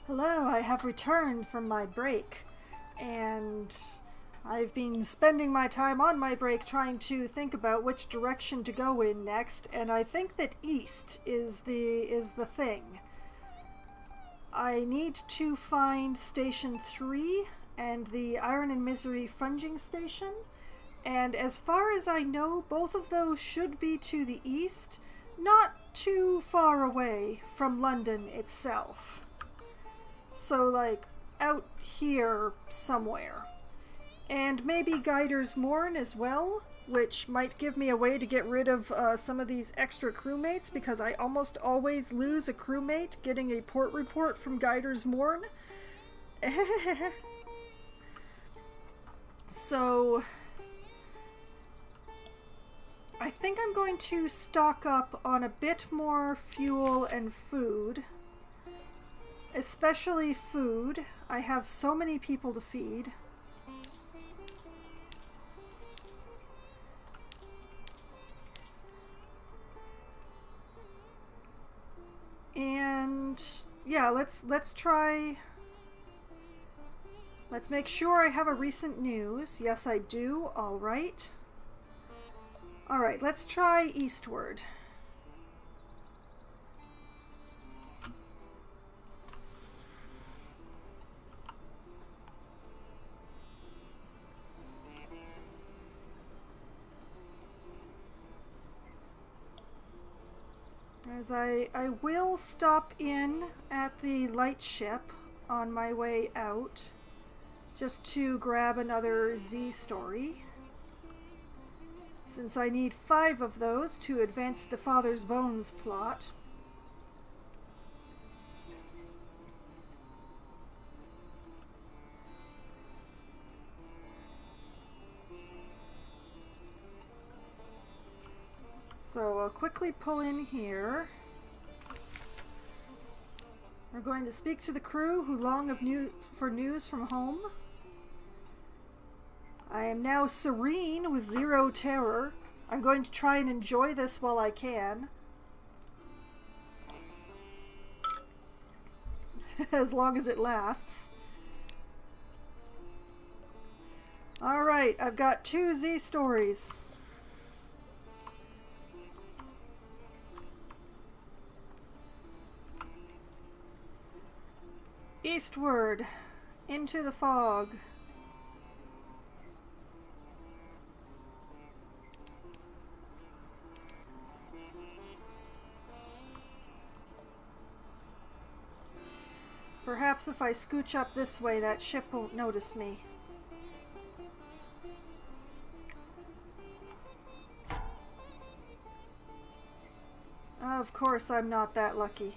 Hello, I have returned from my break, and I've been spending my time on my break trying to think about which direction to go in next, and I think that east is the thing. I need to find Station 3 and the Iron and Misery Funging Station, and as far as I know, both of those should be to the east, not too far away from London itself. So, like, out here somewhere. And maybe Guider's Morn as well, which might give me a way to get rid of some of these extra crewmates, because I almost always lose a crewmate getting a port report from Guider's Morn. So, I think I'm going to stock up on a bit more fuel and food. Especially food. I have so many people to feed. And yeah, let's try. Let's make sure I have a recent news. Yes, I do. All right. All right, let's try eastward. As I will stop in at the lightship on my way out, just to grab another Z story, since I need 5 of those to advance the Father's Bones plot. So I'll quickly pull in here. We're going to speak to the crew who long for news from home. I am now serene with 0 terror. I'm going to try and enjoy this while I can. As long as it lasts. Alright, I've got 2 Z stories. Eastward, into the fog. Perhaps if I scooch up this way, that ship won't notice me. Of course, I'm not that lucky.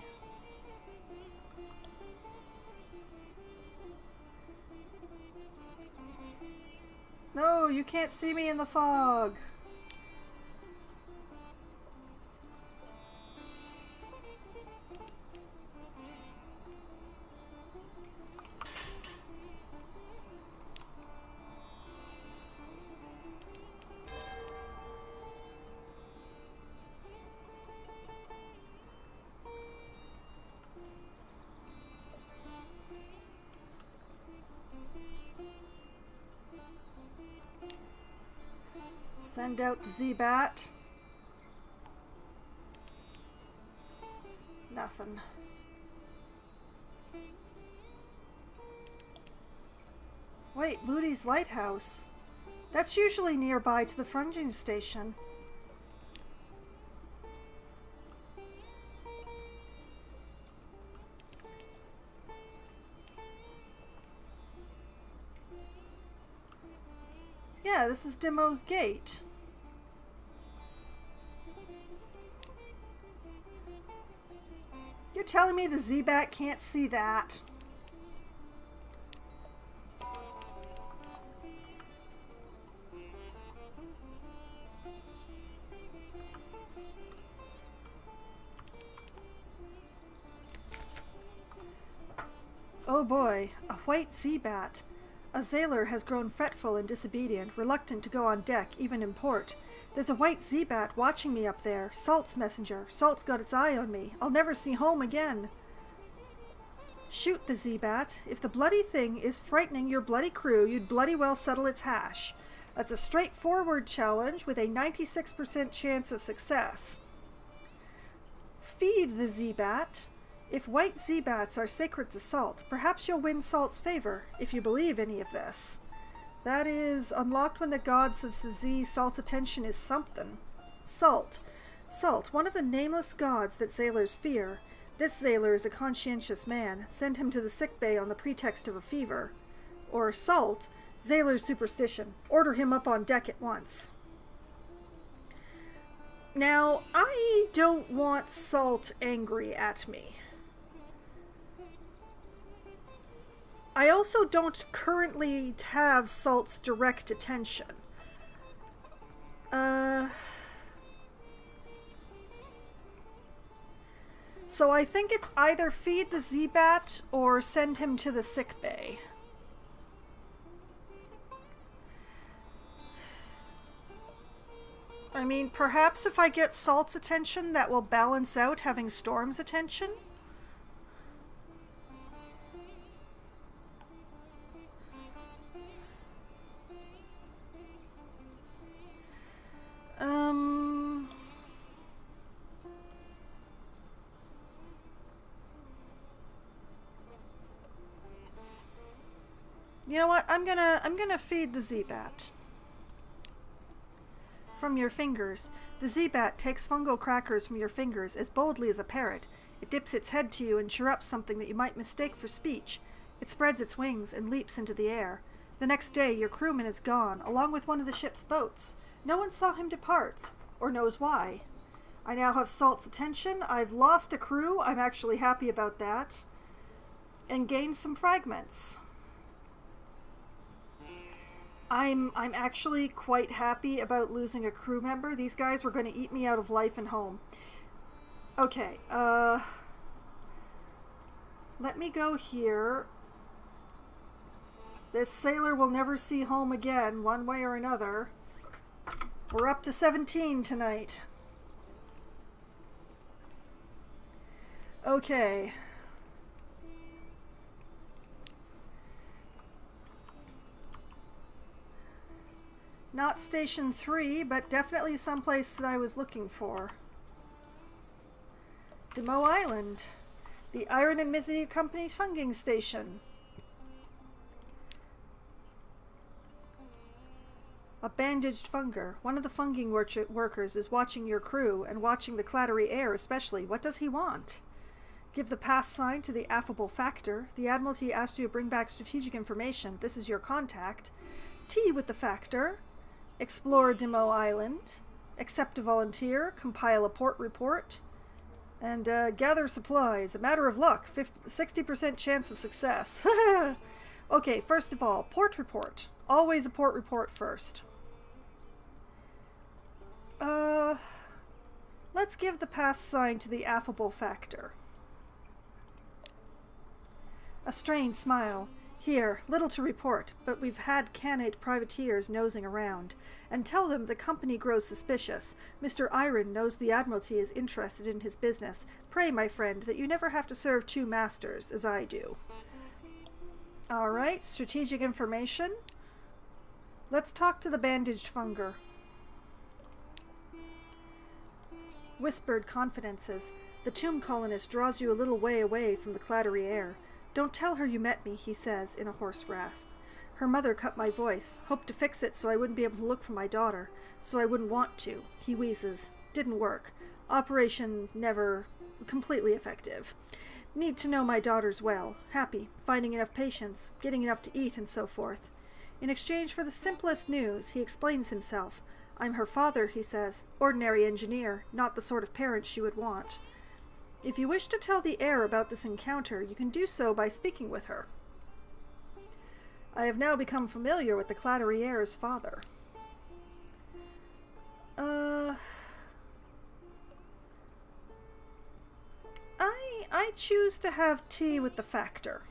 No, you can't see me in the fog. Send out the Z-Bat. Nothing. Wait, Moody's Lighthouse. That's usually nearby to the funging station. Yeah, this is Demo's Gate. You're telling me the Z-Bat can't see that? Oh boy, a white Z-Bat. A sailor has grown fretful and disobedient, reluctant to go on deck, even in port. There's a white Z-Bat watching me up there. Salt's messenger. Salt's got its eye on me. I'll never see home again. Shoot the Z-Bat. If the bloody thing is frightening your bloody crew, you'd bloody well settle its hash. That's a straightforward challenge with a 96% chance of success. Feed the Z-Bat. If white Z-Bats are sacred to Salt, perhaps you'll win Salt's favor, if you believe any of this. That is unlocked when the gods of the Z. Salt's attention is something. Salt. Salt, one of the nameless gods that sailors fear. This sailor is a conscientious man. Send him to the sick bay on the pretext of a fever. Or Salt, sailor's superstition. Order him up on deck at once. Now, I don't want Salt angry at me. I also don't currently have Salt's direct attention. So I think it's either feed the Z-Bat or send him to the sick bay. I mean, perhaps if I get Salt's attention, that will balance out having Storm's attention. You know what? I'm gonna feed the Z-Bat. From your fingers. The Z-Bat takes fungal crackers from your fingers as boldly as a parrot. It dips its head to you and chirrups something that you might mistake for speech. It spreads its wings and leaps into the air. The next day, your crewman is gone, along with one of the ship's boats. No one saw him depart, or knows why. I now have Salt's attention. I've lost a crew. I'm actually happy about that. And gained some fragments. I'm actually quite happy about losing a crew member. These guys were going to eat me out of life and home. Okay, let me go here. This sailor will never see home again, one way or another. We're up to 17 tonight. Okay. Not Station 3, but definitely someplace that I was looking for. Demo Island. The Iron and Mizzy Company's funging station. A bandaged funger. One of the funging workers is watching your crew, and watching the clattery air especially. What does he want? Give the pass sign to the affable factor. The Admiralty asked you to bring back strategic information. This is your contact. Tea with the factor. Explore Demo Island. Accept a volunteer. Compile a port report. And gather supplies. A matter of luck. 60% chance of success. Okay, first of all, port report. Always a port report first. Let's give the pass sign to the affable factor. A strained smile. Here, little to report, but we've had Canate privateers nosing around. And tell them the company grows suspicious. Mr. Iron knows the Admiralty is interested in his business. Pray, my friend, that you never have to serve two masters, as I do. Alright, strategic information. Let's talk to the bandaged funger. Whispered confidences. The tomb colonist draws you a little way away from the clattery air. Don't tell her you met me, he says in a hoarse rasp. Her mother cut my voice. Hoped to fix it so I wouldn't be able to look for my daughter. So I wouldn't want to. He wheezes. Didn't work. Operation never completely effective. Need to know my daughters well. Happy. Finding enough patients. Getting enough to eat and so forth. In exchange for the simplest news, he explains himself. I'm her father, he says. Ordinary engineer. Not the sort of parent she would want. If you wish to tell the heir about this encounter, you can do so by speaking with her. I have now become familiar with the clattery heir's father. I choose to have tea with the factor.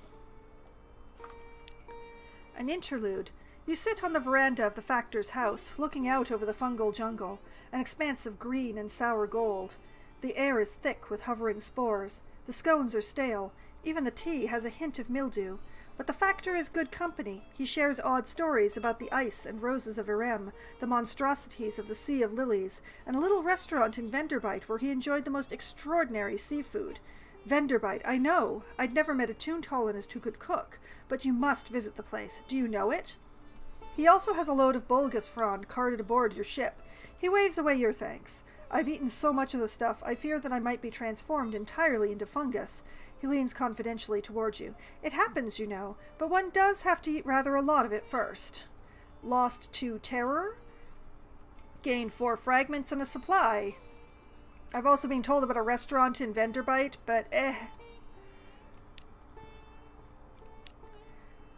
An interlude. You sit on the veranda of the factor's house, looking out over the fungal jungle, an expanse of green and sour gold. The air is thick with hovering spores. The scones are stale. Even the tea has a hint of mildew. But the factor is good company. He shares odd stories about the ice and roses of Irem, the monstrosities of the Sea of Lilies, and a little restaurant in Venderbite where he enjoyed the most extraordinary seafood. Venderbite, I know. I'd never met a tuned colonist who could cook, but you must visit the place. Do you know it? He also has a load of bulgus frond carted aboard your ship. He waves away your thanks. I've eaten so much of the stuff, I fear that I might be transformed entirely into fungus. He leans confidentially toward you. It happens, you know, but one does have to eat rather a lot of it first. Lost to terror? Gained 4 fragments and a supply. I've also been told about a restaurant in Venderbite, but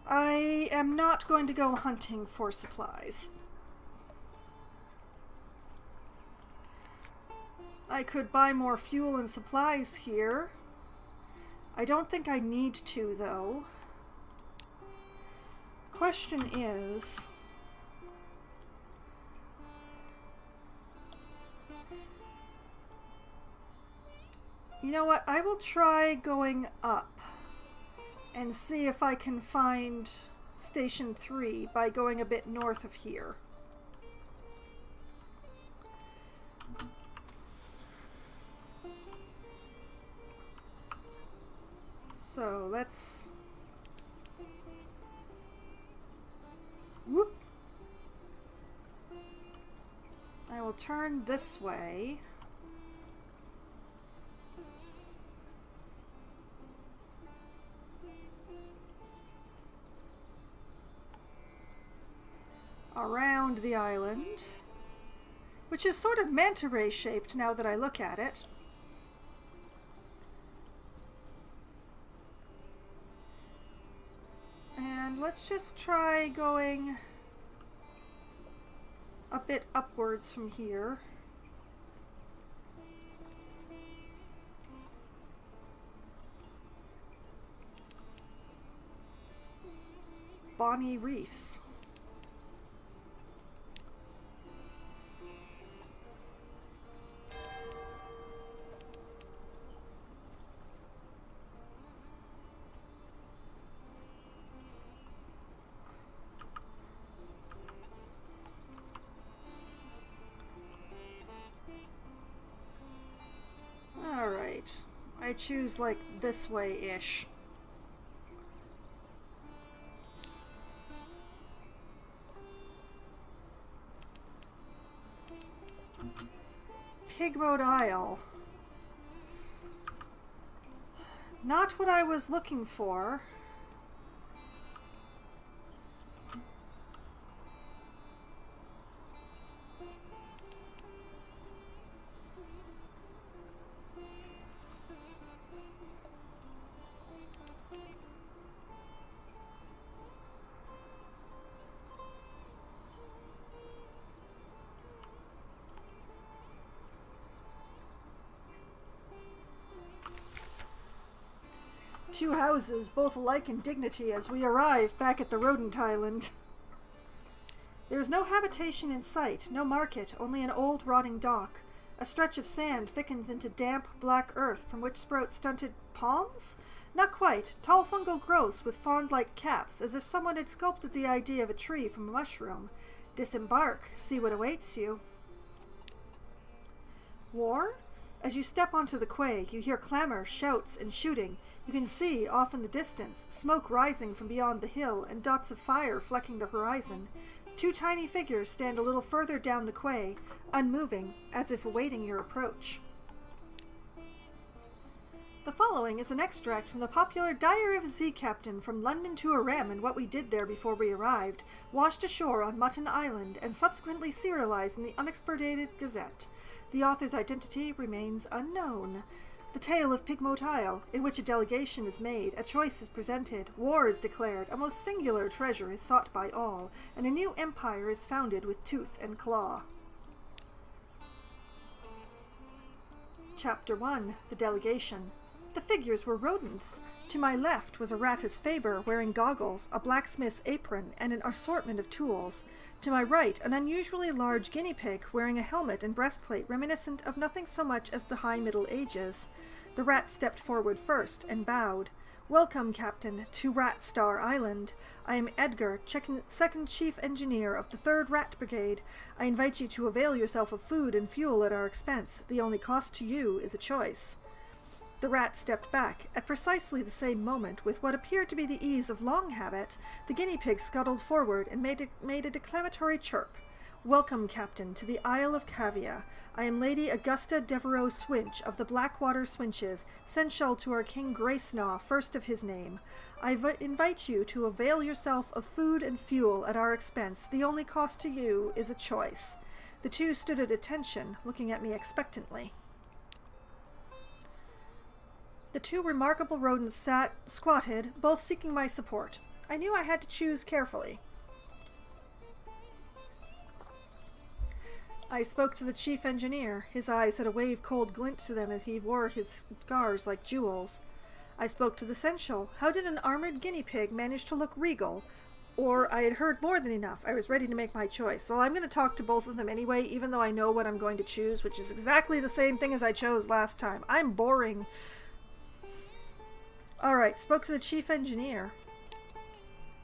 I am not going to go hunting for supplies. I could buy more fuel and supplies here. I don't think I need to, though. Question is... You know what? I will try going up and see if I can find Station 3 by going a bit north of here. So let's... Whoop! I will turn this way. Around the island, which is sort of manta ray shaped now that I look at it. And let's just try going a bit upwards from here. Bonny Reefs. Alright, I choose like this way-ish. Pigboat Isle. Not what I was looking for. Two houses, both alike in dignity, as we arrive back at the rodent island. There is no habitation in sight, no market, only an old rotting dock. A stretch of sand thickens into damp, black earth from which sprout stunted palms? Not quite. Tall fungal growths with frond-like caps, as if someone had sculpted the idea of a tree from a mushroom. Disembark. See what awaits you. War? As you step onto the quay, you hear clamor, shouts, and shooting. You can see, off in the distance, smoke rising from beyond the hill and dots of fire flecking the horizon. 2 tiny figures stand a little further down the quay, unmoving, as if awaiting your approach. The following is an extract from the popular Diary of a Sea Captain from London to Irem and what we did there before we arrived, washed ashore on Mutton Island, and subsequently serialized in the Unexpurgated Gazette. The author's identity remains unknown. The tale of Pigboat Isle, in which a delegation is made, a choice is presented, war is declared, a most singular treasure is sought by all, and a new empire is founded with tooth and claw. Chapter 1. The Delegation. The figures were rodents. To my left was a Rattus Faber wearing goggles, a blacksmith's apron, and an assortment of tools. To my right, an unusually large guinea pig wearing a helmet and breastplate reminiscent of nothing so much as the High Middle Ages. The rat stepped forward first and bowed. Welcome, Captain, to Rat Star Island. I am Edgar, second Chief Engineer of the 3rd Rat Brigade. I invite you to avail yourself of food and fuel at our expense. The only cost to you is a choice. The rat stepped back. At precisely the same moment, with what appeared to be the ease of long habit, the guinea pig scuttled forward and made a declamatory chirp. Welcome, Captain, to the Isle of Cavia. I am Lady Augusta Devereaux Swinch of the Blackwater Swinches, Seneschal to our King Graysnaw, first of his name. I invite you to avail yourself of food and fuel at our expense. The only cost to you is a choice. The two stood at attention, looking at me expectantly. The two remarkable rodents squatted, both seeking my support. I knew I had to choose carefully. I spoke to the chief engineer. His eyes had a wave-cold glint to them as he wore his scars like jewels. I spoke to the Seneschal. How did an armored guinea pig manage to look regal? Or I had heard more than enough. I was ready to make my choice. Well, I'm going to talk to both of them anyway, even though I know what I'm going to choose, which is exactly the same thing as I chose last time. I'm boring. Alright, spoke to the chief engineer.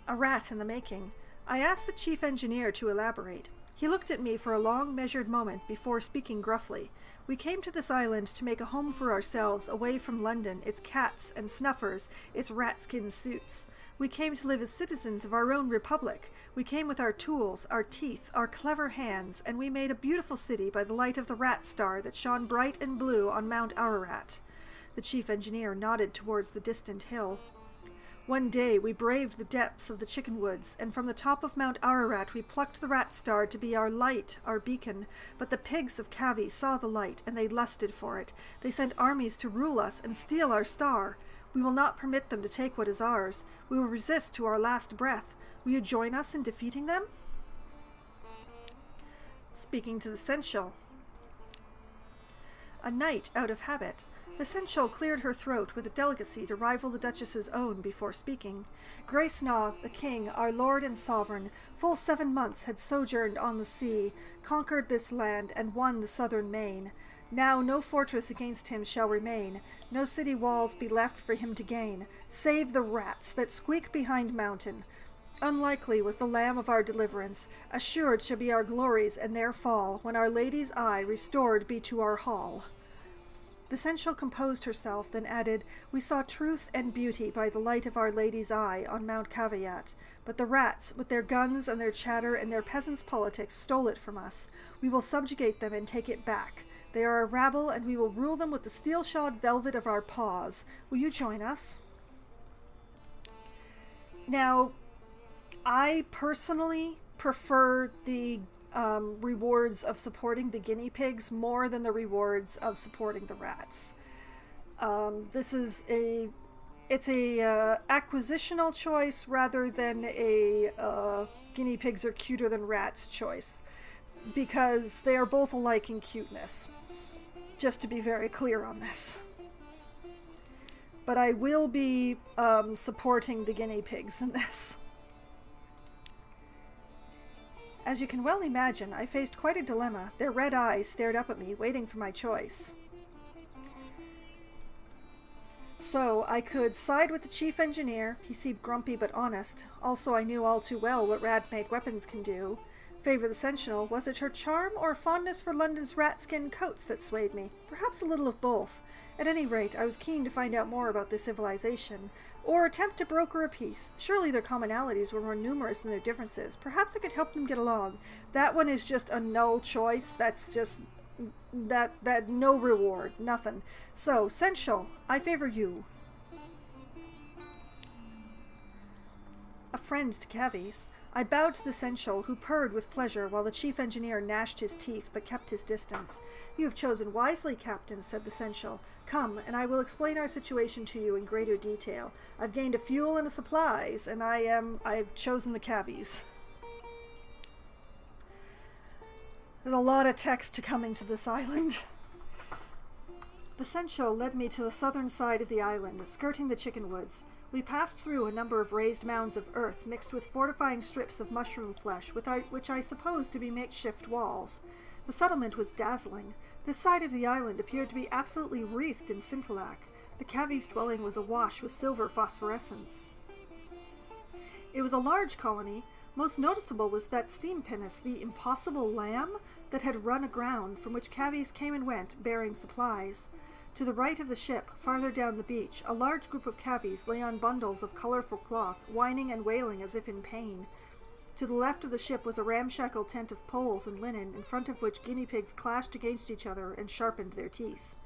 A rat in the making. I asked the chief engineer to elaborate. He looked at me for a long, measured moment before speaking gruffly. We came to this island to make a home for ourselves away from London, its cats and snuffers, its rat-skin suits. We came to live as citizens of our own republic. We came with our tools, our teeth, our clever hands, and we made a beautiful city by the light of the rat star that shone bright and blue on Mount Ararat. The chief engineer nodded towards the distant hill. One day we braved the depths of the chicken woods, and from the top of Mount Ararat we plucked the rat star to be our light, our beacon. But the pigs of Cavi saw the light, and they lusted for it. They sent armies to rule us and steal our star. We will not permit them to take what is ours. We will resist to our last breath. Will you join us in defeating them? Speaking to the Seneschal. A knight out of habit. The Seneschal cleared her throat with a delicacy to rival the Duchess's own before speaking. Graysnaw, the king, our lord and sovereign, full 7 months had sojourned on the sea, conquered this land, and won the southern main. Now no fortress against him shall remain, no city walls be left for him to gain, save the rats that squeak behind mountain. Unlikely was the lamb of our deliverance, assured shall be our glories and their fall, when our lady's eye restored be to our hall. The Seneschal composed herself, then added, We saw truth and beauty by the light of Our Lady's eye on Mount Caviat, but the rats, with their guns and their chatter and their peasants' politics, stole it from us. We will subjugate them and take it back. They are a rabble, and we will rule them with the steel-shod velvet of our paws. Will you join us? Now, I personally prefer the rewards of supporting the guinea pigs more than the rewards of supporting the rats. It's a acquisitional choice rather than a guinea pigs are cuter than rats choice, because they are both alike in cuteness, just to be very clear on this. But I will be supporting the guinea pigs in this. As you can well imagine, I faced quite a dilemma. Their red eyes stared up at me, waiting for my choice. So, I could side with the chief engineer. He seemed grumpy but honest. Also, I knew all too well what rat-made weapons can do. Favor the Seneschal. Was it her charm or fondness for London's rat-skin coats that swayed me? Perhaps a little of both. At any rate, I was keen to find out more about this civilization, or attempt to broker a peace. Surely their commonalities were more numerous than their differences. Perhaps I could help them get along. That one is just a null choice. That's just... that no reward. Nothing. So, Seneschal, I favor you. A friend to Cavi's. I bowed to the Seneschal, who purred with pleasure while the chief engineer gnashed his teeth but kept his distance. You have chosen wisely, Captain, said the Seneschal. Come, and I will explain our situation to you in greater detail. I've gained a fuel and a supplies, and I've chosen the Cavi's. There's a lot of text to coming to this island. The Seneschal led me to the southern side of the island, skirting the chicken woods. We passed through a number of raised mounds of earth mixed with fortifying strips of mushroom flesh, which I supposed to be makeshift walls. The settlement was dazzling. This side of the island appeared to be absolutely wreathed in scintillac. The The Cavi's dwelling was awash with silver phosphorescence. It was a large colony. Most noticeable was that steam pinnace, the impossible lamb that had run aground, from which Cavies came and went, bearing supplies. To the right of the ship, farther down the beach, a large group of Cavies lay on bundles of colorful cloth, whining and wailing as if in pain. To the left of the ship was a ramshackle tent of poles and linen, in front of which guinea pigs clashed against each other and sharpened their teeth.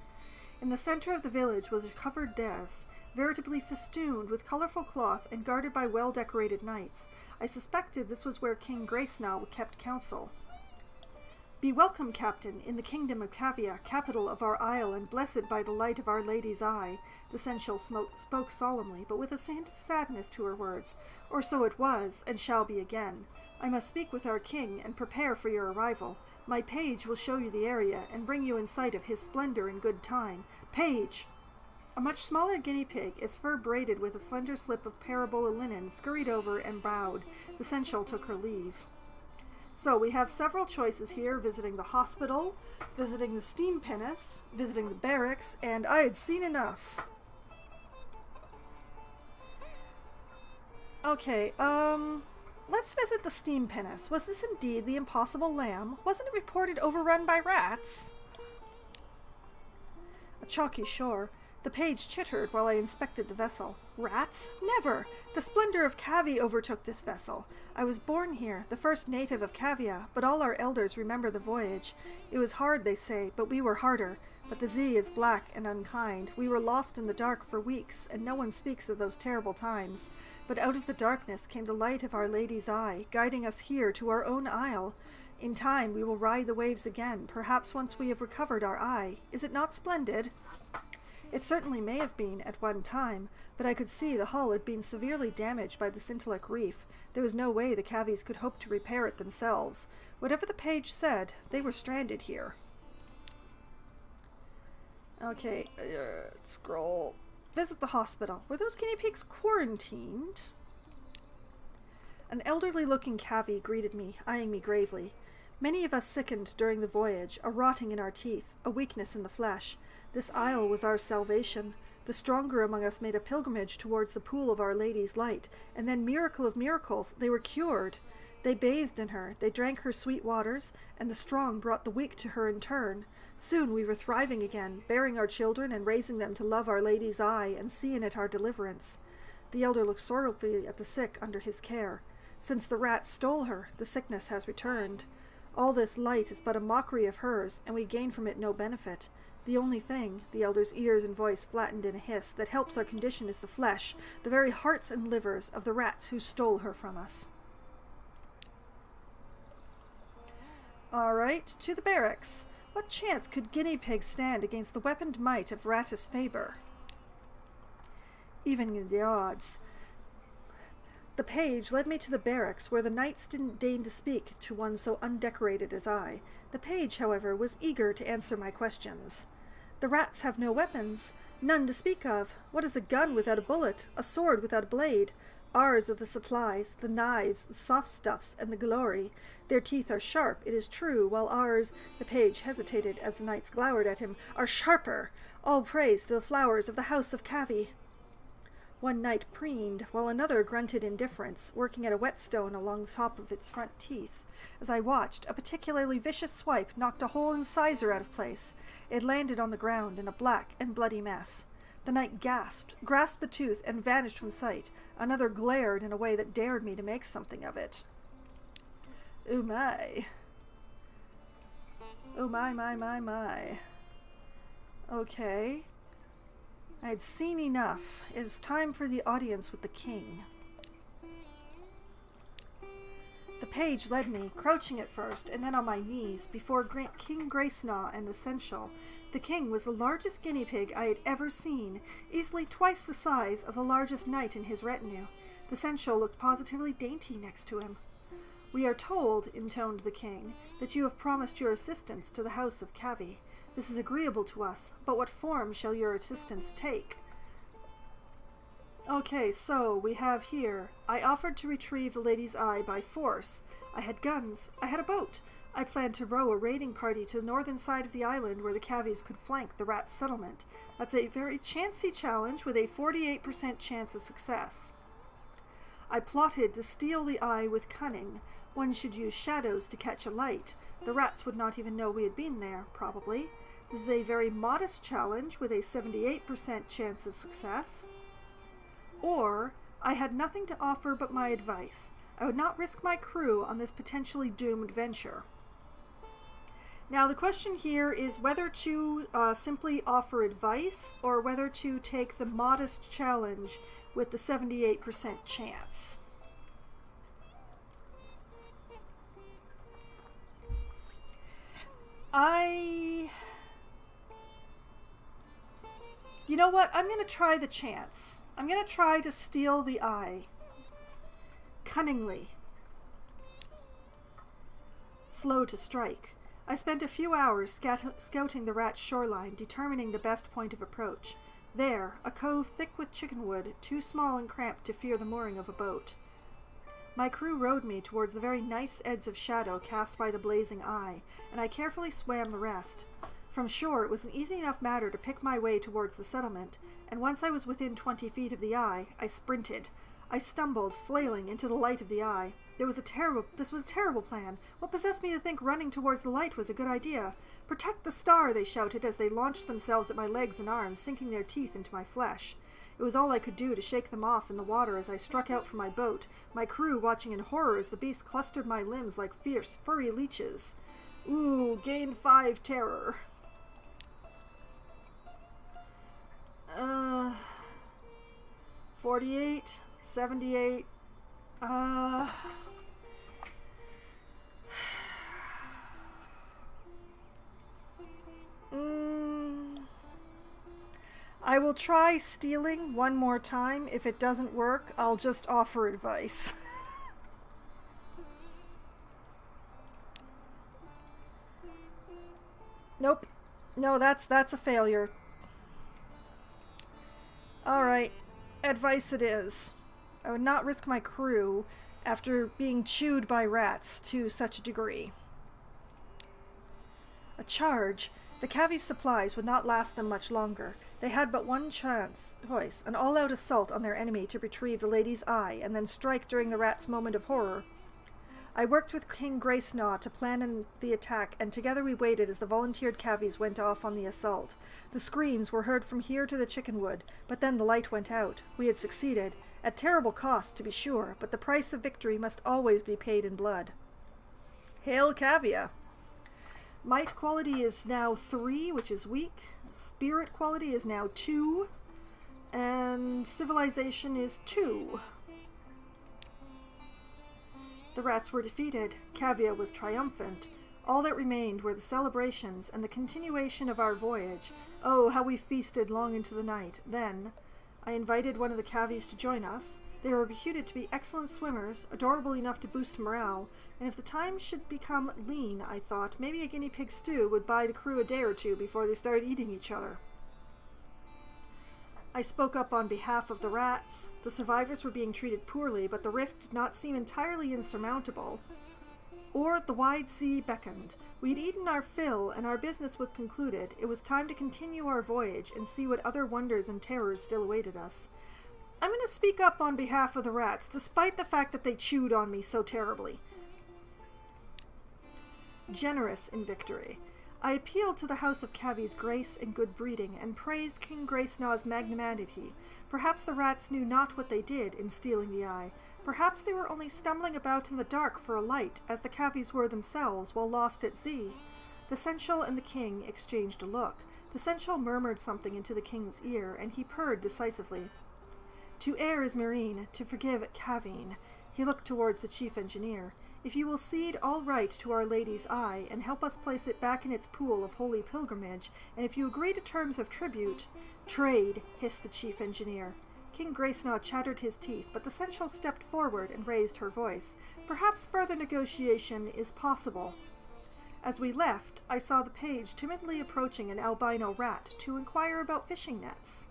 In the center of the village was a covered dais, veritably festooned with colorful cloth and guarded by well-decorated knights. I suspected this was where King Graysnaw kept counsel. "Be welcome, Captain, in the kingdom of Cavia, capital of our isle, and blessed by the light of Our Lady's eye." The seneschal spoke solemnly, but with a hint of sadness to her words. "Or so it was, and shall be again. I must speak with our king, and prepare for your arrival. My page will show you the area, and bring you in sight of his splendor in good time. Page!" A much smaller guinea pig, its fur braided with a slender slip of parabola linen, scurried over and bowed. The seneschal took her leave. So we have several choices here, visiting the hospital, visiting the steam pinnace, visiting the barracks, and I had seen enough. Okay, let's visit the steam pinnace. Was this indeed the impossible lamb? Wasn't it reported overrun by rats? A chalky shore. The page chittered while I inspected the vessel. Rats? Never! The splendor of Cavi overtook this vessel. I was born here, the first native of Cavia, but all our elders remember the voyage. It was hard, they say, but we were harder. But the sea is black and unkind. We were lost in the dark for weeks, and no one speaks of those terrible times. But out of the darkness came the light of Our Lady's eye, guiding us here to our own isle. In time we will ride the waves again, perhaps once we have recovered our eye. Is it not splendid? It certainly may have been at one time, but I could see the hull had been severely damaged by the Scintillac reef. There was no way the Cavies could hope to repair it themselves. Whatever the page said, they were stranded here. Okay, scroll. Visit the hospital. Were those guinea pigs quarantined? An elderly-looking Cavi greeted me, eyeing me gravely. Many of us sickened during the voyage, a rotting in our teeth, a weakness in the flesh. This isle was our salvation. The stronger among us made a pilgrimage towards the pool of Our Lady's light, and then, miracle of miracles, they were cured. They bathed in her, they drank her sweet waters, and the strong brought the weak to her in turn. Soon we were thriving again, bearing our children and raising them to love Our Lady's eye and see in it our deliverance. The elder looked sorrowfully at the sick under his care. Since the rats stole her, the sickness has returned. All this light is but a mockery of hers, and we gain from it no benefit. The only thing, the elder's ears and voice flattened in a hiss, that helps our condition is the flesh, the very hearts and livers of the rats who stole her from us. All right, to the barracks. What chance could guinea pigs stand against the weaponed might of Rattus Faber? Even in the odds. The page led me to the barracks, where the knights didn't deign to speak to one so undecorated as I. The page, however, was eager to answer my questions. The rats have no weapons, none to speak of. What is a gun without a bullet, a sword without a blade? Ours are the supplies, the knives, the soft stuffs, and the glory. Their teeth are sharp, it is true, while ours, the page hesitated as the knights glowered at him, are sharper. All praise to the flowers of the house of Cavi. One knight preened, while another grunted indifference, working at a whetstone along the top of its front teeth. As I watched, a particularly vicious swipe knocked a hole incisor out of place. It landed on the ground in a black and bloody mess. The knight gasped, grasped the tooth, and vanished from sight. Another glared in a way that dared me to make something of it. Oh my. Oh my. Okay. I had seen enough. It was time for the audience with the king. The page led me, crouching at first, and then on my knees, before King Graysnaw and the seneschal. The king was the largest guinea pig I had ever seen, easily twice the size of the largest knight in his retinue. The seneschal looked positively dainty next to him. "We are told," intoned the king, "that you have promised your assistance to the house of Cavi. This is agreeable to us, but what form shall your assistance take?" Okay, so we have here, I offered to retrieve the lady's eye by force. I had guns. I had a boat. I planned to row a raiding party to the northern side of the island where the cavies could flank the rat settlement. That's a very chancy challenge with a 48% chance of success. I plotted to steal the eye with cunning. One should use shadows to catch a light. The rats would not even know we had been there, probably. This is a very modest challenge with a 78% chance of success. Or, I had nothing to offer but my advice. I would not risk my crew on this potentially doomed venture. Now the question here is whether to simply offer advice or whether to take the modest challenge with the 78% chance. You know what? I'm going to try the chance. I'm going to try to steal the eye. Cunningly. Slow to strike. I spent a few hours scouting the rat's shoreline, determining the best point of approach. There, a cove thick with chickenwood, too small and cramped to fear the mooring of a boat. My crew rowed me towards the very nice edge of shadow cast by the blazing eye, and I carefully swam the rest. From shore, it was an easy enough matter to pick my way towards the settlement, and once I was within 20 feet of the eye, I sprinted. I stumbled, flailing, into the light of the eye. This was a terrible plan. What possessed me to think running towards the light was a good idea? Protect the star, they shouted as they launched themselves at my legs and arms, sinking their teeth into my flesh. It was all I could do to shake them off in the water as I struck out for my boat, my crew watching in horror as the beast clustered my limbs like fierce, furry leeches. Ooh, gain 5 terror. 48, 78, I will try stealing one more time. If it doesn't work, I'll just offer advice. Nope. No, that's a failure. Alright. Advice it is. I would not risk my crew after being chewed by rats to such a degree. A charge. The cavies' supplies would not last them much longer. They had but one choice, an all-out assault on their enemy to retrieve the lady's eye and then strike during the rats' moment of horror. I worked with King Gracenaw to plan the attack, and together we waited as the volunteered cavies went off on the assault. The screams were heard from here to the chickenwood, but then the light went out. We had succeeded, at terrible cost, to be sure, but the price of victory must always be paid in blood. Hail Cavia! Might quality is now 3, which is weak. Spirit quality is now 2. And civilization is 2. The rats were defeated. Cavia was triumphant. All that remained were the celebrations and the continuation of our voyage. Oh, how we feasted long into the night. Then, I invited one of the cavies to join us. They were reputed to be excellent swimmers, adorable enough to boost morale, and if the time should become lean, I thought, maybe a guinea pig stew would buy the crew a day or two before they started eating each other. I spoke up on behalf of the rats. The survivors were being treated poorly, but the rift did not seem entirely insurmountable. Or the wide sea beckoned. We had eaten our fill, and our business was concluded. It was time to continue our voyage and see what other wonders and terrors still awaited us. I'm going to speak up on behalf of the rats, despite the fact that they chewed on me so terribly. Generous in victory. I appealed to the House of Cavi's grace and good breeding, and praised King Gracenaw's magnanimity. Perhaps the rats knew not what they did in stealing the eye. Perhaps they were only stumbling about in the dark for a light, as the cavies were themselves while lost at sea. The Seneschal and the king exchanged a look. The Seneschal murmured something into the king's ear, and he purred decisively. To err is marine, to forgive cavine. He looked towards the chief engineer. If you will cede all right to Our Lady's eye, and help us place it back in its pool of holy pilgrimage, and if you agree to terms of tribute— Trade, hissed the chief engineer. King Gracenaw chattered his teeth, but the Seneschal stepped forward and raised her voice. Perhaps further negotiation is possible. As we left, I saw the page timidly approaching an albino rat to inquire about fishing nets.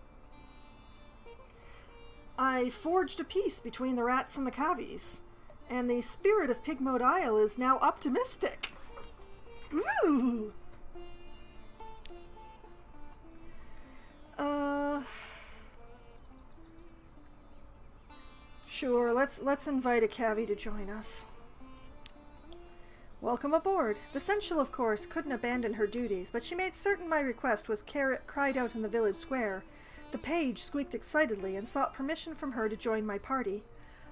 I forged a peace between the rats and the cavies, and the spirit of Pigmode Isle is now optimistic. Ooh! Sure, let's invite a cavi to join us. Welcome aboard. The Sensual, of course, couldn't abandon her duties, but she made certain my request was cried out in the village square. The page squeaked excitedly and sought permission from her to join my party.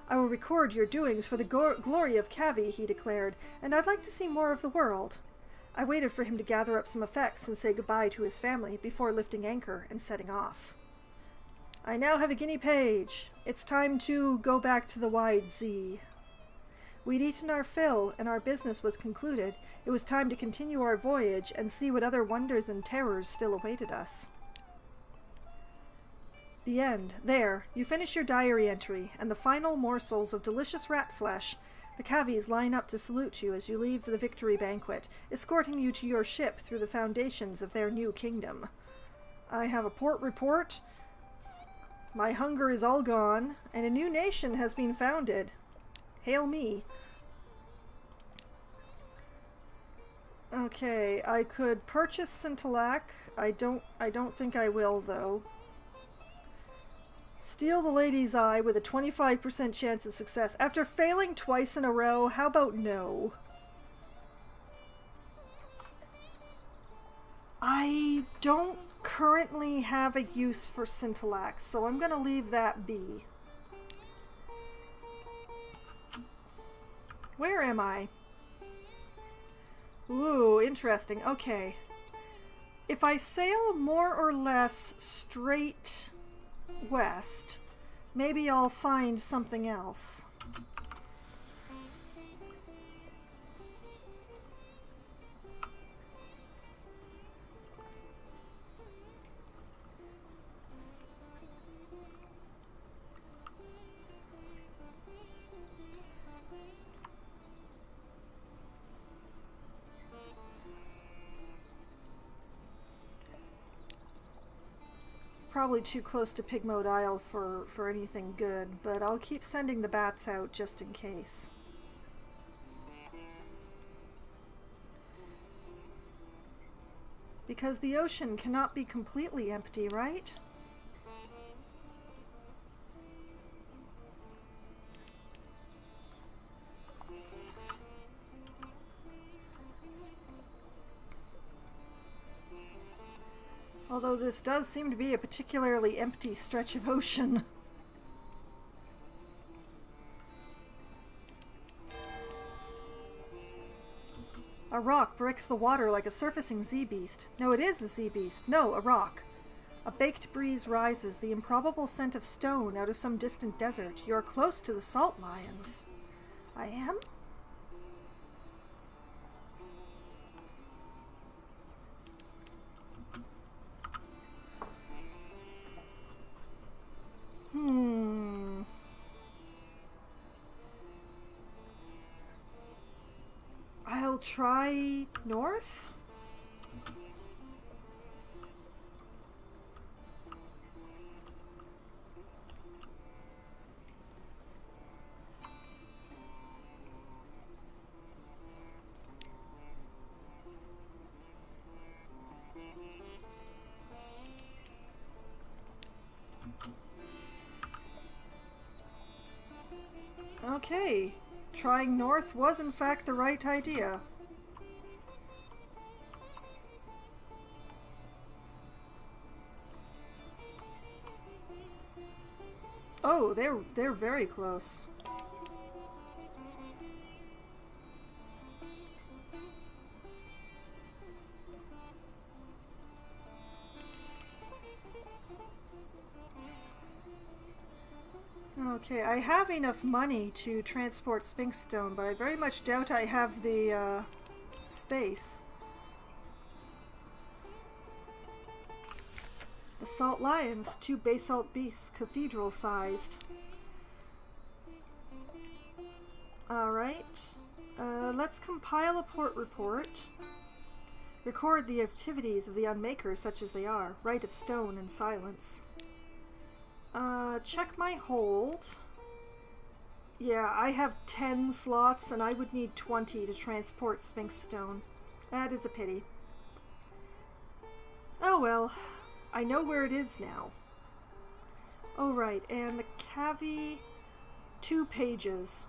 I will record your doings for the glory of Cavi, he declared, and I'd like to see more of the world. I waited for him to gather up some effects and say goodbye to his family before lifting anchor and setting off. I now have a guinea page. It's time to go back to the wide sea. We'd eaten our fill, and our business was concluded. It was time to continue our voyage and see what other wonders and terrors still awaited us. The end. There, you finish your diary entry, and the final morsels of delicious rat flesh. The cavies line up to salute you as you leave the victory banquet, escorting you to your ship through the foundations of their new kingdom. I have a port report. My hunger is all gone, and a new nation has been founded. Hail me. Okay, I could purchase Scintillac. I don't think I will, though. Steal the lady's eye with a 25% chance of success. After failing twice in a row, how about no? I don't currently have a use for Scintillac, so I'm gonna leave that be. Where am I? Ooh, interesting. Okay. If I sail more or less straight west, maybe I'll find something else. Probably too close to Pigmode Isle for anything good, but I'll keep sending the bats out just in case. Because the ocean cannot be completely empty, right? Although this does seem to be a particularly empty stretch of ocean. A rock breaks the water like a surfacing Z-beast. No, it is a Z-beast. No, a rock. A baked breeze rises, the improbable scent of stone out of some distant desert. You are close to the salt lions. I am? I'll try north? Okay, trying north was in fact the right idea. Oh, they're very close. Okay, I have enough money to transport Sphinx Stone, but I very much doubt I have the space. The Salt Lions, 2 basalt beasts, cathedral-sized. Alright, let's compile a port report. Record the activities of the unmakers such as they are, Rite of Stone and Silence. Check my hold. Yeah, I have 10 slots and I would need 20 to transport Sphinx Stone. That is a pity. Oh well, I know where it is now. Oh right, and the cavi, 2 pages.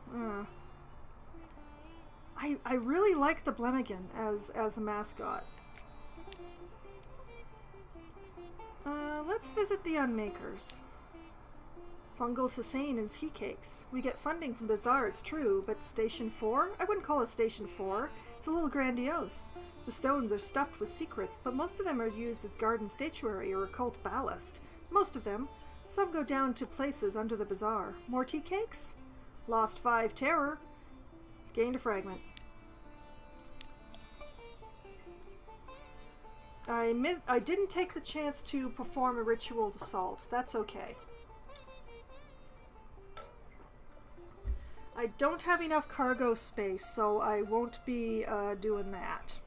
I really like the Blemigan as a mascot. Let's visit the Unmakers. Fungal Sasane and Tea Cakes. We get funding from Bazaar, it's true, but Station 4? I wouldn't call it Station 4. It's a little grandiose. The stones are stuffed with secrets, but most of them are used as garden statuary or occult ballast. Most of them. Some go down to places under the Bazaar. More tea cakes? Lost 5 terror. Gained a fragment. I didn't take the chance to perform a ritual assault. That's okay. I don't have enough cargo space, so I won't be doing that.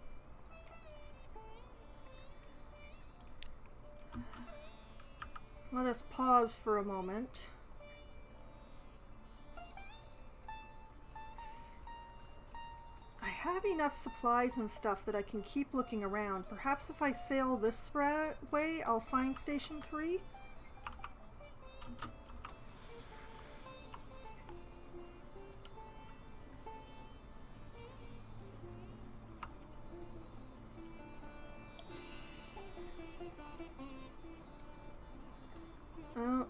Let us pause for a moment. I have enough supplies and stuff that I can keep looking around. Perhaps if I sail this way, I'll find Station 3? Oh,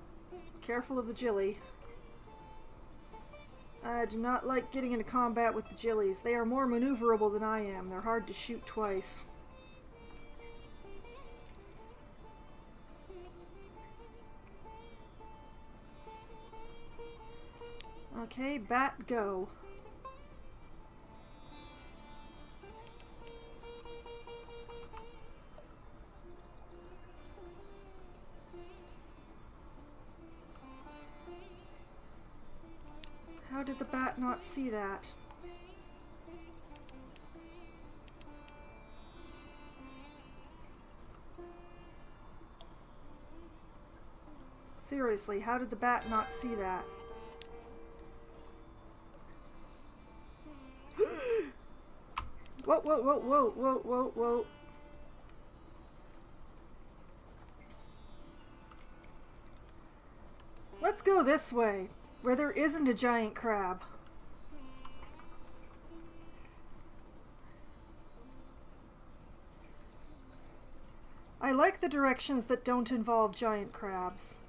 careful of the Jilly. I do not like getting into combat with the Jillies. They are more maneuverable than I am. They're hard to shoot twice. Okay, bat, go. How did the bat not see that? Seriously, how did the bat not see that? Whoa, whoa, whoa, whoa, whoa, whoa, whoa. Let's go this way, where there isn't a giant crab. I like the directions that don't involve giant crabs.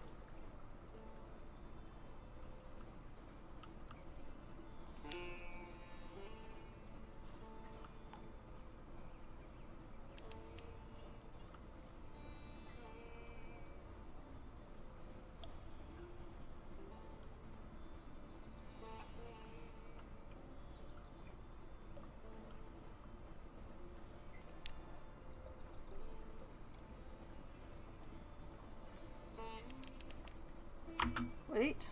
Wait.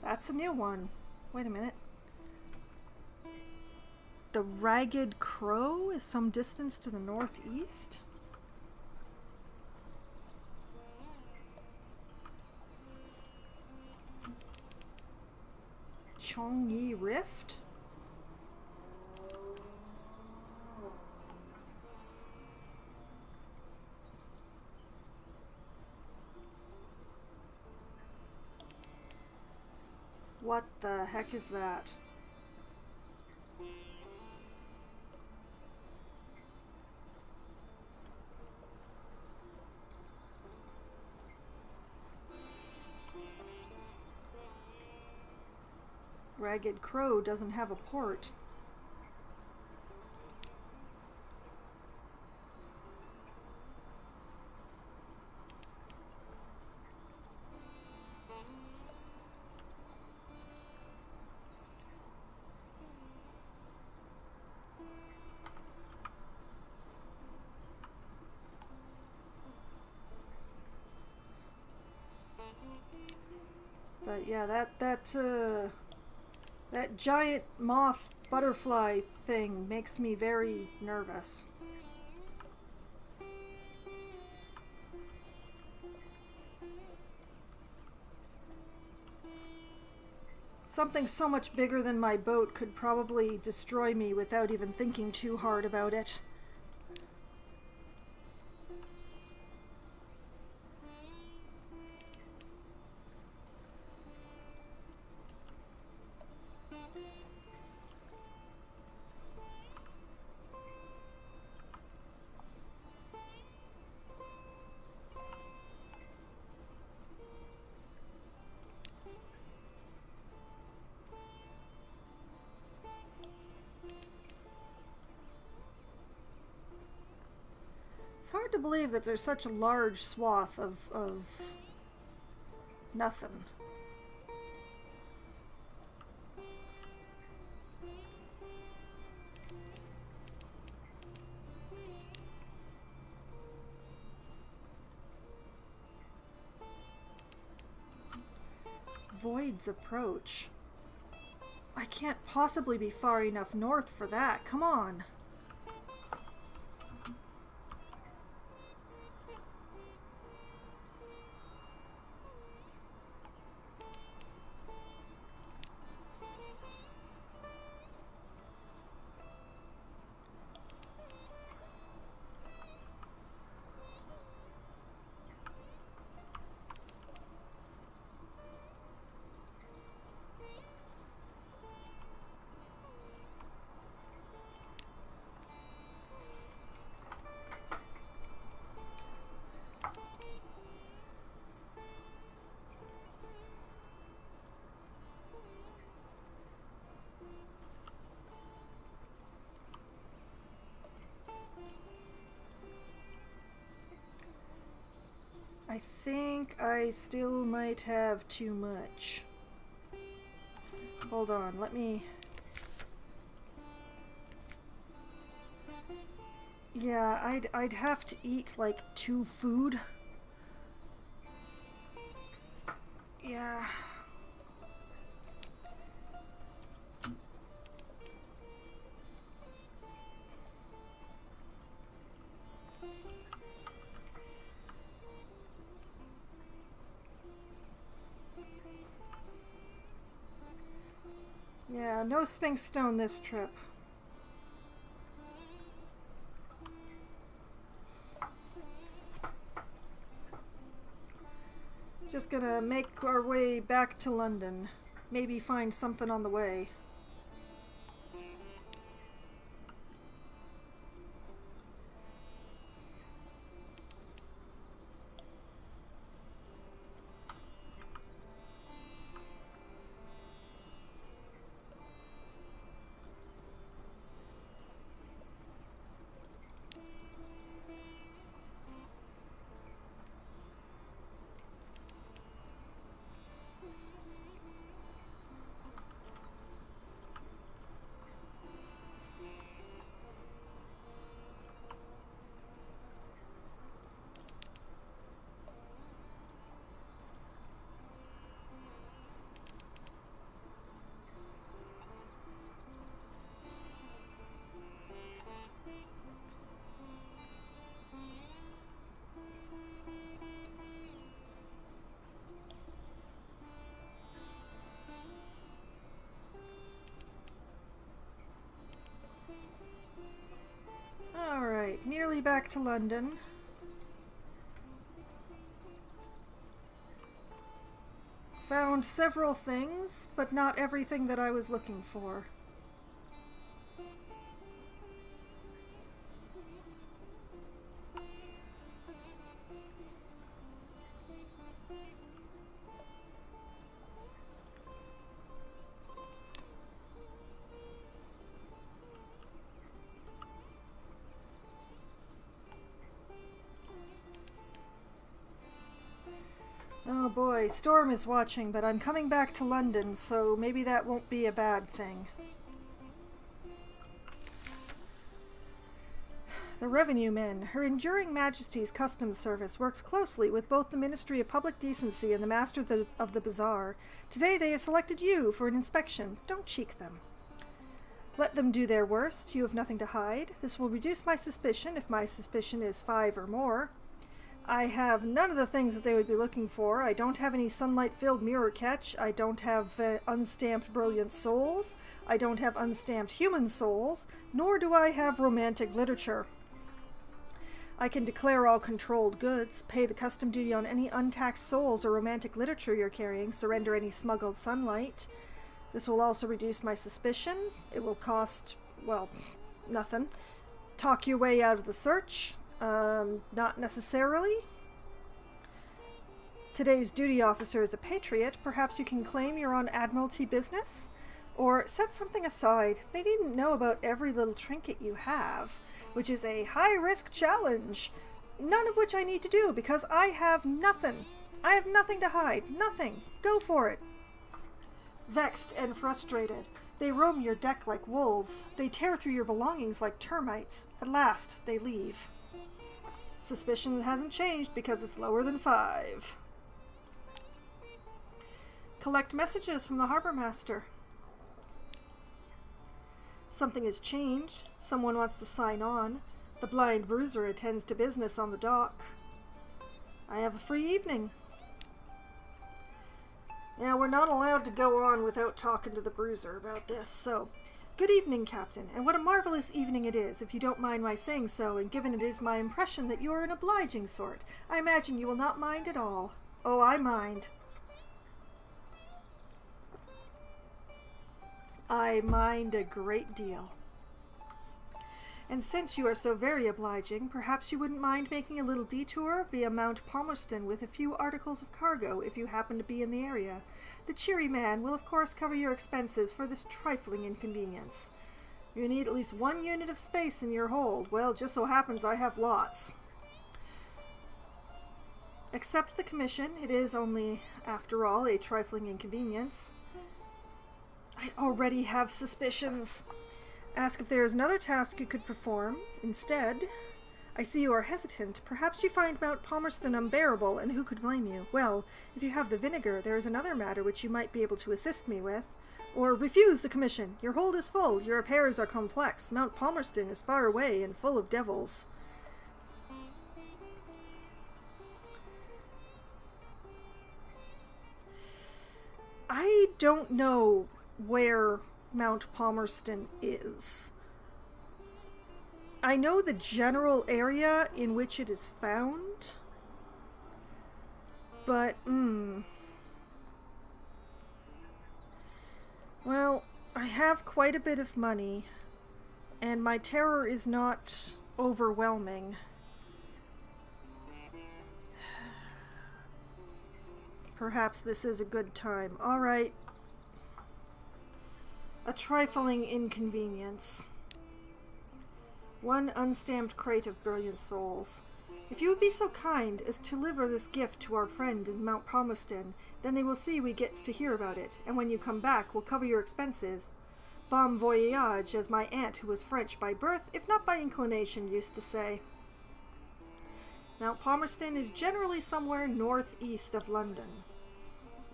That's a new one. Wait a minute. The Ragged Crow is some distance to the northeast? Chongyi Rift? What the heck is that? Ragged Crow doesn't have a port. But yeah, that giant moth butterfly thing makes me very nervous. Something so much bigger than my boat could probably destroy me without even thinking too hard about it. It's hard to believe that there's such a large swath of nothing. Void's approach. I can't possibly be far enough north for that. Come on. I think I still might have too much. Hold on, let me... Yeah, I'd have to eat like 2 food. Yeah. Yeah, no Sphinx Stone this trip. Just gonna make our way back to London. Maybe find something on the way. Alright, nearly back to London. Found several things, but not everything that I was looking for. Oh boy, Storm is watching, but I'm coming back to London, so maybe that won't be a bad thing. The Revenue Men. Her Enduring Majesty's Customs Service works closely with both the Ministry of Public Decency and the Master of the Bazaar. Today they have selected you for an inspection. Don't cheek them. Let them do their worst. You have nothing to hide. This will reduce my suspicion if my suspicion is 5 or more. I have none of the things that they would be looking for. I don't have any sunlight-filled mirror catch. I don't have unstamped brilliant souls. I don't have unstamped human souls. Nor do I have romantic literature. I can declare all controlled goods, pay the custom duty on any untaxed souls or romantic literature you're carrying, surrender any smuggled sunlight. This will also reduce my suspicion. It will cost, well, nothing. Talk your way out of the search. Not necessarily. Today's duty officer is a patriot. Perhaps you can claim you're on Admiralty business? Or set something aside. They needn't know about every little trinket you have, which is a high-risk challenge. None of which I need to do, because I have nothing. I have nothing to hide. Nothing. Go for it. Vexed and frustrated, they roam your deck like wolves. They tear through your belongings like termites. At last, they leave. Suspicion hasn't changed because it's lower than 5. Collect messages from the harbor master. Something has changed. Someone wants to sign on. The blind bruiser attends to business on the dock. I have a free evening. Now, we're not allowed to go on without talking to the bruiser about this, so... Good evening, Captain, and what a marvelous evening it is, if you don't mind my saying so, and given it is my impression that you are an obliging sort. I imagine you will not mind at all. Oh, I mind. I mind a great deal. And since you are so very obliging, perhaps you wouldn't mind making a little detour via Mount Palmerston with a few articles of cargo if you happen to be in the area. The cheery man will of course cover your expenses for this trifling inconvenience. You need at least 1 unit of space in your hold. Well, just so happens I have lots. Accept the commission. It is only, after all, a trifling inconvenience. I already have suspicions. Ask if there is another task you could perform. Instead, I see you are hesitant. Perhaps you find Mount Palmerston unbearable, and who could blame you? Well, if you have the vinegar, there is another matter which you might be able to assist me with. Or refuse the commission. Your hold is full. Your repairs are complex. Mount Palmerston is far away and full of devils. I don't know where Mount Palmerston is. I know the general area in which it is found, but, well, I have quite a bit of money, and my terror is not overwhelming. Perhaps this is a good time. All right. A trifling inconvenience. 1 unstamped crate of brilliant souls. If you would be so kind as to deliver this gift to our friend in Mount Palmerston, then they will see we gets to hear about it, and when you come back, we'll cover your expenses. Bon voyage, as my aunt, who was French by birth, if not by inclination, used to say. Mount Palmerston is generally somewhere northeast of London.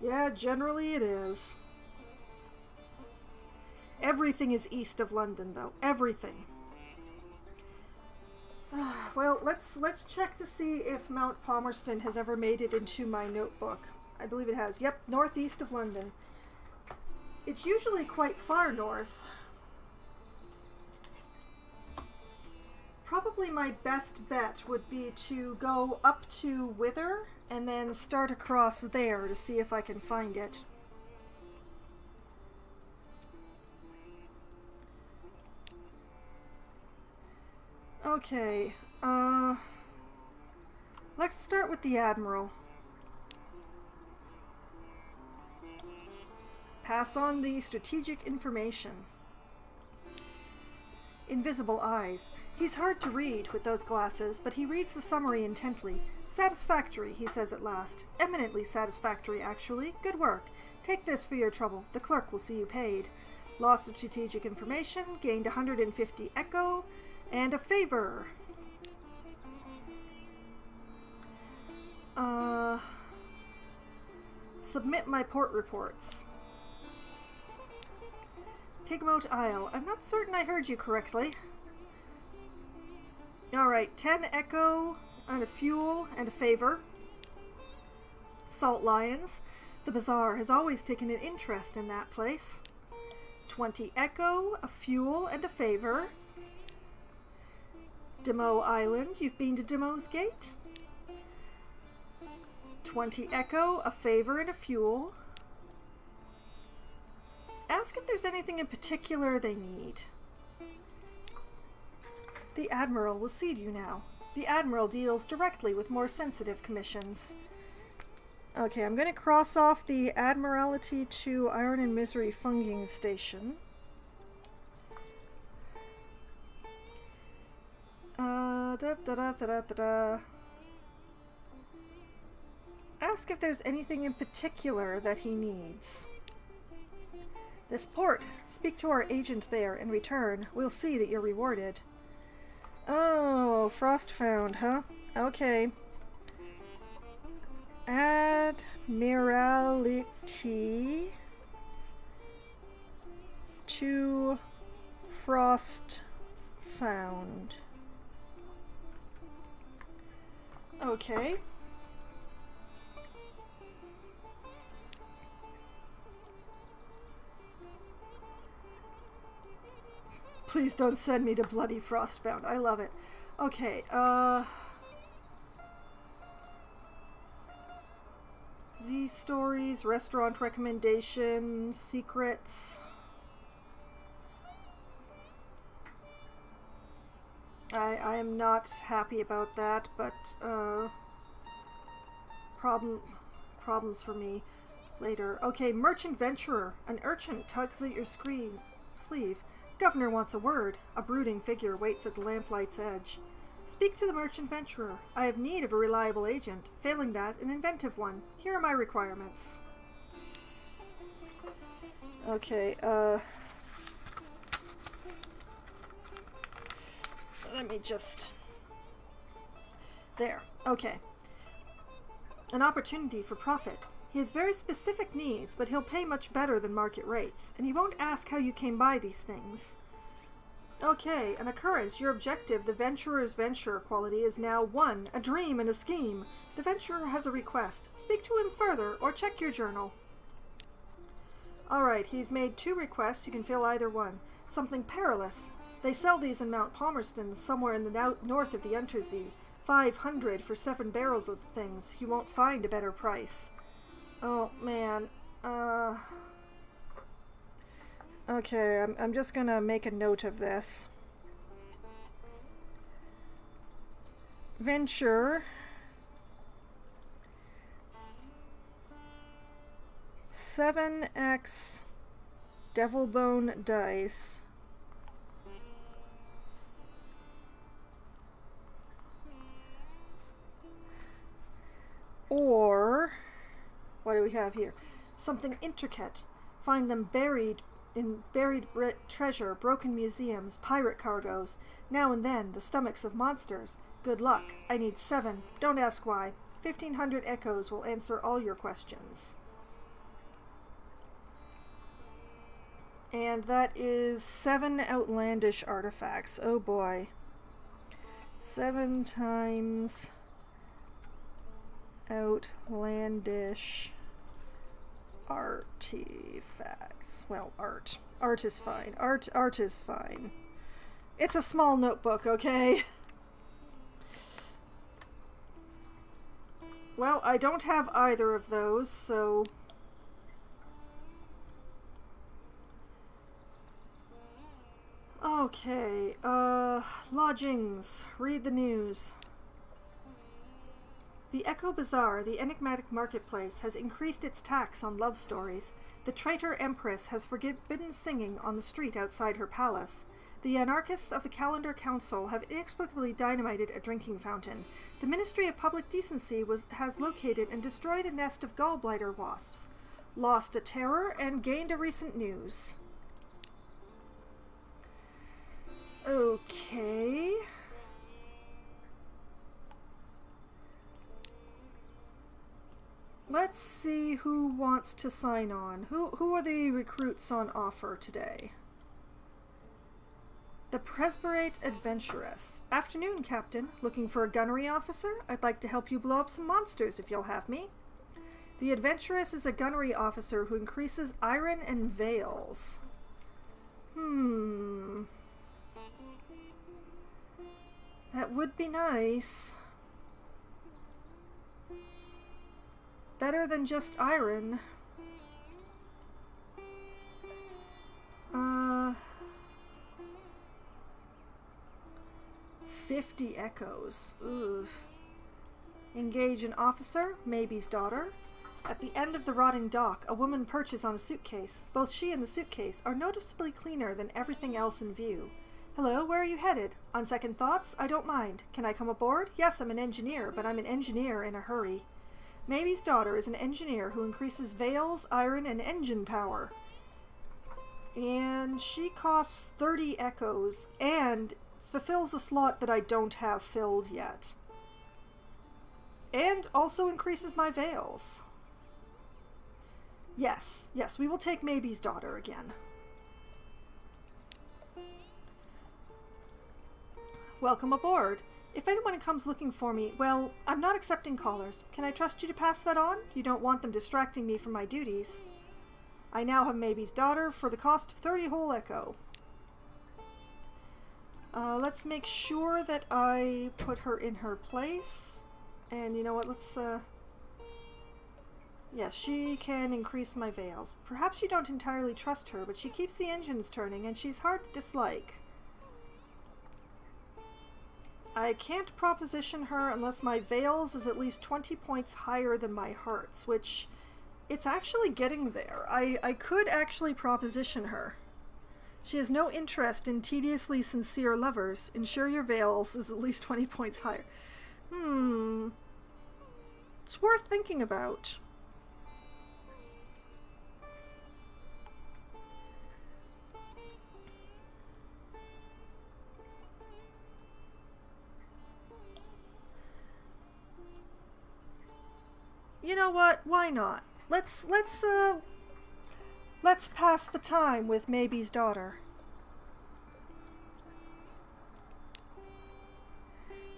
Yeah, generally it is. Everything is east of London, though. Everything. Well, let's check to see if Mount Palmerston has ever made it into my notebook. I believe it has. Yep, northeast of London. It's usually quite far north. Probably my best bet would be to go up to Wither and then start across there to see if I can find it. Okay, let's start with the Admiral. Pass on the strategic information. Invisible eyes. He's hard to read with those glasses, but he reads the summary intently. Satisfactory, he says at last. Eminently satisfactory, actually. Good work. Take this for your trouble. The clerk will see you paid. Lost of strategic information, gained 150 echo, and a favor. Submit my port reports. Pigmote Isle. I'm not certain I heard you correctly. Alright, 10 echo and a fuel and a favor. Salt lions. The bazaar has always taken an interest in that place. 20 echo, a fuel and a favor. Demo Island. You've been to Demo's Gate? 20 echo, a favor and a fuel. Ask if there's anything in particular they need. The Admiral will see to you now. The Admiral deals directly with more sensitive commissions. Okay, I'm going to cross off the Admiralty to Iron and Misery Funging Station. Ask if there's anything in particular that he needs. This port. Speak to our agent there. In return, we'll see that you're rewarded. Oh, Frostfound, huh? Okay. Admiralty to Frostfound. Okay. Please don't send me to bloody Frostbound. I love it. Okay, Z stories, restaurant recommendations, secrets. I am not happy about that, but problems for me later. Okay, merchant venturer. An urchin tugs at your sleeve. Governor wants a word. A brooding figure waits at the lamplight's edge. Speak to the merchant venturer. I have need of a reliable agent. Failing that, an inventive one. Here are my requirements. Okay, let me just... There. Okay. An opportunity for profit. He has very specific needs, but he'll pay much better than market rates, and he won't ask how you came by these things. Okay, an occurrence. Your objective, the venturer's venture quality, is now 1. A dream and a scheme. The venturer has a request. Speak to him further, or check your journal. Alright, he's made 2 requests. You can fill either one. Something perilous. They sell these in Mount Palmerston, somewhere in the north of the Untersee. 500 for 7 barrels of the things. You won't find a better price. Oh, man. Okay, I'm just gonna make a note of this. Venture. 7x Devil Bone dice. Or... what do we have here? Something intricate. Find them buried treasure, broken museums, pirate cargoes. Now and then, the stomachs of monsters. Good luck. I need 7. Don't ask why. 1,500 echoes will answer all your questions. And that is 7 outlandish artifacts. Oh boy. 7 times... outlandish artifacts. Well, art. Art is fine. Art is fine. It's a small notebook, okay? Well, I don't have either of those, so... okay, lodgings. Read the news. The Echo Bazaar, the enigmatic marketplace, has increased its tax on love stories. The traitor Empress has forbidden singing on the street outside her palace. The anarchists of the Calendar Council have inexplicably dynamited a drinking fountain. The Ministry of Public Decency has located and destroyed a nest of gallbladder wasps. Lost a terror and gained a recent news. Okay... let's see who wants to sign on. Who are the recruits on offer today? The Presbyterate Adventuress. Afternoon, Captain. Looking for a gunnery officer? I'd like to help you blow up some monsters if you'll have me. The Adventuress is a gunnery officer who increases iron and veils. That would be nice. Better than just iron. 50 echoes. Ugh. Engage an officer, Maybe's daughter. At the end of the rotting dock, a woman perches on a suitcase. Both she and the suitcase are noticeably cleaner than everything else in view. Hello, where are you headed? On second thoughts, I don't mind. Can I come aboard? Yes, I'm an engineer, but I'm an engineer in a hurry. Maybe's daughter is an engineer who increases veils, iron, and engine power. And she costs 30 echoes and fulfills a slot that I don't have filled yet. And also increases my veils. Yes, we will take Maybe's daughter again. Welcome aboard. If anyone comes looking for me, well, I'm not accepting callers. Can I trust you to pass that on? You don't want them distracting me from my duties. I now have Maybe's daughter for the cost of 30 whole echo. Let's make sure that I put her in her place. And you know what, let's, yes, she can increase my veils. Perhaps you don't entirely trust her, but she keeps the engines turning and she's hard to dislike. I can't proposition her unless my veils is at least 20 points higher than my hearts, which it's actually getting there. I could actually proposition her. She has no interest in tediously sincere lovers. Ensure your veils is at least 20 points higher. It's worth thinking about. You know what? Why not? Let's pass the time with Maybe's daughter.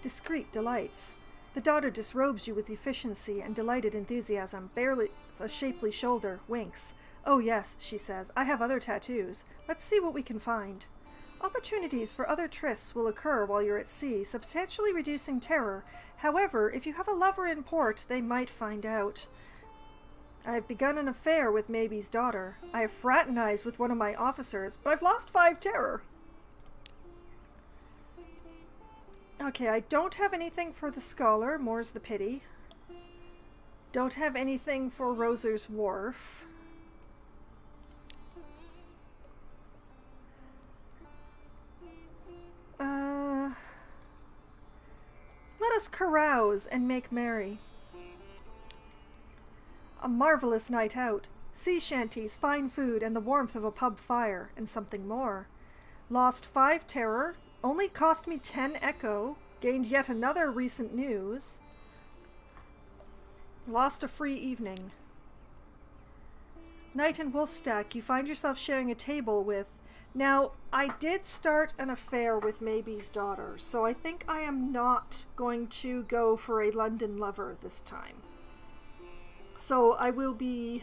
Discreet delights. The daughter disrobes you with efficiency and delighted enthusiasm, barely a shapely shoulder, winks. Oh yes, she says, I have other tattoos. Let's see what we can find. Opportunities for other trysts will occur while you're at sea, substantially reducing terror. However, if you have a lover in port, they might find out. I have begun an affair with Maybe's daughter. I have fraternized with one of my officers, but I've lost 5 terror. Okay, I don't have anything for the scholar, more's the pity. Don't have anything for Roser's Wharf. Let us carouse and make merry. A marvelous night out. Sea shanties, fine food, and the warmth of a pub fire, and something more. Lost 5 terror, only cost me 10 echo, gained yet another recent news. Lost a free evening. Night in Wolfstack, you find yourself sharing a table with... Now, I did start an affair with Maybe's daughter, so I think I am not going to go for a London lover this time. So I will be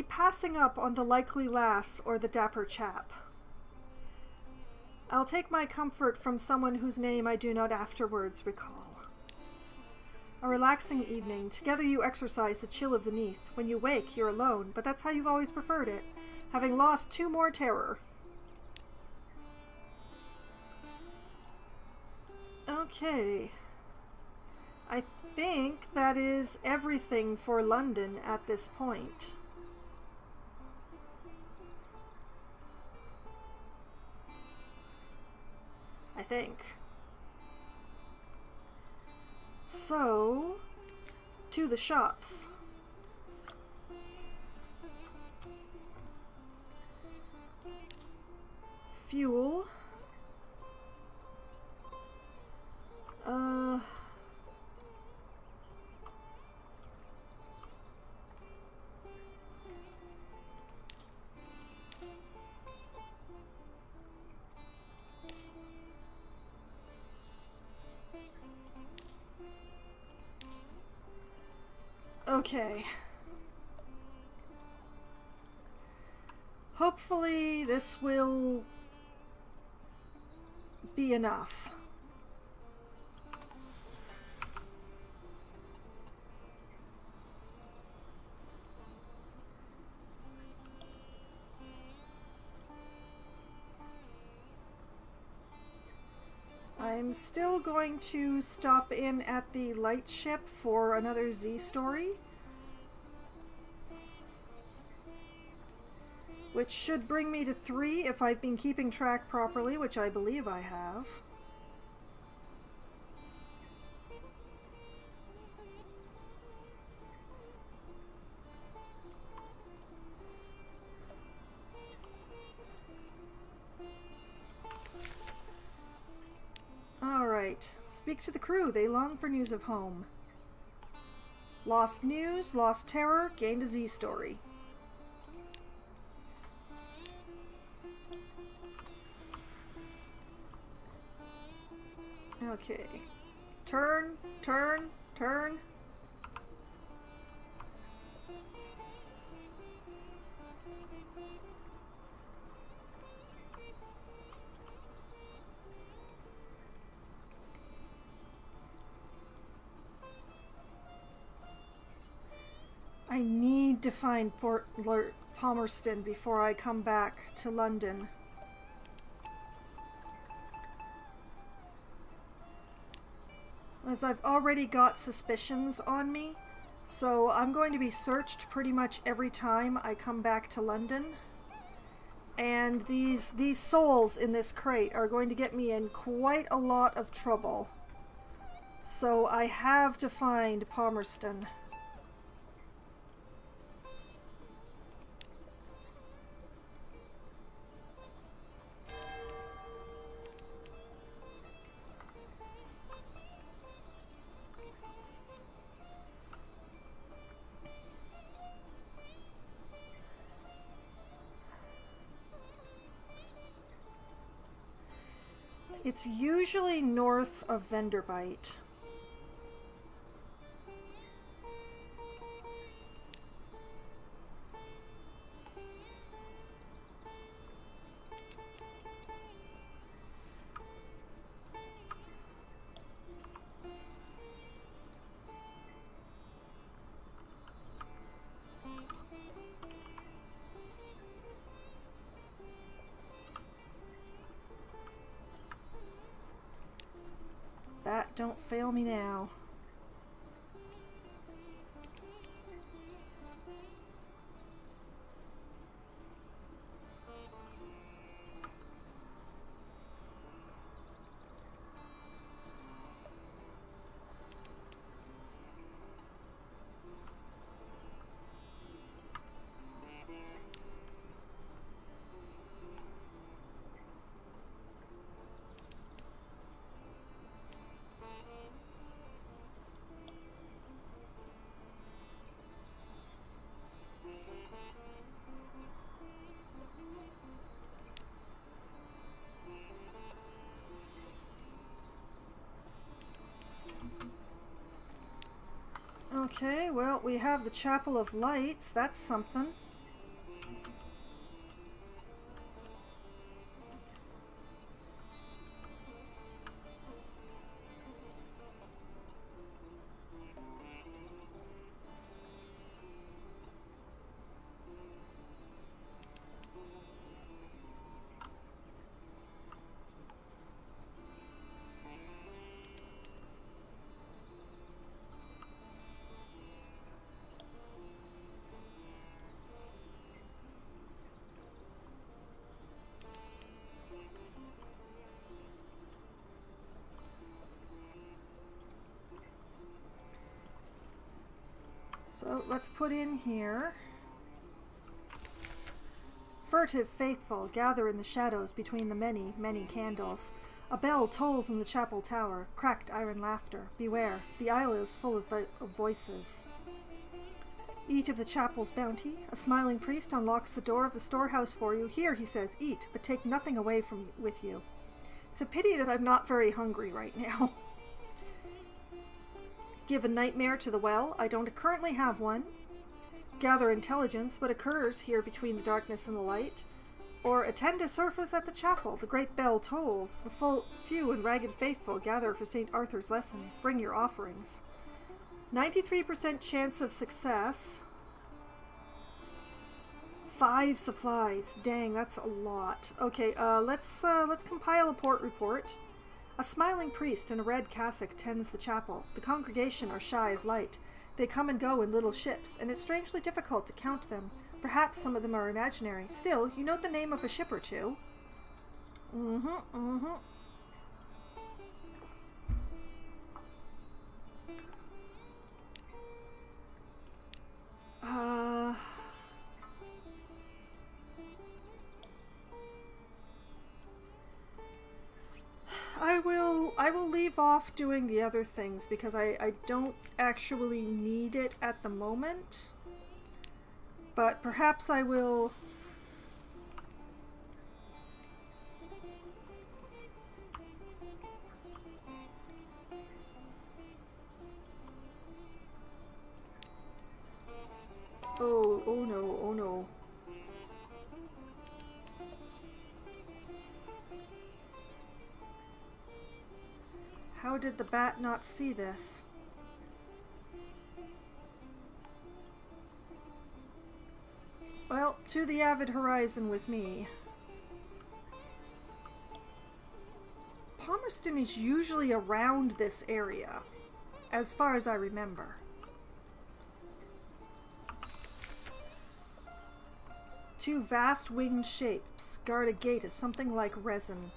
passing up on the likely lass or the dapper chap. I'll take my comfort from someone whose name I do not afterwards recall. A relaxing evening. Together you exercise the chill of the neath. When you wake, you're alone, but that's how you've always preferred it. Having lost 2 more terror. Okay. I think that is everything for London at this point. I think. So, to the shops. Fuel. Okay. Hopefully this will be enough. I'm still going to stop in at the lightship for another Z story, which should bring me to 3 if I've been keeping track properly, which I believe I have. Alright, speak to the crew, they long for news of home. Lost news, lost terror, gained a Z story. Okay. Turn, turn, turn. I need to find Palmerston before I come back to London. As I've already got suspicions on me, so I'm going to be searched pretty much every time I come back to London. And these souls in this crate are going to get me in quite a lot of trouble. So I have to find Palmerston. It's usually north of Vanderbilt. Bat, don't fail me now. Okay, well, we have the Chapel of Lights. That's something. So let's put in here. Furtive faithful, gather in the shadows between the many, many candles. A bell tolls in the chapel tower, cracked iron laughter. Beware, the aisle is full of voices. Eat of the chapel's bounty. A smiling priest unlocks the door of the storehouse for you. Here, he says, eat, but take nothing away with you. It's a pity that I'm not very hungry right now. Give a nightmare to the well. I don't currently have one. Gather intelligence. What occurs here between the darkness and the light. Or attend a service at the chapel. The great bell tolls. The few and ragged faithful gather for St. Arthur's lesson. Bring your offerings. 93% chance of success. 5 supplies. Dang, that's a lot. Okay, let's compile a port report. A smiling priest in a red cassock tends the chapel. The congregation are shy of light. They come and go in little ships, and it's strangely difficult to count them. Perhaps some of them are imaginary. Still, you know the name of a ship or two. I will leave off doing the other things because I don't actually need it at the moment. But perhaps I will... Oh no, oh no. How did the bat not see this? Well, to the avid horizon with me. Palmerston is usually around this area, as far as I remember. Two vast winged shapes guard a gate of something like resin,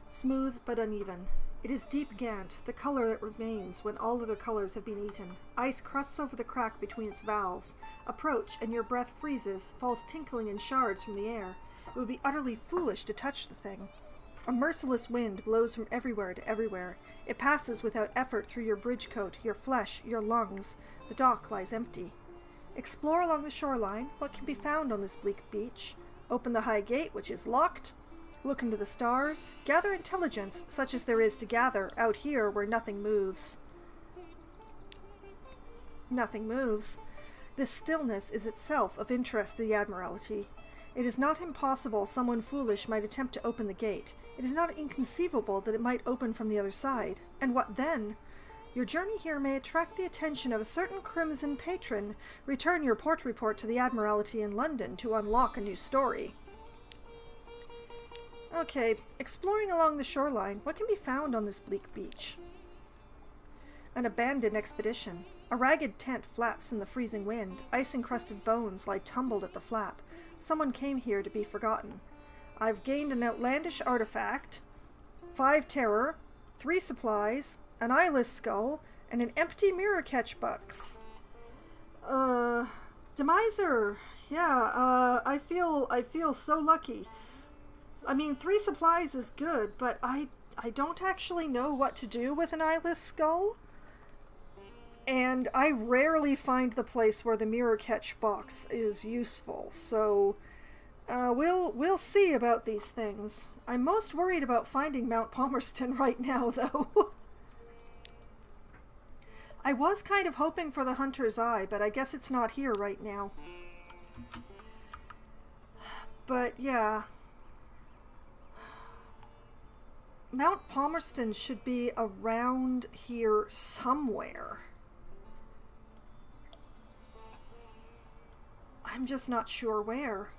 smooth but uneven. It is deep gant, the color that remains when all other colors have been eaten. Ice crusts over the crack between its valves. Approach, and your breath freezes, falls tinkling in shards from the air. It would be utterly foolish to touch the thing. A merciless wind blows from everywhere to everywhere. It passes without effort through your bridge coat, your flesh, your lungs. The dock lies empty. Explore along the shoreline. What can be found on this bleak beach? Open the high gate, which is locked. Look into the stars. Gather intelligence, such as there is to gather out here where nothing moves. Nothing moves. This stillness is itself of interest to the Admiralty. It is not impossible someone foolish might attempt to open the gate. It is not inconceivable that it might open from the other side. And what then? Your journey here may attract the attention of a certain crimson patron. Return your port report to the Admiralty in London to unlock a new story. Okay, exploring along the shoreline, what can be found on this bleak beach? An abandoned expedition. A ragged tent flaps in the freezing wind. Ice-encrusted bones lie tumbled at the flap. Someone came here to be forgotten. I've gained an outlandish artifact, 5 terror, 3 supplies, an eyeless skull, and an empty mirror catch box. Demiser. Yeah, I feel so lucky. I mean, 3 supplies is good, but I don't actually know what to do with an eyeless skull. And I rarely find the place where the mirror catch box is useful, so we'll see about these things. I'm most worried about finding Mount Palmerston right now, though. I was kind of hoping for the Hunter's Eye, but I guess it's not here right now. But yeah. Mount Palmerston should be around here somewhere. I'm just not sure where.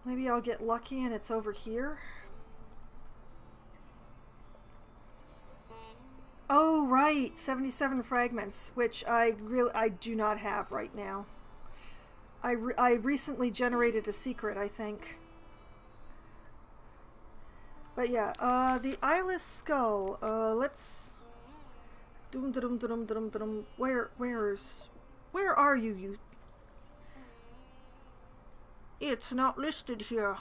Maybe I'll get lucky and it's over here. Oh, right, 77 fragments, which I do not have right now. I recently generated a secret, I think. But yeah, the eyeless skull, let's... Where are you? It's not listed here.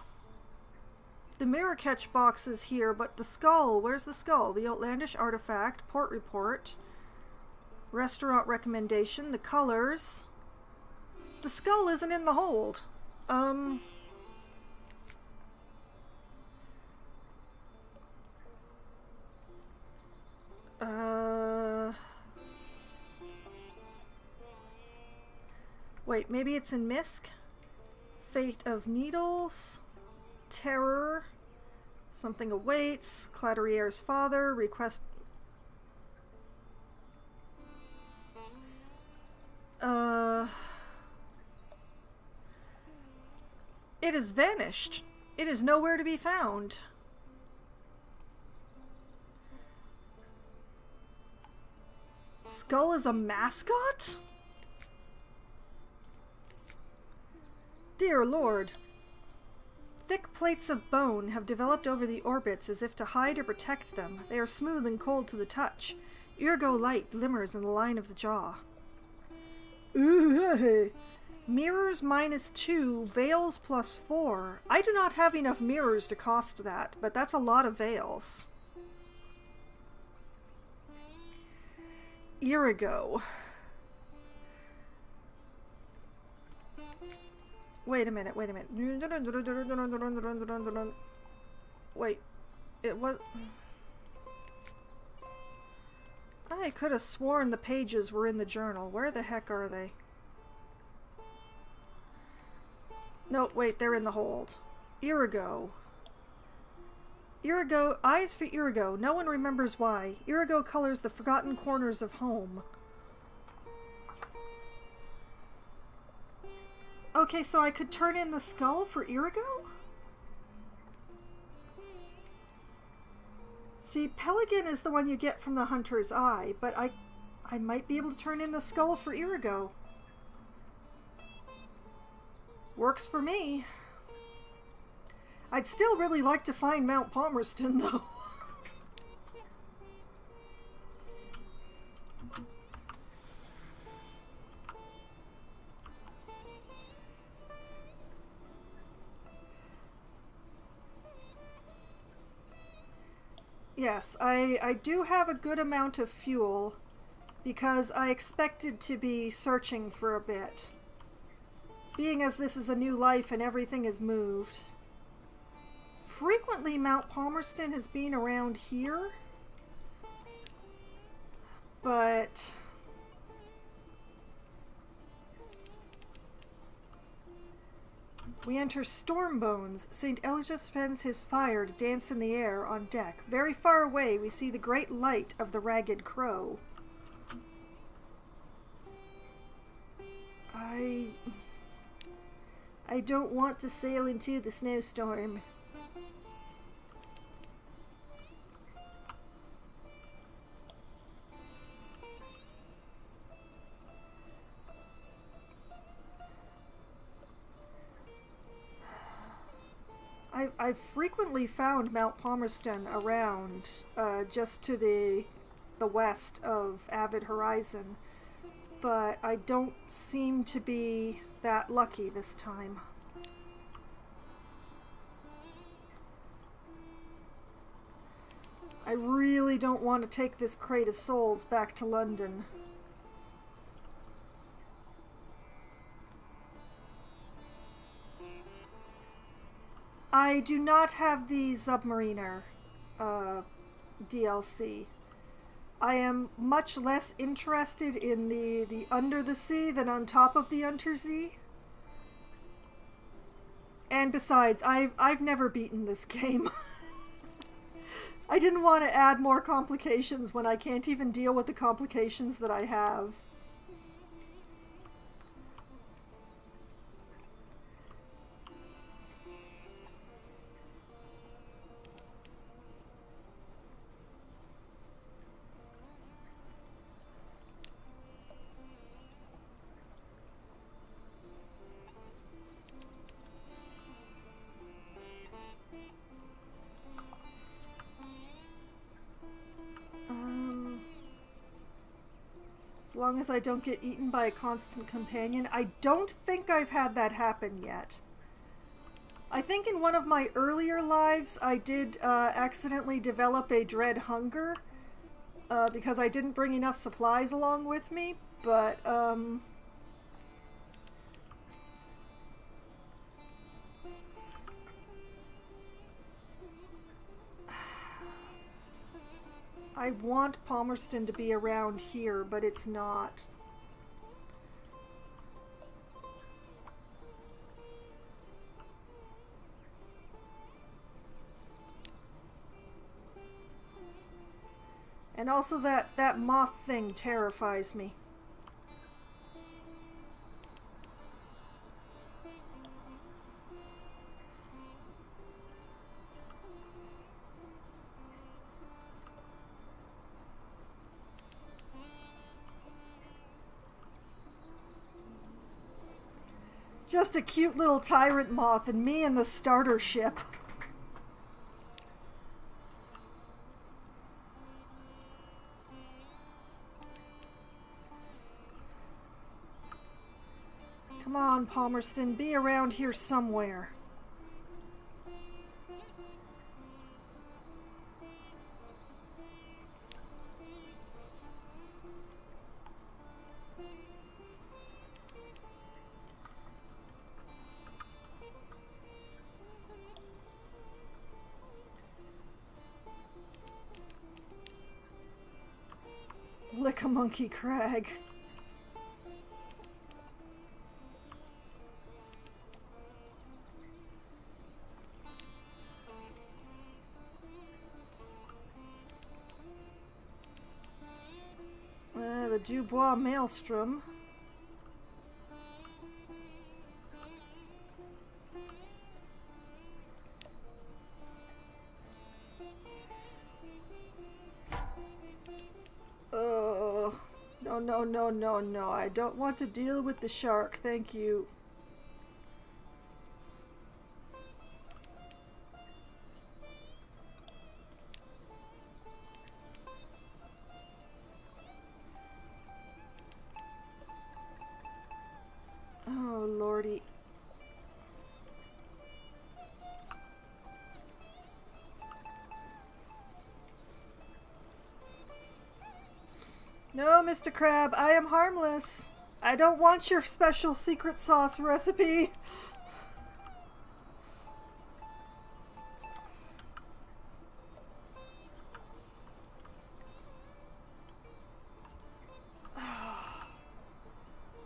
The mirror catch box is here, but the skull, where's the skull? The outlandish artifact, port report, restaurant recommendation, the colors. The skull isn't in the hold. Wait, maybe it's in Misk? Fate of Needles. Terror. Something awaits. Claderier's father. Request... It has vanished. It is nowhere to be found. Skull is a mascot? Dear Lord. Thick plates of bone have developed over the orbits as if to hide or protect them. They are smooth and cold to the touch. Ergo light glimmers in the line of the jaw. Mirrors -2, veils +4. I do not have enough mirrors to cost that, but that's a lot of veils. Irigo. Wait a minute, wait a minute. Wait, it was... I could have sworn the pages were in the journal. Where the heck are they? No, wait, they're in the hold. Irigo. Irigo, eyes for Irigo. No one remembers why. Irigo colors the forgotten corners of home. Okay, so I could turn in the skull for Irigo? See, Pelican is the one you get from the Hunter's Eye, but I might be able to turn in the skull for Irigo. Works for me. I'd still really like to find Mount Palmerston, though. Yes, I do have a good amount of fuel because I expected to be searching for a bit. Being as this is a new life and everything is moved. Frequently Mount Palmerston has been around here, but we enter Stormbones. St. Elijah spends his fire to dance in the air on deck. Very far away we see the great light of the Ragged Crow. I don't want to sail into the snowstorm. I've frequently found Mount Palmerston around, just to the west of Avid Horizon, but I don't seem to be that lucky this time. I really don't want to take this crate of souls back to London. I do not have the Submariner DLC. I am much less interested in the Under the Sea than on top of the Untersea. And besides, I've never beaten this game. I didn't want to add more complications when I can't even deal with the complications that I have. As long as I don't get eaten by a constant companion. I don't think I've had that happen yet. I think in one of my earlier lives I did accidentally develop a dread hunger because I didn't bring enough supplies along with me, but I want Palmerston to be around here, but it's not. And also that moth thing terrifies me. Just a cute little tyrant moth and me in the starter ship. Come on, Palmerston, be around here somewhere. Lick-a-monkey crag. The Dubois Maelstrom. Oh, no, no, no, no, no. I don't want to deal with the shark. Thank you. Oh, Lordy. No, Mr. Crab, I am harmless. I don't want your special secret sauce recipe.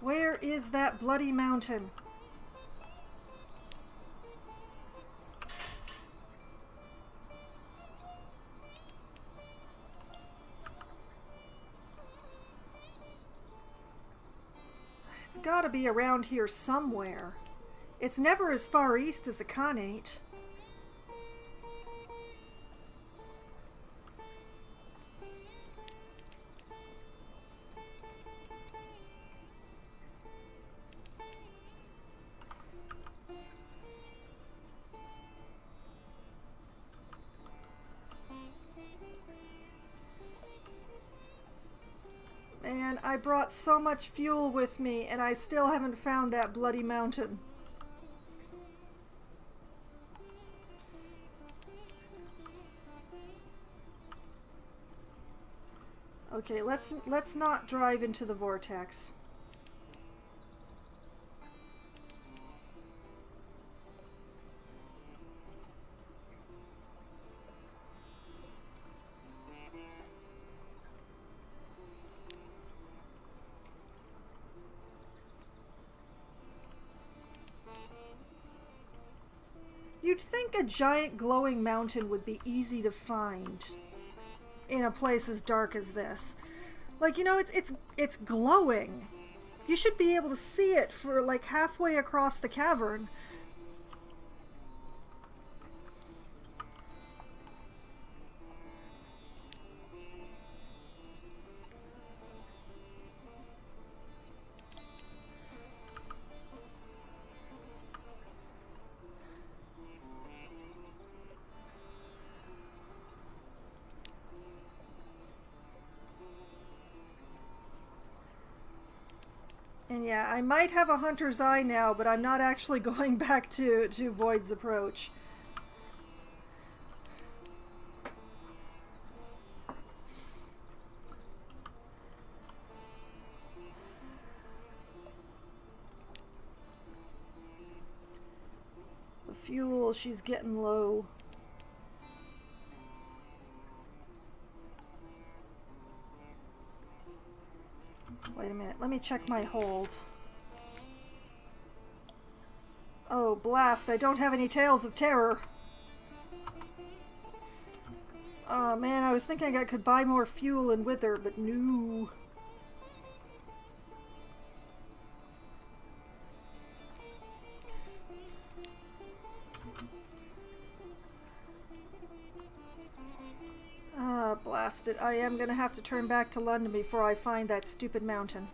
Where is that bloody mountain? It's gotta be around here somewhere. It's never as far east as the Khanate. Man, I brought so much fuel with me, and I still haven't found that bloody mountain. Okay, let's not drive into the vortex. You'd think a giant glowing mountain would be easy to find in a place as dark as this. Like, you know, it's glowing. You should be able to see it for like halfway across the cavern. And yeah, I might have a hunter's eye now, but I'm not actually going back to Void's approach. The fuel, she's getting low. Wait a minute, let me check my hold. Oh, blast, I don't have any tales of terror. Oh man, I was thinking I could buy more fuel and wither, but no. Ah, blast it. I am gonna have to turn back to London before I find that stupid mountain.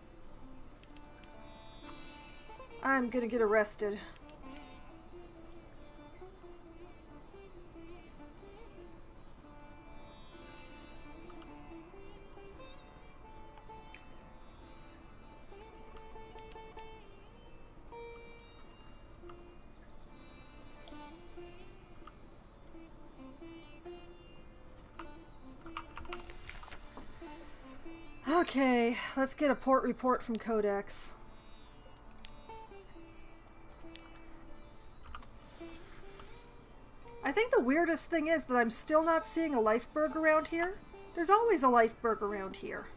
I'm gonna get arrested. Okay, let's get a port report from Codex. I think the weirdest thing is that I'm still not seeing a lifeberg around here. There's always a lifeberg around here.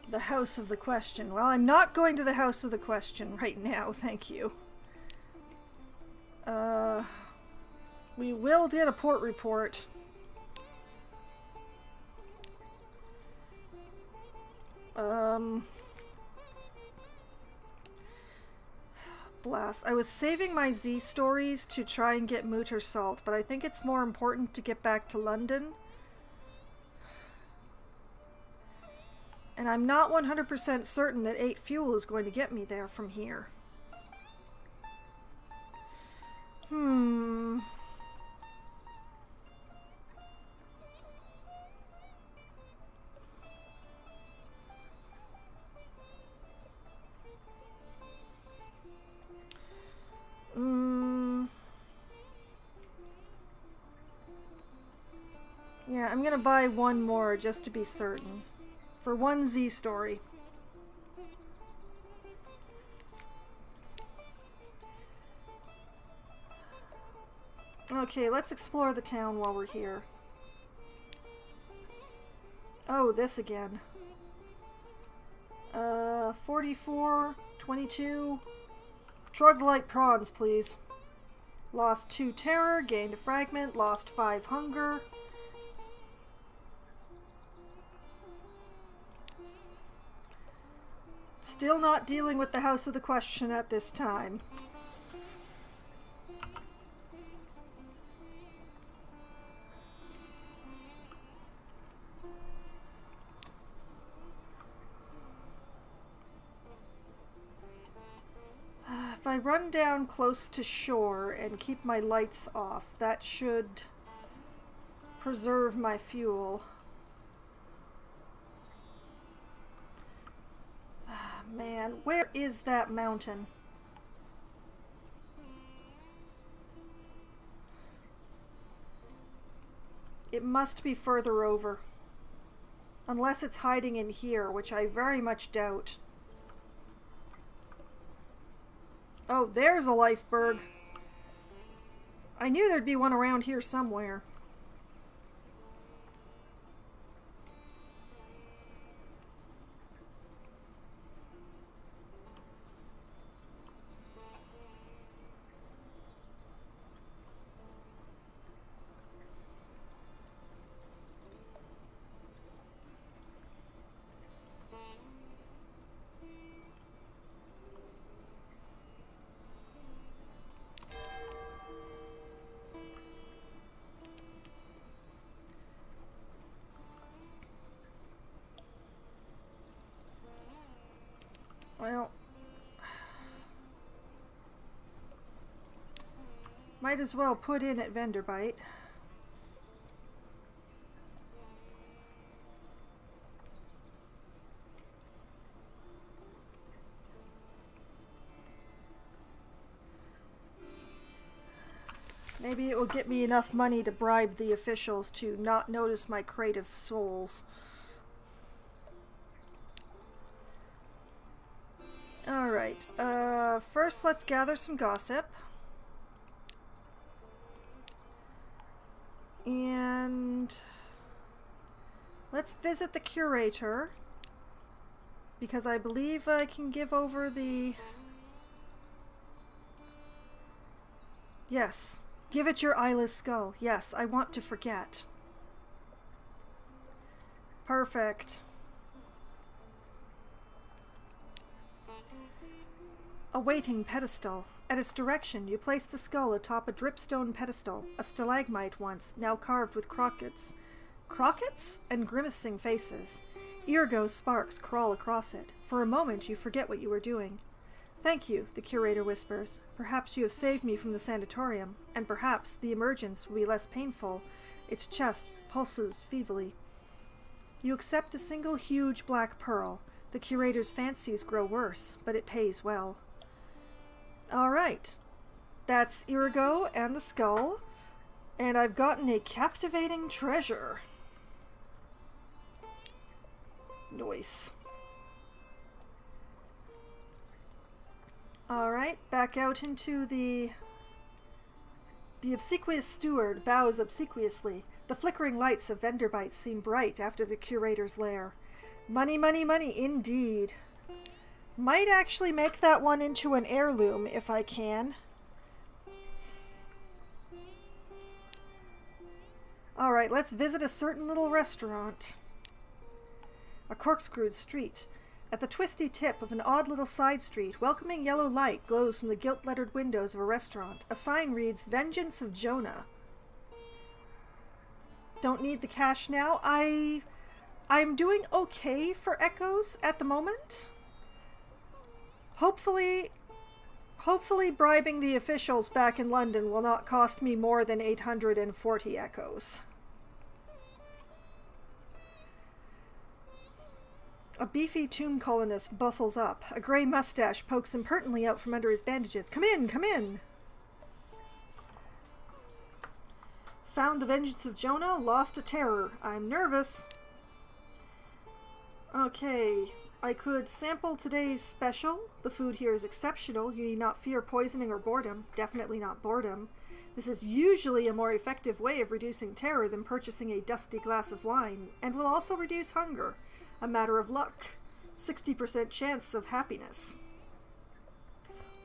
The House of the Question. Well, I'm not going to the House of the Question right now, thank you. We will get a port report. Blast. I was saving my Z stories to try and get Mutter Salt, but I think it's more important to get back to London. And I'm not 100% certain that 8 fuel is going to get me there from here. Yeah, I'm gonna buy one more just to be certain. For one Z story. Okay, let's explore the town while we're here. Oh, this again. 44, 22. Troglodyte prawns, please. Lost 2 terror, gained a fragment, lost 5 hunger. Still not dealing with the House of the Question at this time. If I run down close to shore and keep my lights off, that should preserve my fuel. Man, where is that mountain? It must be further over. Unless it's hiding in here, which I very much doubt. Oh, there's a lifeberg. I knew there'd be one around here somewhere. Well, might as well put in at Venderbite. Maybe it will get me enough money to bribe the officials to not notice my crate of souls. Alright, first let's gather some gossip. And let's visit the curator, because I believe I can give over the... Yes, give it your eyeless skull. Yes, I want to forget. Perfect. A waiting pedestal. At its direction, you place the skull atop a dripstone pedestal, a stalagmite once, now carved with crockets. Crockets? And grimacing faces. Ergo sparks crawl across it. For a moment, you forget what you were doing. Thank you, the curator whispers. Perhaps you have saved me from the sanatorium, and perhaps the emergence will be less painful. Its chest pulses feebly. You accept a single huge black pearl. The curator's fancies grow worse, but it pays well. Alright, that's Irigo and the skull, and I've gotten a captivating treasure. Nice. Alright, back out into the obsequious steward bows obsequiously. The flickering lights of vendor bites seem bright after the curator's lair. Money, money, money, indeed. Might actually make that one into an heirloom if I can. Alright, let's visit a certain little restaurant. A corkscrewed street. At the twisty tip of an odd little side street, welcoming yellow light glows from the gilt-lettered windows of a restaurant. A sign reads, Vengeance of Jonah. Don't need the cash now. I'm doing okay for echoes at the moment. Hopefully bribing the officials back in London will not cost me more than 840 echoes. A beefy tomb colonist bustles up. A grey mustache pokes impertinently out from under his bandages. Come in, come in! Found the vengeance of Jonah, lost to terror. I'm nervous. Okay, I could sample today's special. The food here is exceptional. You need not fear poisoning or boredom. Definitely not boredom. This is usually a more effective way of reducing terror than purchasing a dusty glass of wine, and will also reduce hunger. A matter of luck. 60% chance of happiness.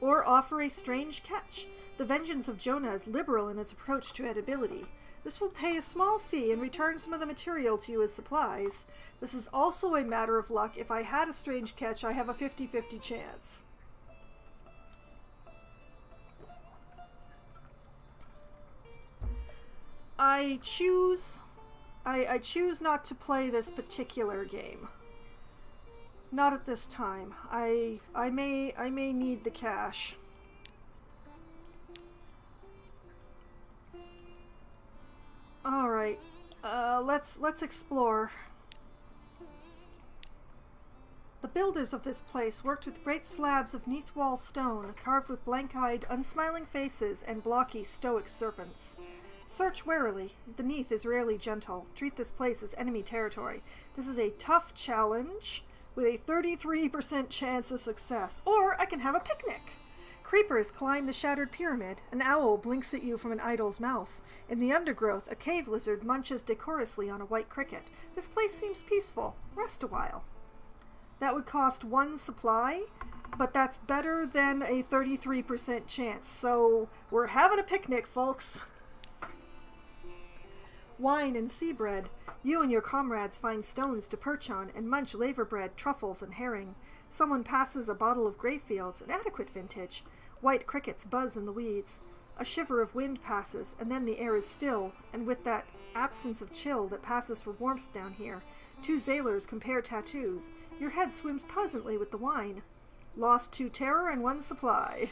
Or offer a strange catch. The vengeance of Jonah is liberal in its approach to edibility. This will pay a small fee and return some of the material to you as supplies. This is also a matter of luck. If I had a strange catch, I have a 50-50 chance. I choose not to play this particular game. Not at this time. I may need the cash. Alright, let's explore. The builders of this place worked with great slabs of neath-wall stone, carved with blank-eyed, unsmiling faces and blocky, stoic serpents. Search warily. The neath is rarely gentle. Treat this place as enemy territory. This is a tough challenge with a 33% chance of success. Or I can have a picnic. Creepers climb the shattered pyramid. An owl blinks at you from an idol's mouth. In the undergrowth, a cave lizard munches decorously on a white cricket. This place seems peaceful. Rest a while. That would cost 1 supply, but that's better than a 33% chance. So we're having a picnic, folks. Wine and sea bread. You and your comrades find stones to perch on and munch laver bread, truffles, and herring. Someone passes a bottle of Greyfields, an adequate vintage. White crickets buzz in the weeds. A shiver of wind passes, and then the air is still, and with that absence of chill that passes for warmth down here. 2 sailors compare tattoos. Your head swims pleasantly with the wine. Lost 2 terror and 1 supply.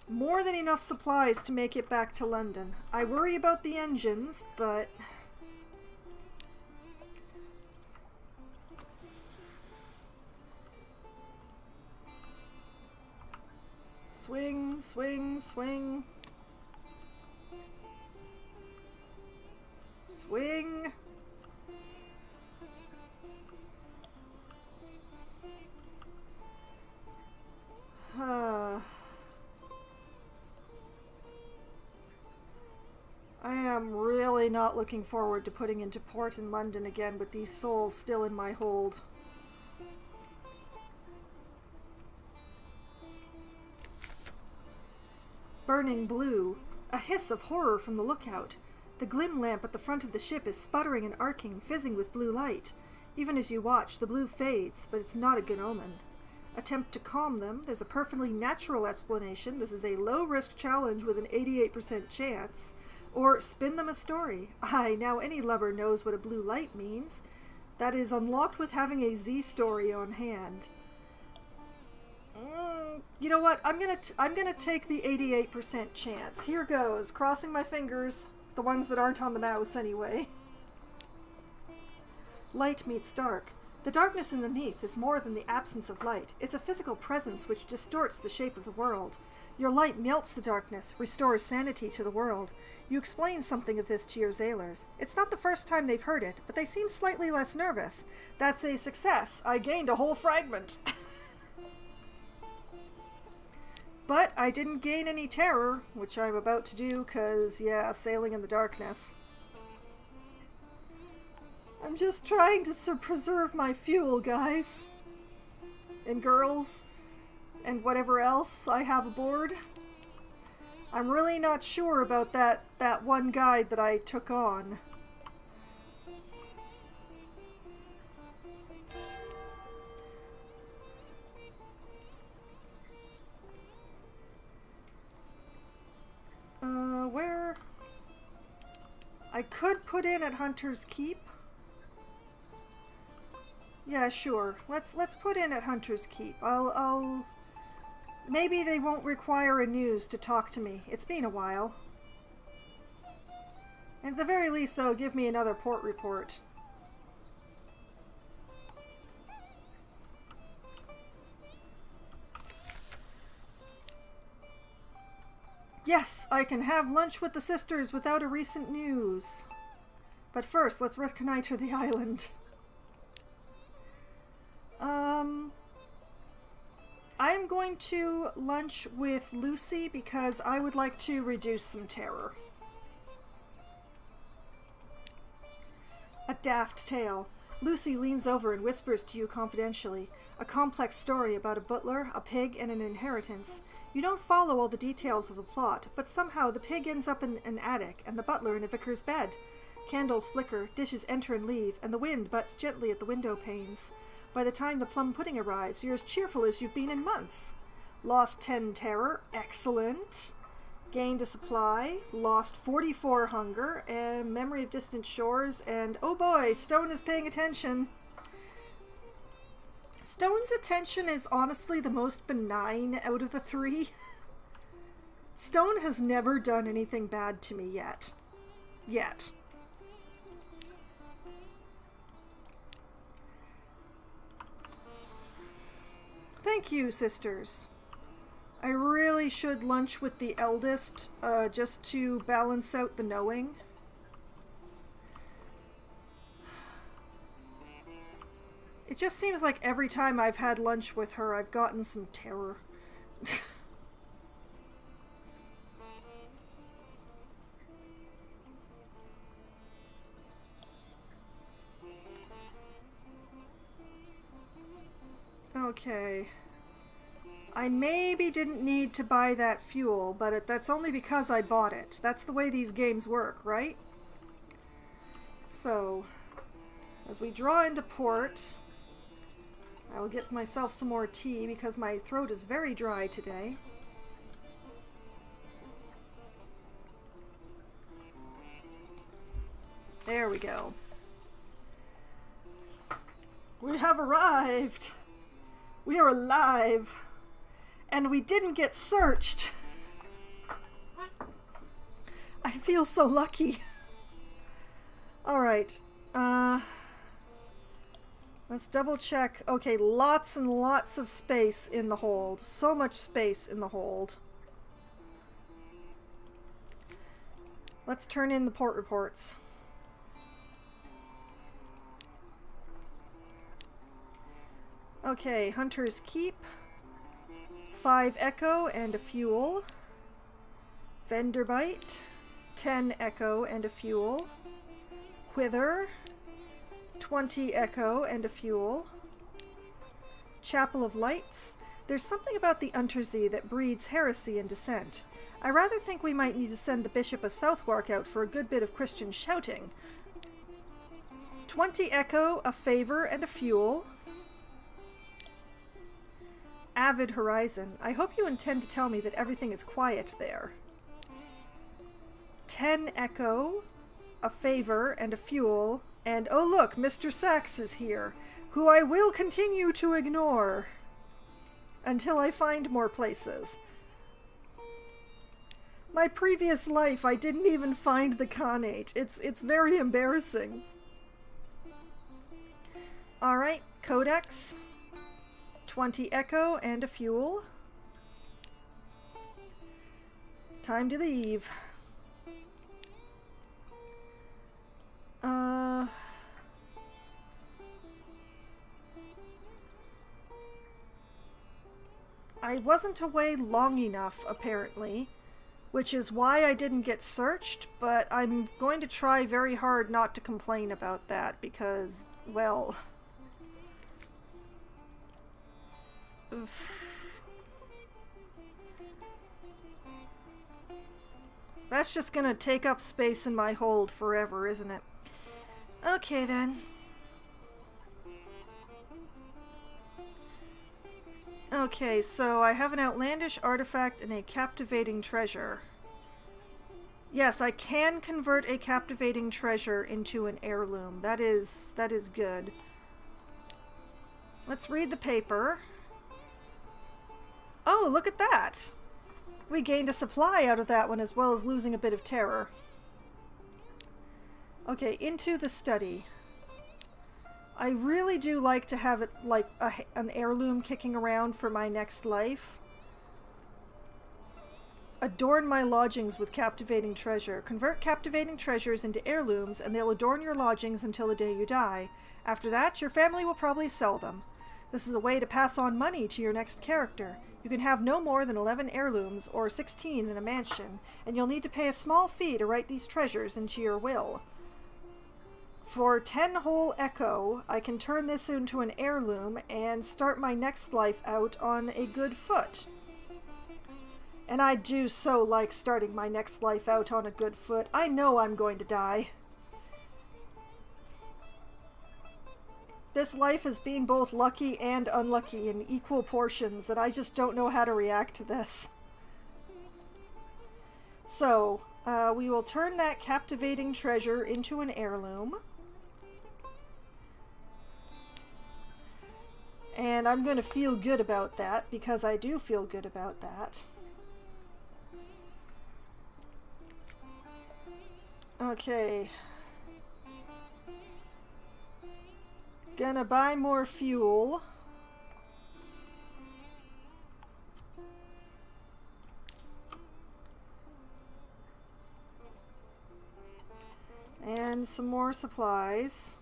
More than enough supplies to make it back to London. I worry about the engines, but... Swing, swing, swing. really not looking forward to putting into port in London again with these souls still in my hold. Burning blue. A hiss of horror from the lookout. The glim lamp at the front of the ship is sputtering and arcing, fizzing with blue light. Even as you watch, the blue fades, but it's not a good omen. Attempt to calm them. There's a perfectly natural explanation. This is a low-risk challenge with an 88% chance. Or spin them a story. Aye, now any lover knows what a blue light means. That is unlocked with having a Z story on hand. You know what? I'm gonna take the 88% chance. Here goes. Crossing my fingers. The ones that aren't on the mouse, anyway. Light meets dark. The darkness underneath is more than the absence of light. It's a physical presence which distorts the shape of the world. Your light melts the darkness, restores sanity to the world. You explain something of this to your sailors. It's not the first time they've heard it, but they seem slightly less nervous. That's a success. I gained a whole fragment. But I didn't gain any terror, which I'm about to do, because, yeah, sailing in the darkness. I'm just trying to preserve my fuel, guys. And girls. And whatever else I have aboard. I'm really not sure about that one guide that I took on. Where? I could put in at Hunter's Keep. Yeah, sure. Let's put in at Hunter's Keep. I'll maybe they won't require a news to talk to me. It's been a while. And at the very least, they'll give me another port report. Yes, I can have lunch with the sisters without a recent news. But first, let's reconnoiter the island. I'm going to lunch with Lucy because I would like to reduce some terror. A daft tale. Lucy leans over and whispers to you confidentially. A complex story about a butler, a pig, and an inheritance. You don't follow all the details of the plot, but somehow the pig ends up in an attic and the butler in a vicar's bed. Candles flicker, dishes enter and leave, and the wind butts gently at the window panes. By the time the plum pudding arrives, you're as cheerful as you've been in months. Lost 10 terror. Excellent. Gained a supply. Lost 44 hunger. And memory of distant shores. And, oh boy, Stone is paying attention. Stone's attention is honestly the most benign out of the three. Stone has never done anything bad to me yet. Yet. Thank you, sisters. I really should lunch with the eldest, just to balance out the knowing. It just seems like every time I've had lunch with her, I've gotten some terror. Okay. I maybe didn't need to buy that fuel, but that's only because I bought it. That's the way these games work, right? So, as we draw into port, I will get myself some more tea because my throat is very dry today. There we go. We have arrived! We are alive! And we didn't get searched! I feel so lucky. Alright. Let's double check. Okay, lots and lots of space in the hold. So much space in the hold. Let's turn in the port reports. Okay, Hunter's Keep. 5 echo and a fuel. Vendor Bite. 10 echo and a fuel. Wither, 20 echo and a fuel. Chapel of Lights. There's something about the Untersee that breeds heresy and dissent. I rather think we might need to send the Bishop of Southwark out for a good bit of Christian shouting. 20 echo, a favor, and a fuel. Avid Horizon. I hope you intend to tell me that everything is quiet there. 10 echo, a favor, and a fuel. And oh look, Mr. Sachs is here, who I will continue to ignore until I find more places. My previous life, I didn't even find the Khanate. It's very embarrassing. Alright, Codex. 20 echo and a fuel. Time to leave. I wasn't away long enough, apparently, which is why I didn't get searched, but I'm going to try very hard not to complain about that, because, well... That's just gonna take up space in my hold forever, isn't it? Okay, then. Okay, so I have an outlandish artifact and a captivating treasure. Yes, I can convert a captivating treasure into an heirloom. That is good. Let's read the paper. Oh, look at that! We gained a supply out of that one as well as losing a bit of terror. Okay, into the study. I really do like to have it like an heirloom kicking around for my next life. Adorn my lodgings with captivating treasure. Convert captivating treasures into heirlooms and they'll adorn your lodgings until the day you die. After that, your family will probably sell them. This is a way to pass on money to your next character. You can have no more than 11 heirlooms or 16 in a mansion, and you'll need to pay a small fee to write these treasures into your will. For 10 whole echo, I can turn this into an heirloom and start my next life out on a good foot. And I do so like starting my next life out on a good foot. I know I'm going to die. This life has been both lucky and unlucky in equal portions, and I just don't know how to react to this. So, we will turn that captivating treasure into an heirloom. And I'm going to feel good about that, because I do feel good about that. Okay. Gonna buy more fuel. And some more supplies.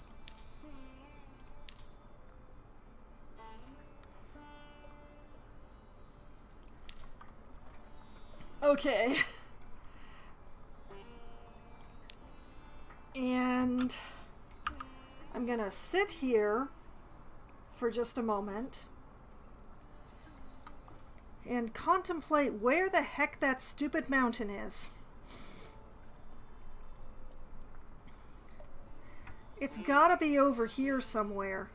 Okay. And I'm gonna sit here for just a moment and contemplate where the heck that stupid mountain is. It's gotta be over here somewhere.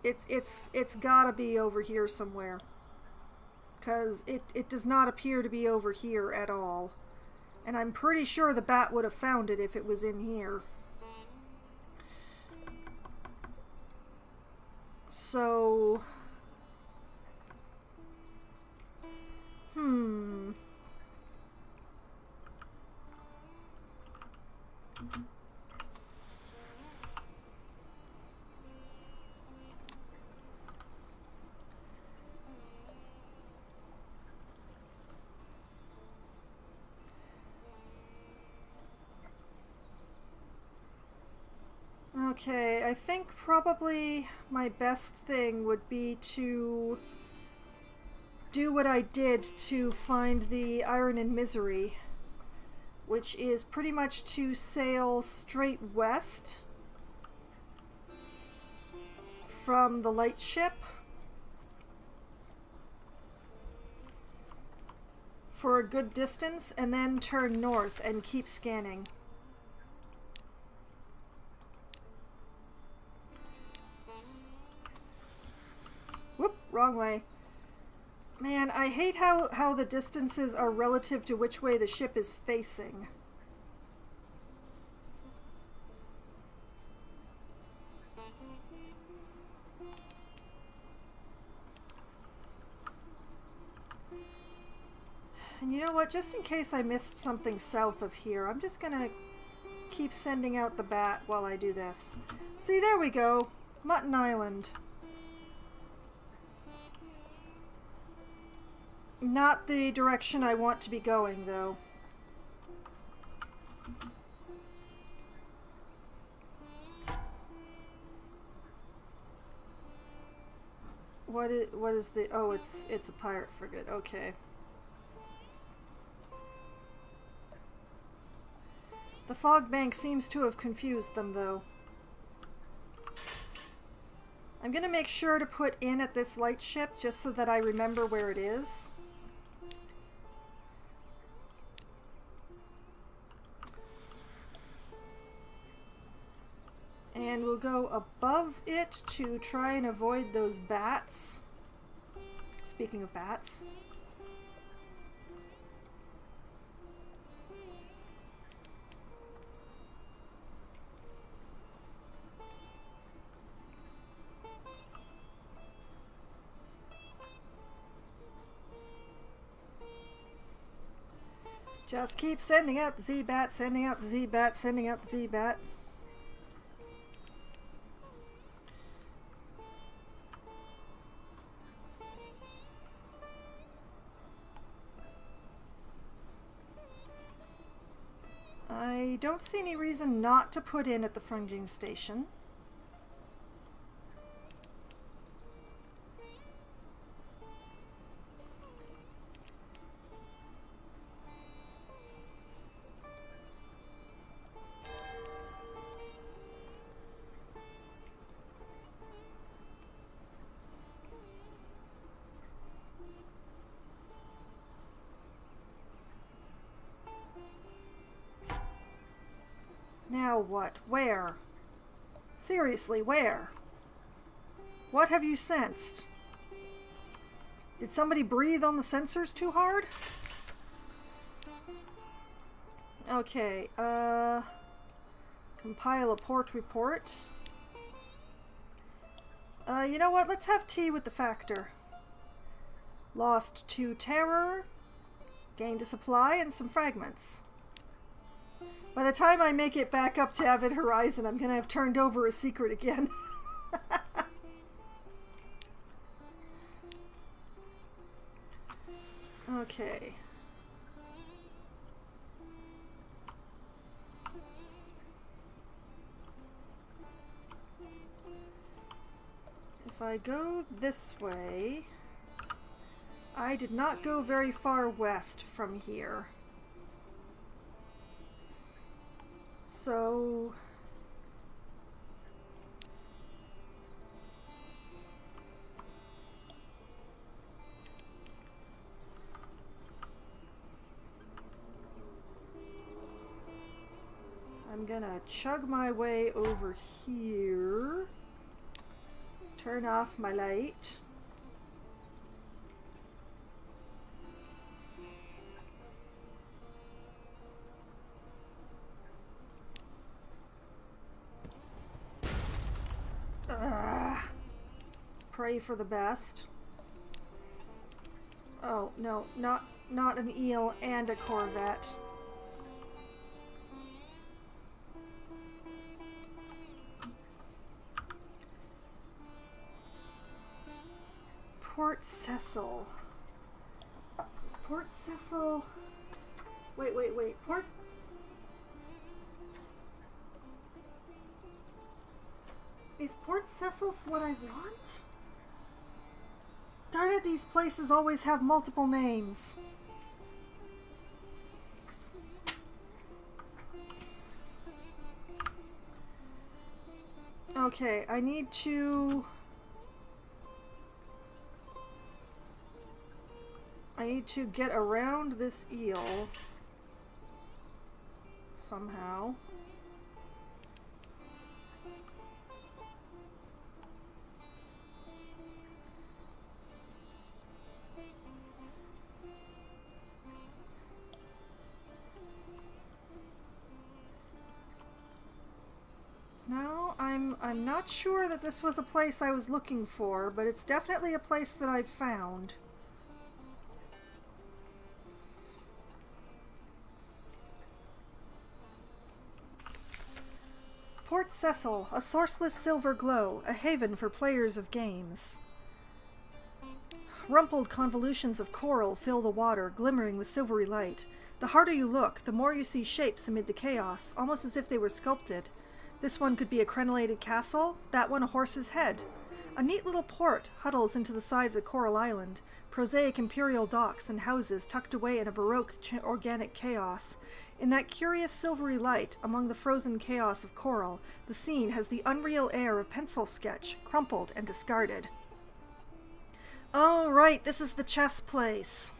It's gotta be over here somewhere. Because it does not appear to be over here at all. And I'm pretty sure the bat would have found it if it was in here. So... Okay, I think probably my best thing would be to do what I did to find the Iron and Misery, which is pretty much to sail straight west from the lightship for a good distance and then turn north and keep scanning. Whoop, wrong way. Man, I hate how the distances are relative to which way the ship is facing. And you know what, just in case I missed something south of here, I'm just gonna keep sending out the bat while I do this. See, there we go. Mutton Island. Not the direction I want to be going, though. What is the... Oh, it's a pirate frigate. Okay. The fog bank seems to have confused them, though. I'm gonna make sure to put in at this lightship just so that I remember where it is. And we'll go above it to try and avoid those bats. Speaking of bats. Just keep sending out the Z-Bat, sending out the Z-Bat, sending out the Z-Bat. I don't see any reason not to put in at the fringing station. Now what? Where? Seriously, where? What have you sensed? Did somebody breathe on the sensors too hard? Okay, compile a port report. You know what? Let's have tea with the factor. Lost 2 terror, gained a supply and some fragments. By the time I make it back up to Avid Horizon, I'm gonna have turned over a secret again. Okay. If I go this way, I did not go very far west from here. So I'm gonna chug my way over here, turn off my light. Pray for the best. Oh, no, not an eel and a corvette. Port Cecil. Is Port Cecil... Wait. Port... Is Port Cecil's what I want? Darn it, these places always have multiple names. Okay, I need to get around this eel somehow. No, I'm not sure that this was a place I was looking for, but it's definitely a place that I've found. Port Cecil, a sourceless silver glow, a haven for players of games. Rumpled convolutions of coral fill the water, glimmering with silvery light. The harder you look, the more you see shapes amid the chaos, almost as if they were sculpted. This one could be a crenellated castle, that one a horse's head. A neat little port huddles into the side of the coral island, prosaic imperial docks and houses tucked away in a baroque organic chaos. In that curious silvery light, among the frozen chaos of coral, the scene has the unreal air of pencil sketch, crumpled and discarded. Oh, right, this is the chess place.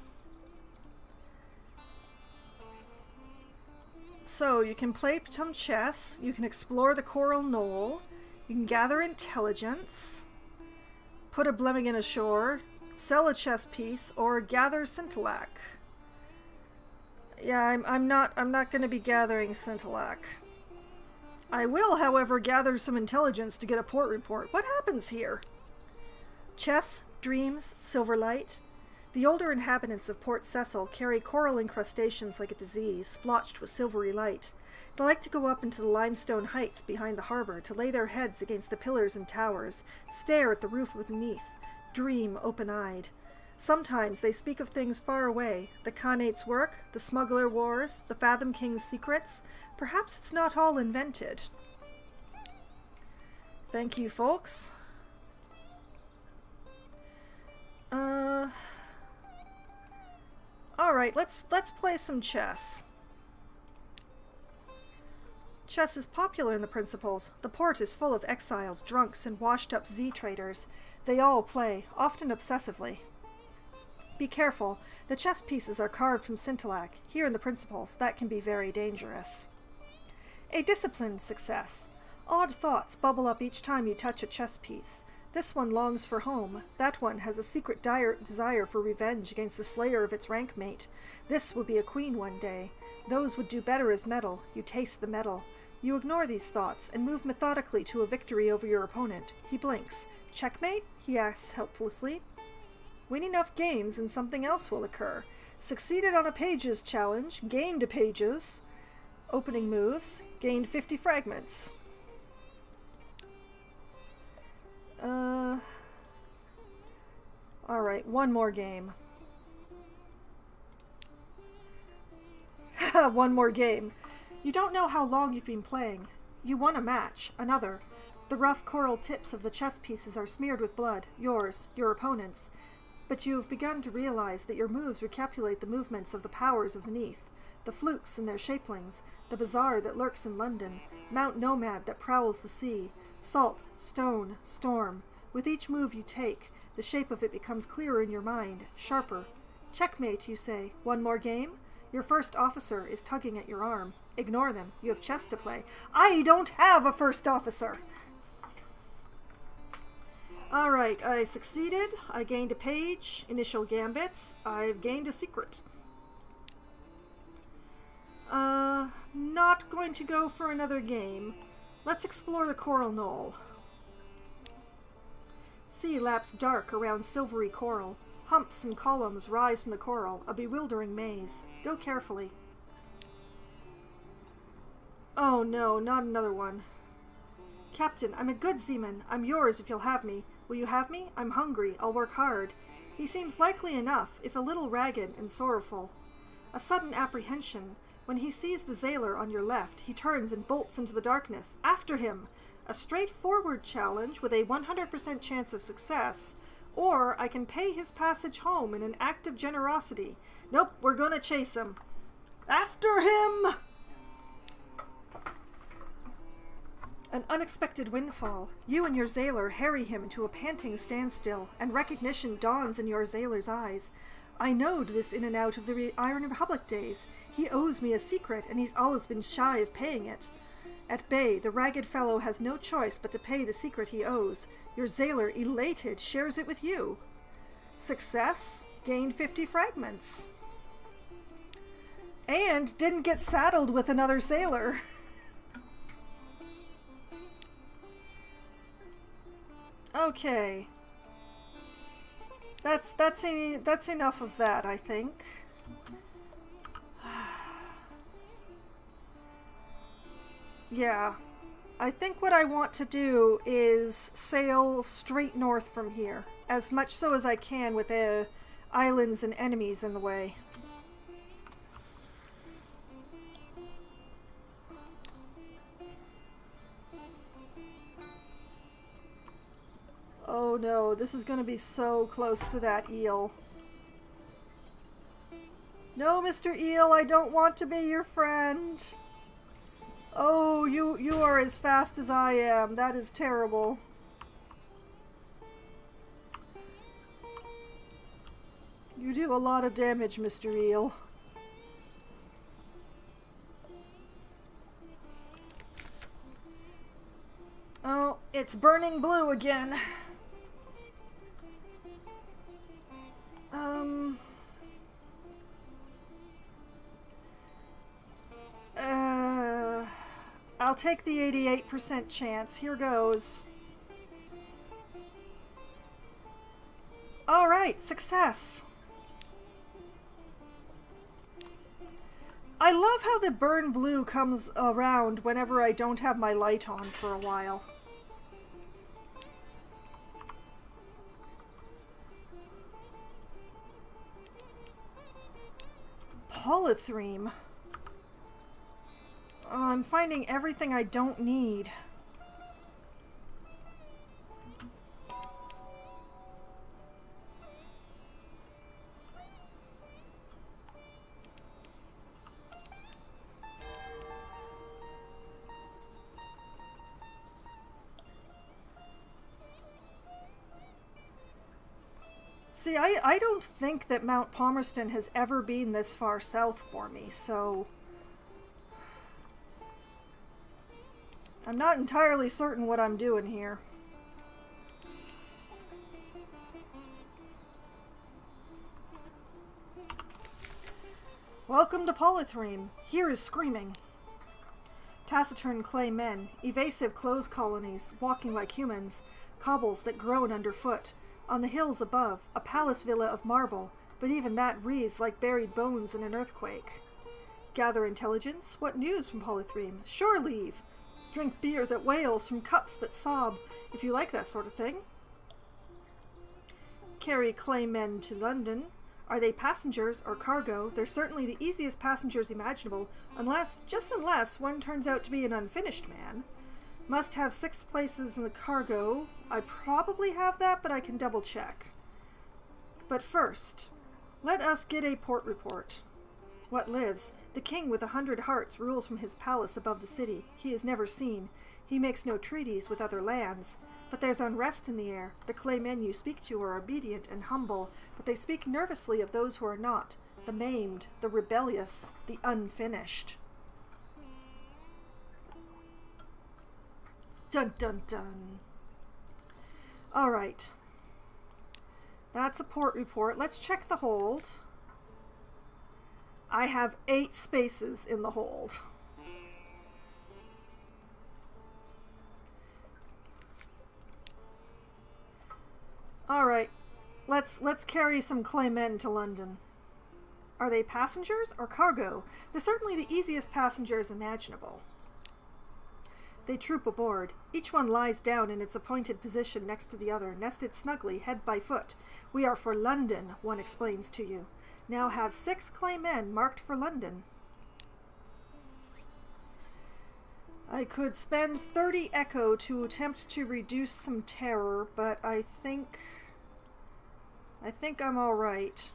So, you can play some chess, you can explore the coral knoll, you can gather intelligence, put a Blemmingen ashore, sell a chess piece, or gather Scintillac. Yeah, I'm not going to be gathering Scintillac. I will, however, gather some intelligence to get a port report. What happens here? Chess, dreams, silverlight. The older inhabitants of Port Cecil carry coral incrustations like a disease, splotched with silvery light. They like to go up into the limestone heights behind the harbor to lay their heads against the pillars and towers, stare at the roof beneath, dream open-eyed. Sometimes they speak of things far away, the Khanate's work, the smuggler wars, the Fathom King's secrets. Perhaps it's not all invented. Thank you, folks. Alright, let's play some chess. Chess is popular in the Principles. The port is full of exiles, drunks, and washed-up Z-traders. They all play, often obsessively. Be careful. The chess pieces are carved from Scintillac. Here in the Principles, that can be very dangerous. A disciplined success. Odd thoughts bubble up each time you touch a chess piece. This one longs for home. That one has a secret desire for revenge against the slayer of its rank mate. This will be a queen one day. Those would do better as metal. You taste the metal. You ignore these thoughts and move methodically to a victory over your opponent. He blinks. Checkmate? He asks helplessly. Win enough games and something else will occur. Succeeded on a pages challenge. Gained a pages. Opening moves. Gained 50 fragments. Alright, one more game. One more game. You don't know how long you've been playing. You won a match, another. The rough coral tips of the chess pieces are smeared with blood, yours, your opponent's. But you have begun to realize that your moves recapitulate the movements of the powers of the Neath, the flukes and their shapelings, the bazaar that lurks in London, Mount Nomad that prowls the sea, salt, stone, storm. With each move you take, the shape of it becomes clearer in your mind, sharper. Checkmate, you say. One more game? Your first officer is tugging at your arm. Ignore them. You have chess to play. I don't have a first officer! Alright, I succeeded. I gained a page. Initial gambits. I've gained a secret. Not going to go for another game. Let's explore the coral knoll. Sea laps dark around silvery coral. Humps and columns rise from the coral, a bewildering maze. Go carefully. Oh no, not another one. Captain, I'm a good seaman. I'm yours if you'll have me. Will you have me? I'm hungry. I'll work hard. He seems likely enough, if a little ragged and sorrowful. A sudden apprehension. When he sees the sailor on your left, he turns and bolts into the darkness. After him! A straightforward challenge with a 100% chance of success, or I can pay his passage home in an act of generosity. Nope, we're gonna chase him. After him! An unexpected windfall. You and your Zailor harry him into a panting standstill, and recognition dawns in your Zailor's eyes. I knowed this in and out of the Iron Republic days. He owes me a secret, and he's always been shy of paying it. At bay, the ragged fellow has no choice but to pay the secret he owes. Your Zailor, elated, shares it with you. Success? Gained 50 fragments. And didn't get saddled with another sailor. Okay. That's enough of that, I think. Yeah. I think what I want to do is sail straight north from here, as much so as I can with the islands and enemies in the way. Oh no, this is going to be so close to that eel. No, Mr. Eel, I don't want to be your friend. Oh, you are as fast as I am. That is terrible. You do a lot of damage, Mr. Eel. Oh, it's burning blue again. I'll take the 88% chance. Here goes. Alright, success! I love how the burn blue comes around whenever I don't have my light on for a while. Polythreme. Oh, I'm finding everything I don't need. See, I don't think that Mount Palmerston has ever been this far south for me, so I'm not entirely certain what I'm doing here. Welcome to Polythreme. Here is screaming. Taciturn clay men, evasive clothes colonies, walking like humans, cobbles that groan underfoot. On the hills above, a palace villa of marble, but even that wreathes like buried bones in an earthquake. Gather intelligence? What news from Polythreme? Shore leave! Drink beer that wails from cups that sob, if you like that sort of thing. Carry clay men to London. Are they passengers or cargo? They're certainly the easiest passengers imaginable, just unless one turns out to be an unfinished man. Must have 6 places in the cargo. I probably have that, but I can double check. But first, let us get a port report. What lives? The king with 100 hearts rules from his palace above the city. He is never seen. He makes no treaties with other lands. But there's unrest in the air. The clay men you speak to are obedient and humble, but they speak nervously of those who are not. The maimed, the rebellious, the unfinished. Dun dun dun. Alright. That's a port report. Let's check the hold. I have 8 spaces in the hold. Alright. Let's carry some clay men to London. Are they passengers or cargo? They're certainly the easiest passengers imaginable. They troop aboard. Each one lies down in its appointed position next to the other, nested snugly, head by foot. We are for London, one explains to you. Now have 6 clay men marked for London. I could spend 30 echo to attempt to reduce some terror, but I think I'm all right.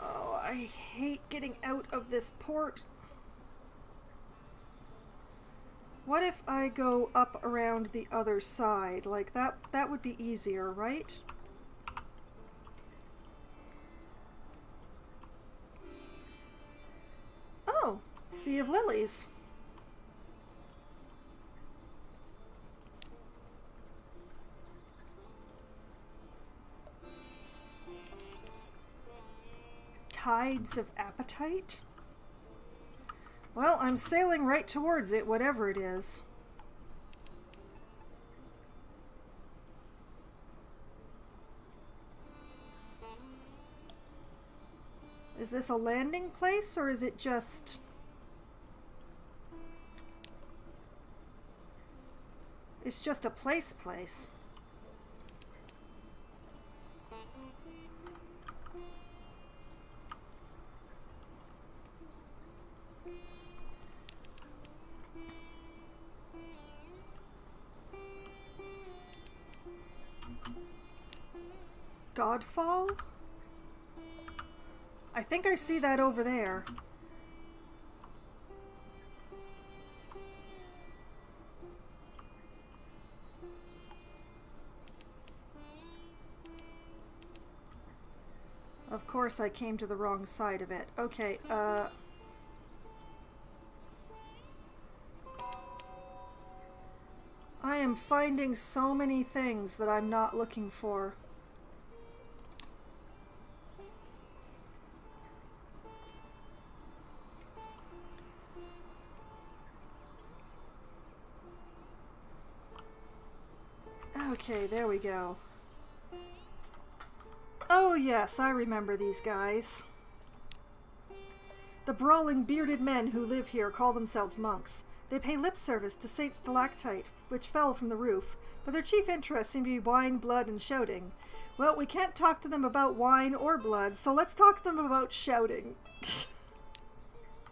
Oh, I hate getting out of this port. What if I go up around the other side? Like that would be easier, right? Oh, Sea of Lilies. Tides of Appetite? Well, I'm sailing right towards it, whatever it is. Is this a landing place, or is it just... It's just a place. Godfall? I think I see that over there. Of course I came to the wrong side of it. Okay, I am finding so many things that I'm not looking for. Okay, there we go. Oh yes, I remember these guys. The brawling bearded men who live here call themselves monks. They pay lip service to Saint Stalactite, which fell from the roof, but their chief interests seem to be wine, blood, and shouting. Well, we can't talk to them about wine or blood, so let's talk to them about shouting.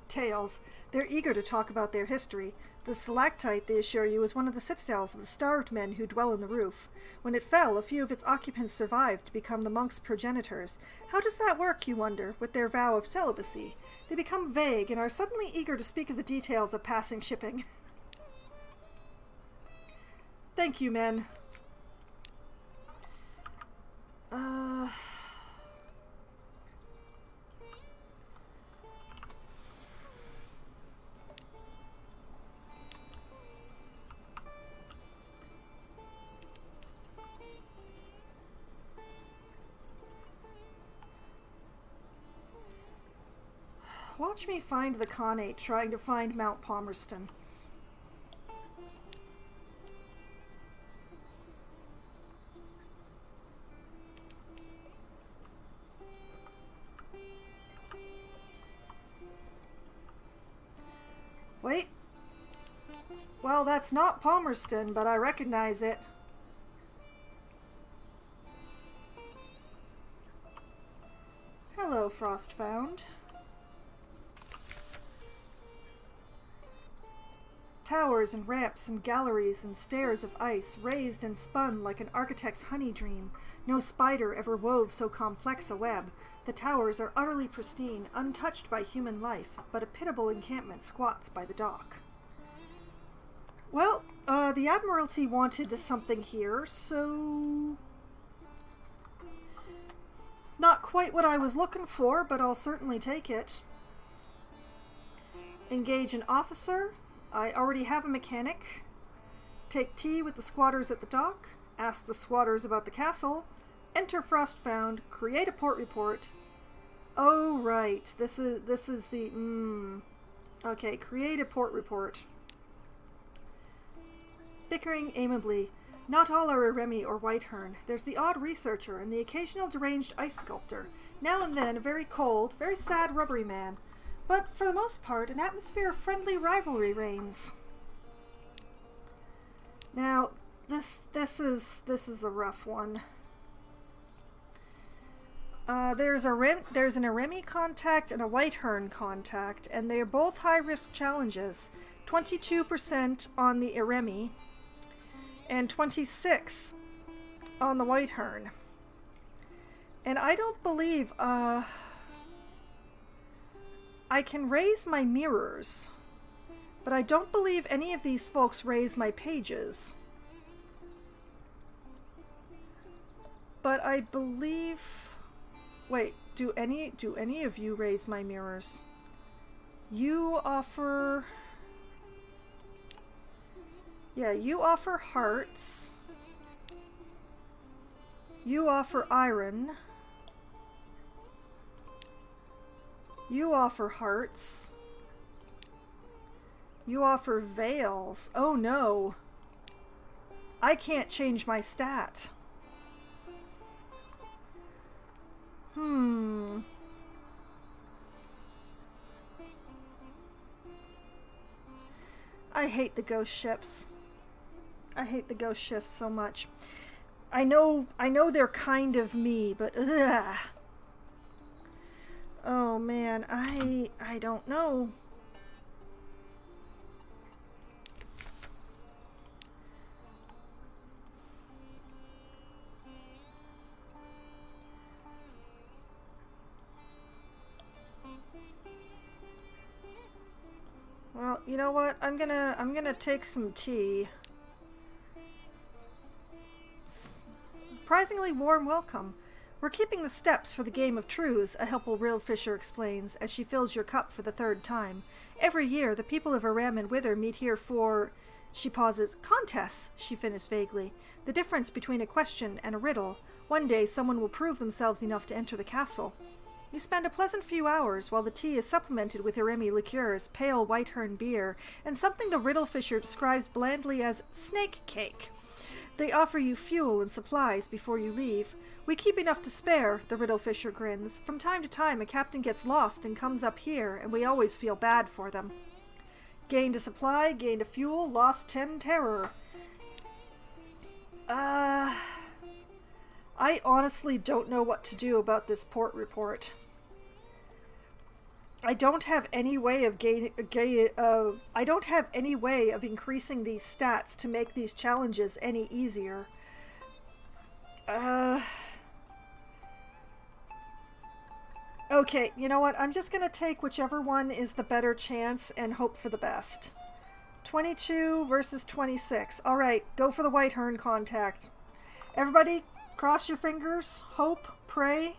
Tales. They're eager to talk about their history. The stalactite, they assure you, is one of the citadels of the starved men who dwell in the roof. When it fell, a few of its occupants survived to become the monks' progenitors. How does that work, you wonder, with their vow of celibacy? They become vague and are suddenly eager to speak of the details of passing shipping. Thank you, men. Watch me find the Khanate trying to find Mount Palmerston. Wait. Well, that's not Palmerston, but I recognize it. Hello, Frostfound. Towers and ramps and galleries and stairs of ice, raised and spun like an architect's honey dream. No spider ever wove so complex a web. The towers are utterly pristine, untouched by human life, but a pitiable encampment squats by the dock. Well, the Admiralty wanted something here, so... Not quite what I was looking for, but I'll certainly take it. Engage an officer. I already have a mechanic. Take tea with the squatters at the dock. Ask the squatters about the castle. Enter Frostfound. Create a port report. Oh, right. This is the... Okay, create a port report. Bickering amiably. Not all are a Remy or Whitehern. There's the odd researcher and the occasional deranged ice sculptor. Now and then a very cold, very sad rubbery man. But for the most part, an atmosphere of friendly rivalry reigns. Now, this is a rough one. There's an Iremi contact and a Whitehern contact, and they are both high-risk challenges. 22% on the Iremi, and 26 on the Whitehern. And I don't believe, I can raise my mirrors, but I don't believe any of these folks raise my pages. But I believe... Wait, do any of you raise my mirrors? You offer... Yeah, you offer hearts. You offer iron. You offer hearts. You offer veils. Oh no. I can't change my stat. I hate the ghost ships. I hate the ghost ships so much. I know they're kind of me, but ugh. Oh man, I don't know. Well, you know what? I'm gonna take some tea. Surprisingly warm welcome. We're keeping the steps for the game of truths, a helpful rill fisher explains as she fills your cup for the third time. Every year, the people of Aram and Wither meet here for... She pauses. Contests, she finished vaguely. The difference between a question and a riddle. One day, someone will prove themselves enough to enter the castle. You spend a pleasant few hours while the tea is supplemented with Iremi liqueurs, pale Whitehern beer, and something the riddle fisher describes blandly as snake cake. They offer you fuel and supplies before you leave. We keep enough to spare, the riddle fisher grins. From time to time, a captain gets lost and comes up here, and we always feel bad for them. Gained a supply, gained a fuel, lost 10 terror. I honestly don't know what to do about this port report. I don't have any way of I don't have any way of increasing these stats to make these challenges any easier. Okay, you know what? I'm just gonna take whichever one is the better chance and hope for the best. 22 versus 26. Alright, go for the Whitehern contact. Everybody, cross your fingers, hope, pray.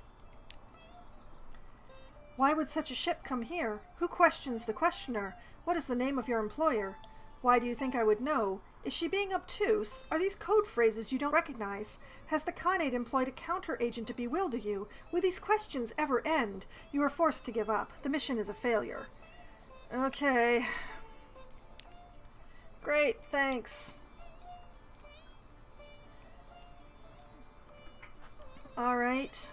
Why would such a ship come here? Who questions the questioner? What is the name of your employer? Why do you think I would know? Is she being obtuse? Are these code phrases you don't recognize? Has the Khanate employed a counter-agent to bewilder you? Will these questions ever end? You are forced to give up. The mission is a failure. Okay. Great, thanks. Alright.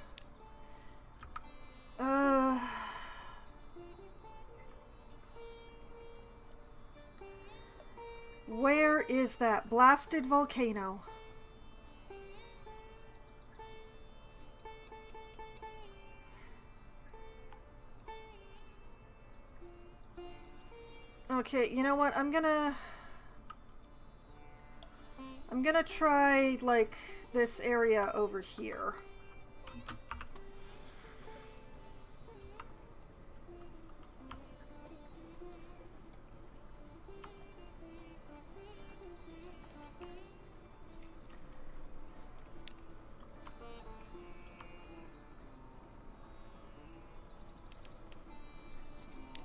Where is that blasted volcano? Okay, you know what? I'm gonna try, like, this area over here.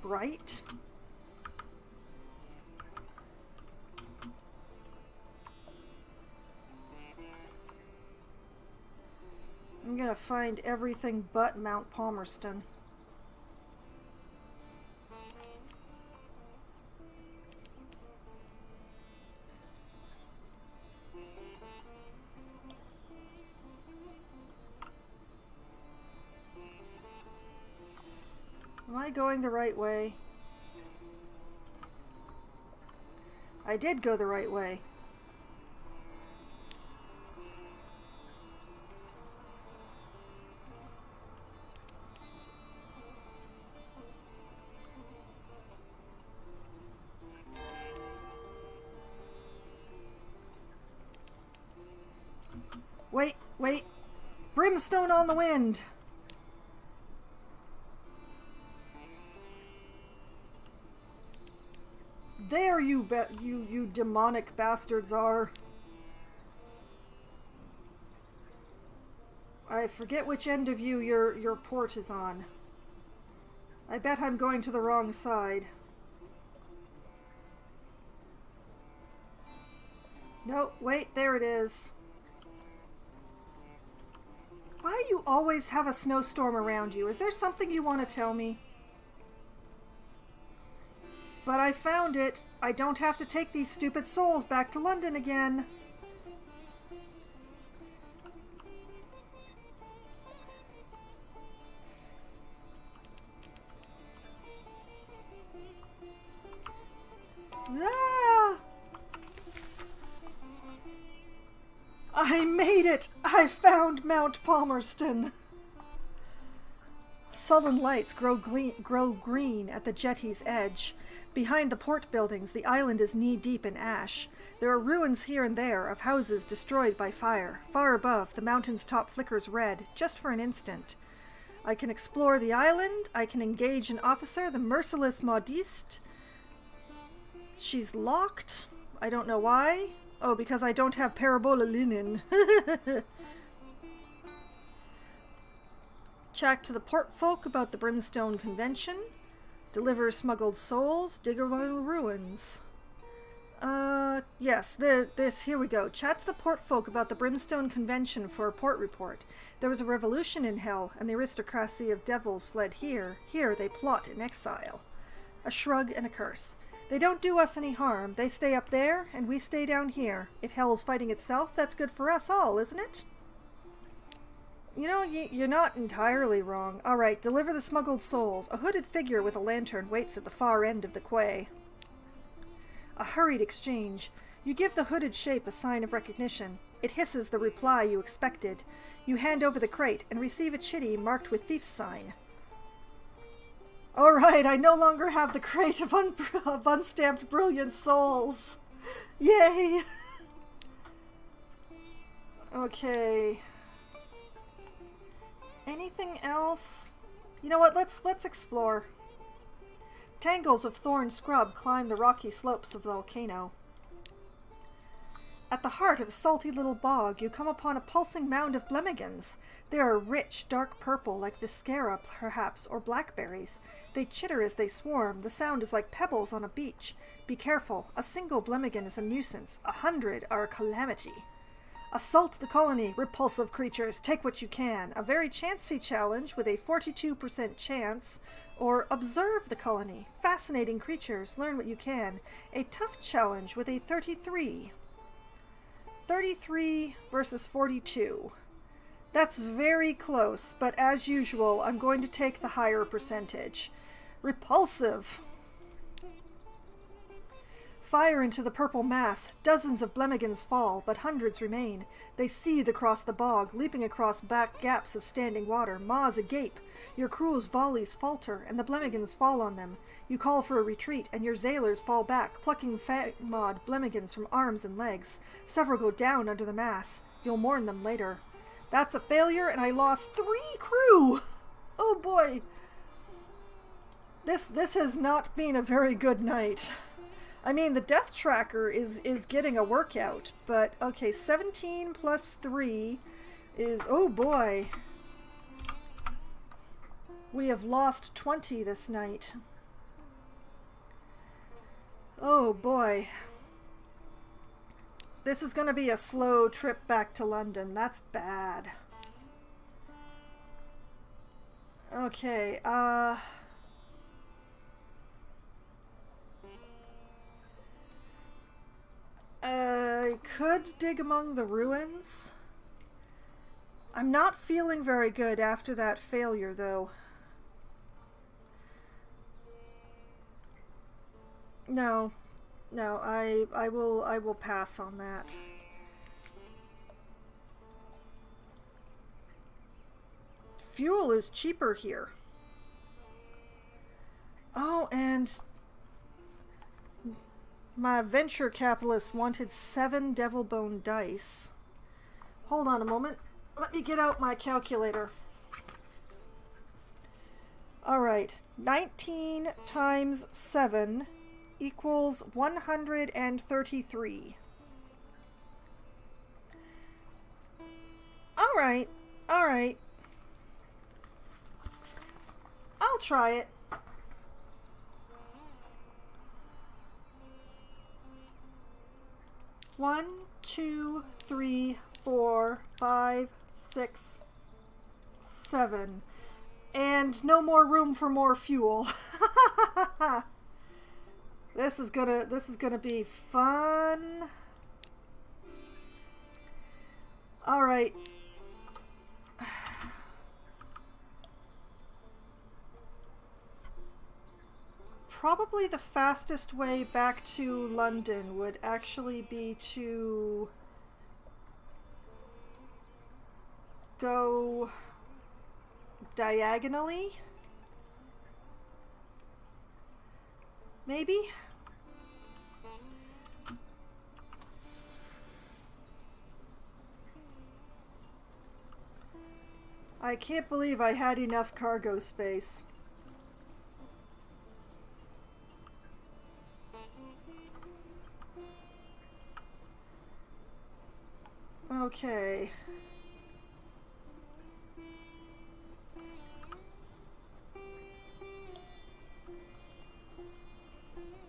Right? I'm gonna find everything but Mount Palmerston. Am I going the right way? I did go the right way. Wait, wait. Brimstone on the wind. There you demonic bastards are. I forget which end of you your port is on. I bet I'm going to the wrong side. No, wait, there it is. Why do you always have a snowstorm around you? Is there something you want to tell me? But I found it. I don't have to take these stupid souls back to London again. Ah! I made it! I found Mount Palmerston! Sullen lights grow green at the jetty's edge. Behind the port buildings, the island is knee-deep in ash. There are ruins here and there of houses destroyed by fire. Far above, the mountain's top flickers red, just for an instant. I can explore the island. I can engage an officer, the merciless Modiste. She's locked. I don't know why. Oh, because I don't have parabola linen. Chat to the port folk about the Brimstone Convention. Deliver smuggled souls. Dig among the ruins. Yes, here we go. Chat to the port folk about the Brimstone Convention for a port report. There was a revolution in hell, and the aristocracy of devils fled here. Here they plot in exile. A shrug and a curse. They don't do us any harm. They stay up there, and we stay down here. If hell's fighting itself, that's good for us all, isn't it? You know, you're not entirely wrong. Alright, deliver the smuggled souls. A hooded figure with a lantern waits at the far end of the quay. A hurried exchange. You give the hooded shape a sign of recognition. It hisses the reply you expected. You hand over the crate and receive a chitty marked with thief's sign. Alright, I no longer have the crate of unstamped brilliant souls. Yay! Okay. Anything else? You know what, let's explore. Tangles of thorn scrub climb the rocky slopes of the volcano. At the heart of a salty little bog, you come upon a pulsing mound of blemigans. They are rich, dark purple, like viscera, perhaps, or blackberries. They chitter as they swarm. The sound is like pebbles on a beach. Be careful. A single blemigan is a nuisance. 100 are a calamity. Assault the colony, repulsive creatures. Take what you can. A very chancy challenge with a 42% chance. Or observe the colony. Fascinating creatures. Learn what you can. A tough challenge with a 33. 33 versus 42. That's very close, but as usual, I'm going to take the higher percentage. Repulsive. Fire into the purple mass. Dozens of blemigans fall, but hundreds remain. They seethe across the bog, leaping across back gaps of standing water, maws agape. Your crew's volleys falter, and the blemigans fall on them. You call for a retreat, and your sailors fall back, plucking fat-mawed blemigans from arms and legs. Several go down under the mass. You'll mourn them later. That's a failure, and I lost 3 crew! Oh boy! This has not been a very good night. I mean, the death tracker is getting a workout, but okay, 17 plus 3 is, oh boy. We have lost 20 this night. Oh boy. This is going to be a slow trip back to London. That's bad. Okay, I could dig among the ruins. I'm not feeling very good after that failure, though. No, I will pass on that. Fuel is cheaper here. Oh, and my venture capitalist wanted 7 devil bone dice. Hold on a moment. Let me get out my calculator. Alright, 19 times 7 equals 133. Alright, alright. I'll try it. One, two, three, 4, 5, 6, 7. And no more room for more fuel. This is gonna be fun. All right. Probably the fastest way back to London would actually be to go diagonally, maybe? I can't believe I had enough cargo space. Okay.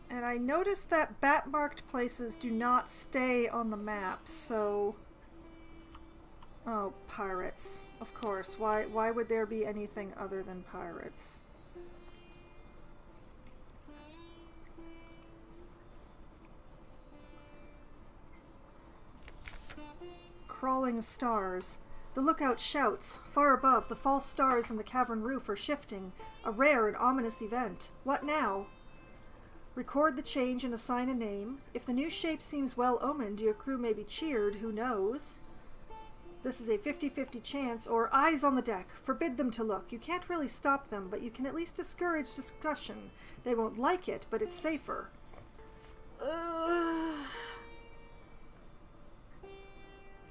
And I noticed that bat-marked places do not stay on the map, so... Oh, pirates. Of course. Why would there be anything other than pirates? Crawling stars. The lookout shouts. Far above, the false stars in the cavern roof are shifting. A rare and ominous event. What now? Record the change and assign a name. If the new shape seems well-omened, your crew may be cheered. Who knows? This is a 50-50 chance, or eyes on the deck. Forbid them to look. You can't really stop them, but you can at least discourage discussion. They won't like it, but it's safer.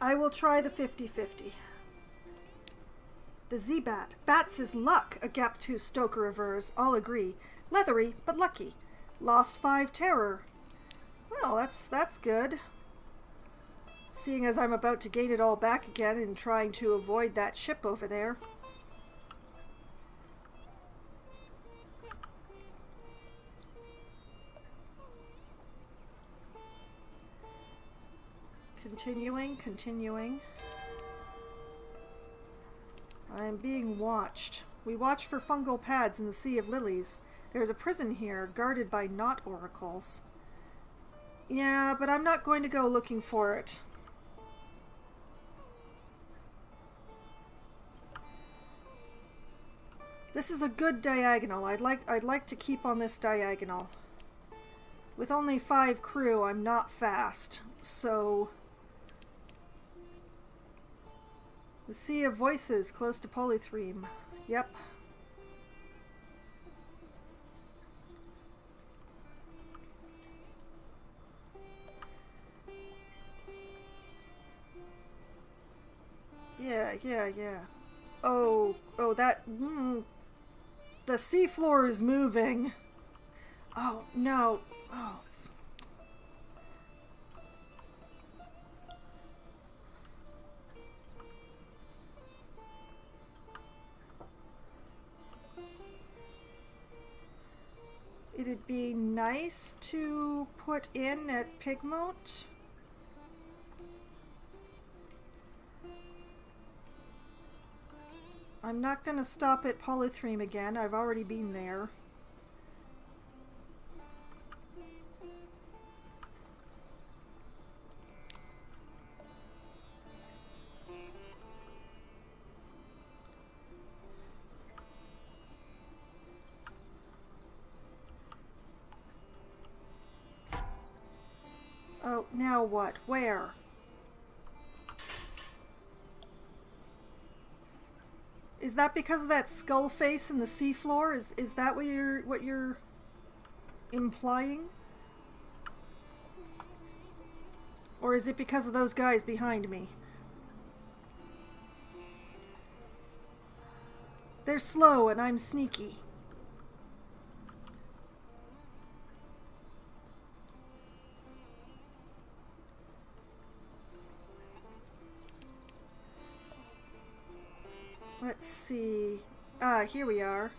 I will try the 50-50. The Z-Bat. Bats is luck, a Gap 2 stoker avers. All agree. Leathery, but lucky. Lost 5 terror. Well, that's good. Seeing as I'm about to gain it all back again and trying to avoid that ship over there. Continuing. I am being watched. We watch for fungal pads in the Sea of Lilies. There is a prison here, guarded by knot oracles. Yeah, but I'm not going to go looking for it. This is a good diagonal. I'd like to keep on this diagonal. With only 5 crew, I'm not fast, so... The Sea of Voices, close to Polythreme. Yep. Yeah. Oh, that... the seafloor is moving. Oh, no. Oh. It'd be nice to put in at Pigmote. I'm not going to stop at Polythreme again. I've already been there. Oh, now what? Where? Is that because of that skull face in the seafloor? Is that what you're implying? Or is it because of those guys behind me? They're slow and I'm sneaky. Let's see. Ah, here we are.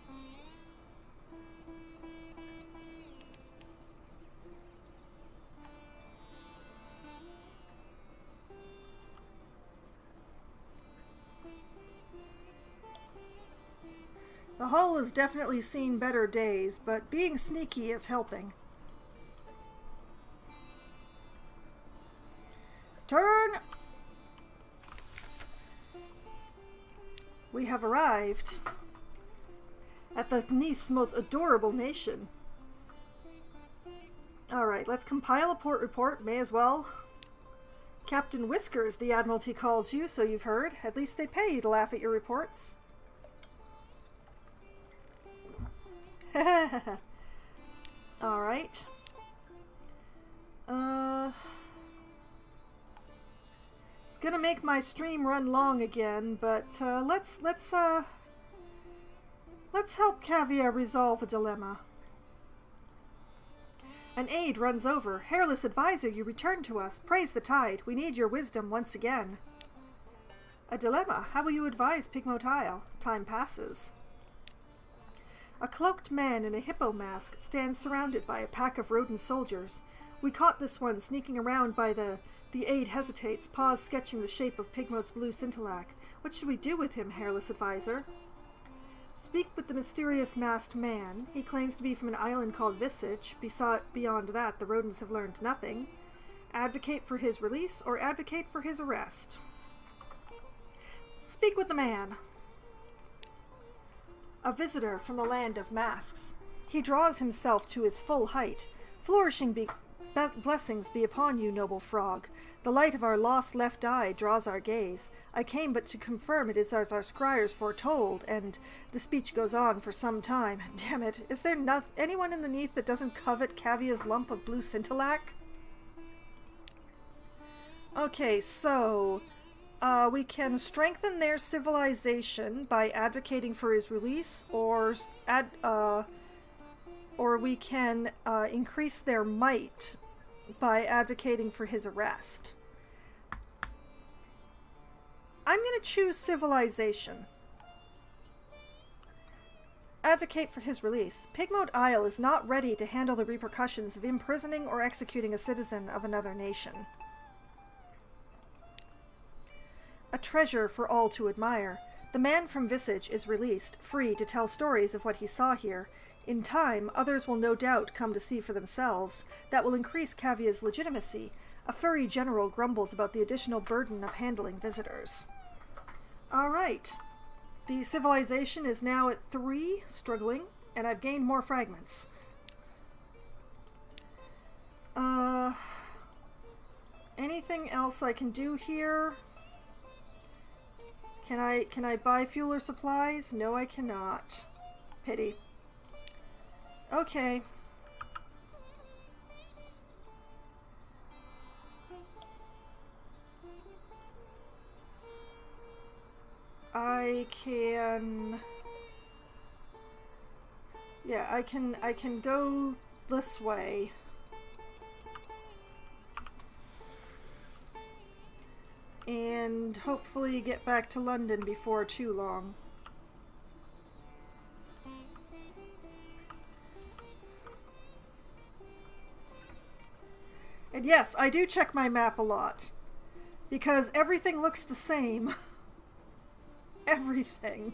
The hull has definitely seen better days, but being sneaky is helping. Turn! We have arrived at the Neath's most adorable nation. Alright, let's compile a port report. May as well. Captain Whiskers, the Admiralty calls you, so you've heard. At least they pay you to laugh at your reports. Alright. It's gonna make my stream run long again, but let's help Caviar resolve a dilemma. An aide runs over. Hairless advisor, you return to us. Praise the tide. We need your wisdom once again. A dilemma. How will you advise Pygmotile? Time passes. A cloaked man in a hippo mask stands surrounded by a pack of rodent soldiers. We caught this one sneaking around by the aide hesitates, paws sketching the shape of Pygmot's blue scintillac. What should we do with him, Hairless advisor? Speak with the mysterious masked man. He claims to be from an island called Visage. Beyond that, the rodents have learned nothing. Advocate for his release or advocate for his arrest? Speak with the man. A visitor from the land of masks. He draws himself to his full height. Flourishing blessings be upon you, noble frog. The light of our lost left eye draws our gaze. I came but to confirm it is as our scryers foretold, and the speech goes on for some time. Damn it, is there anyone in the Neath that doesn't covet Cavia's lump of blue scintillac? Okay, so we can strengthen their civilization by advocating for his release, or we can increase their might by advocating for his arrest. I'm going to choose civilization. Advocate for his release. Pygmote Isle is not ready to handle the repercussions of imprisoning or executing a citizen of another nation. A treasure for all to admire. The man from Visage is released, free to tell stories of what he saw here. In time, others will no doubt come to see for themselves. That will increase Cavia's legitimacy. A furry general grumbles about the additional burden of handling visitors. Alright. The civilization is now at 3, struggling, and I've gained more fragments. Anything else I can do here? Can I buy fuel or supplies? No, I cannot. Pity. Okay. I can... Yeah, I can go this way. And hopefully get back to London before too long. And yes, I do check my map a lot, because everything looks the same. Everything.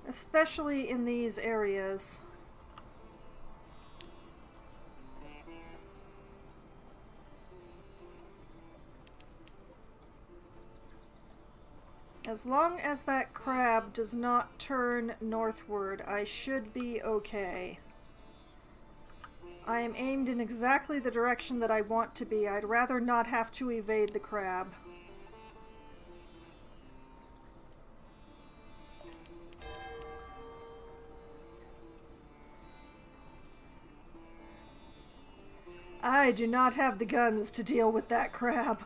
Especially in these areas. As long as that crab does not turn northward, I should be okay. I am aimed in exactly the direction that I want to be. I'd rather not have to evade the crab. I do not have the guns to deal with that crab.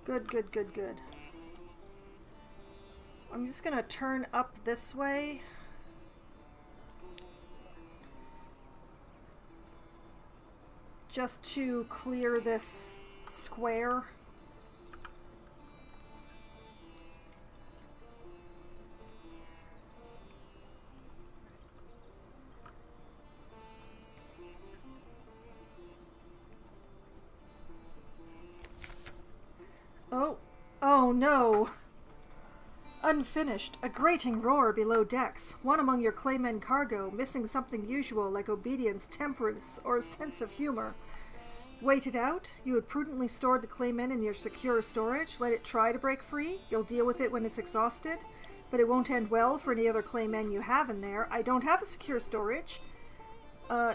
Good, good, good, good. I'm just gonna turn up this way. Just to clear this square. Oh no! Unfinished. A grating roar below decks. One among your claymen cargo, missing something usual like obedience, temperance, or a sense of humor. Wait it out. You had prudently stored the claymen in your secure storage. Let it try to break free. You'll deal with it when it's exhausted. But it won't end well for any other claymen you have in there. I don't have a secure storage.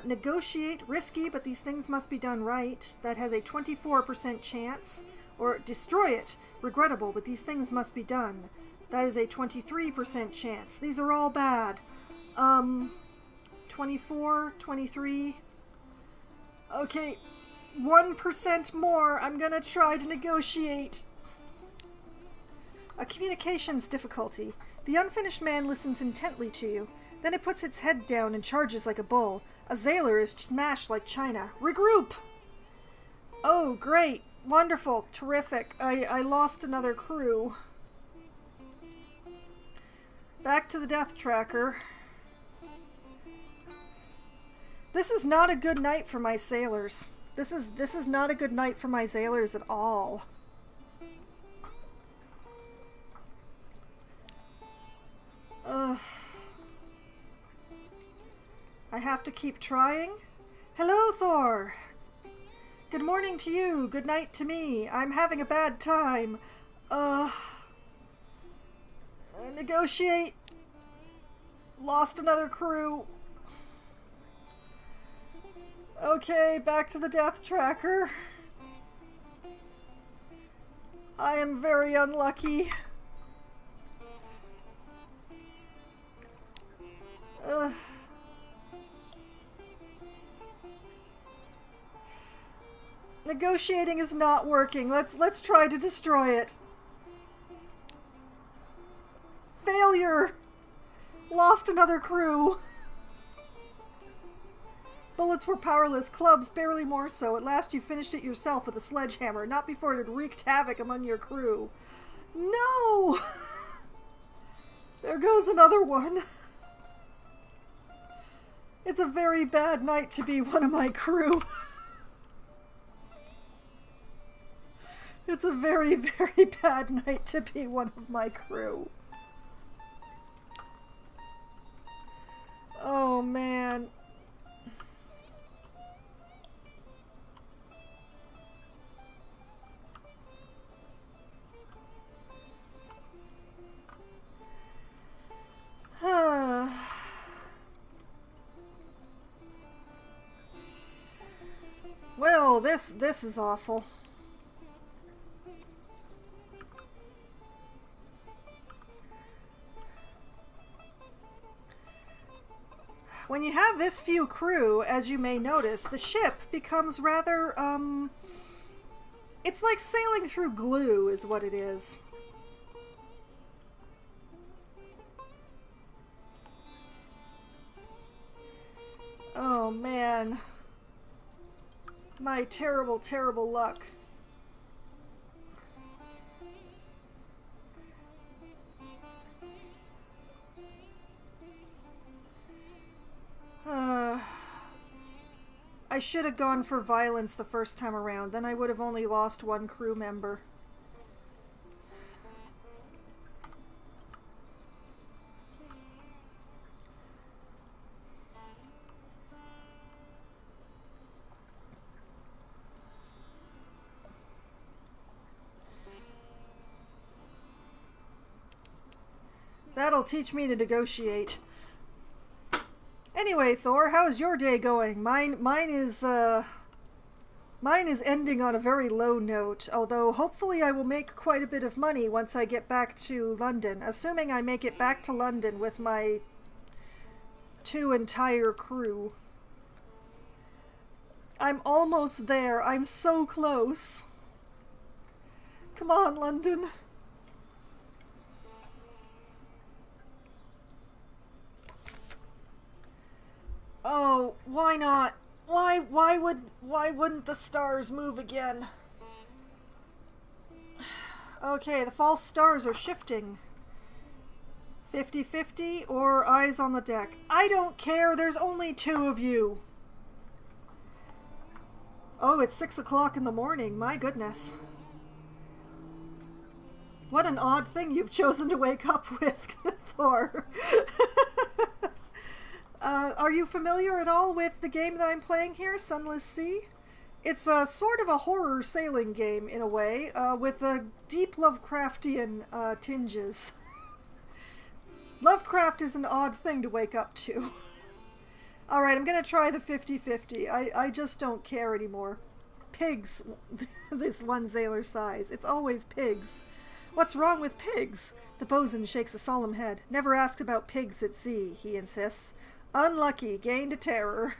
Negotiate. Risky, but these things must be done right. That has a 24% chance. Or destroy it. Regrettable, but these things must be done. That is a 23% chance. These are all bad. 24, 23. Okay, 1% more. I'm gonna try to negotiate. A communications difficulty. The unfinished man listens intently to you. Then it puts its head down and charges like a bull. A sailor is smashed like china. Regroup! Oh, great. Wonderful. Terrific. I lost another crew. Back to the death tracker. This is not a good night for my sailors. This is not a good night for my sailors at all. Ugh. I have to keep trying. Hello, Thor. Good morning to you. Good night to me. I'm having a bad time. Negotiate. Lost another crew. Okay, back to the death tracker. I am very unlucky. Negotiating is not working. Let's try to destroy it. Failure! Lost another crew. Bullets were powerless, clubs barely more so. At last you finished it yourself with a sledgehammer, not before it had wreaked havoc among your crew. No! There goes another one. It's a very bad night to be one of my crew. It's a very, very bad night to be one of my crew. Oh, man. Well, this is awful. When you have this few crew, as you may notice, the ship becomes rather, it's like sailing through glue is what it is. Oh man. My terrible, terrible luck. I should have gone for violence the first time around, then I would have only lost one crew member. That'll teach me to negotiate. Anyway, Thor, how's your day going? Mine is ending on a very low note, although hopefully I will make quite a bit of money once I get back to London, assuming I make it back to London with my 2 entire crew. I'm almost there. I'm so close. Come on, London. Oh, why not? Why wouldn't the stars move again? Okay, the false stars are shifting. 50-50 or eyes on the deck. I don't care, there's only 2 of you. Oh, it's 6 o'clock in the morning, my goodness. What an odd thing you've chosen to wake up with, Thor. Are you familiar at all with the game that I'm playing here, Sunless Sea? It's a sort of a horror sailing game, in a way, with a deep Lovecraftian tinges. Lovecraft is an odd thing to wake up to. Alright, I'm gonna try the 50-50. I just don't care anymore. Pigs. This one sailor sighs. It's always pigs. What's wrong with pigs? The bosun shakes a solemn head. Never ask about pigs at sea, he insists. Unlucky, gained a terror.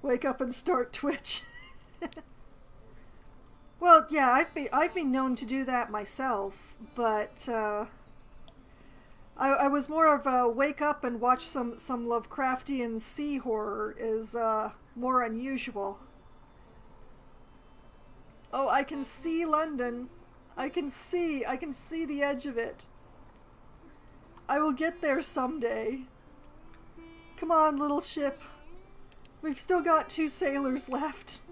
Wake up and start Twitch. Well, yeah, I've been known to do that myself, but I was more of a wake up and watch some Lovecraftian sea horror is more unusual. Oh, I can see London. I can see the edge of it. I will get there someday. Come on, little ship. We've still got 2 sailors left.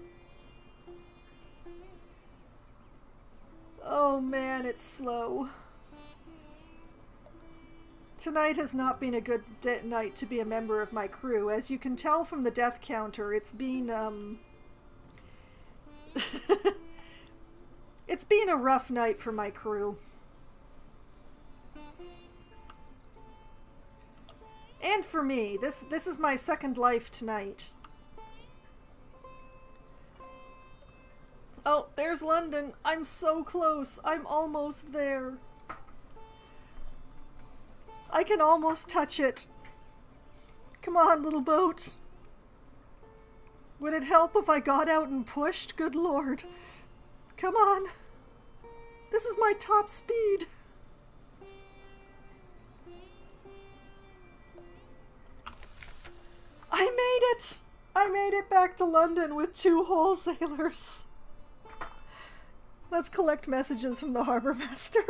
Oh man, it's slow. Tonight has not been a good night to be a member of my crew. As you can tell from the death counter, it's been, it's been a rough night for my crew. And for me. This is my second life tonight. Oh, there's London. I'm so close. I'm almost there. I can almost touch it. Come on, little boat. Would it help if I got out and pushed? Good Lord. Come on. This is my top speed. I made it! I made it back to London with 2 whole sailors. Let's collect messages from the harbour master.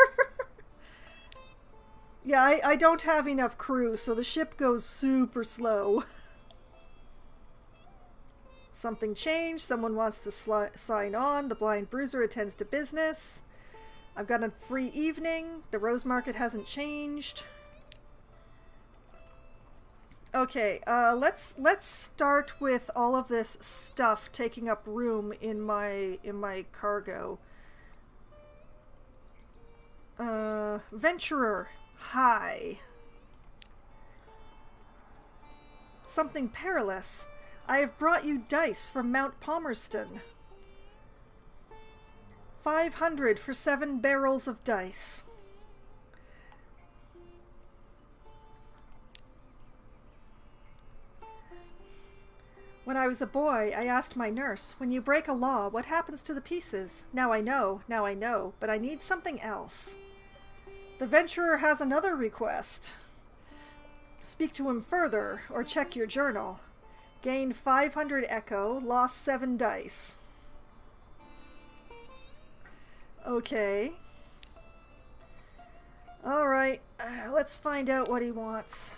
Yeah, I don't have enough crew, so the ship goes super slow. Something changed. Someone wants to sign on. The Blind Bruiser attends to business. I've got a free evening. The Rose Market hasn't changed. Okay, let's start with all of this stuff taking up room in my cargo. Venturer, hi. Something perilous. I have brought you dice from Mount Palmerston. 500 for 7 barrels of dice. When I was a boy, I asked my nurse, when you break a law, what happens to the pieces? Now I know, but I need something else. The venturer has another request. Speak to him further, or check your journal. Gained 500 echo, lost 7 dice. Okay. Alright, let's find out what he wants.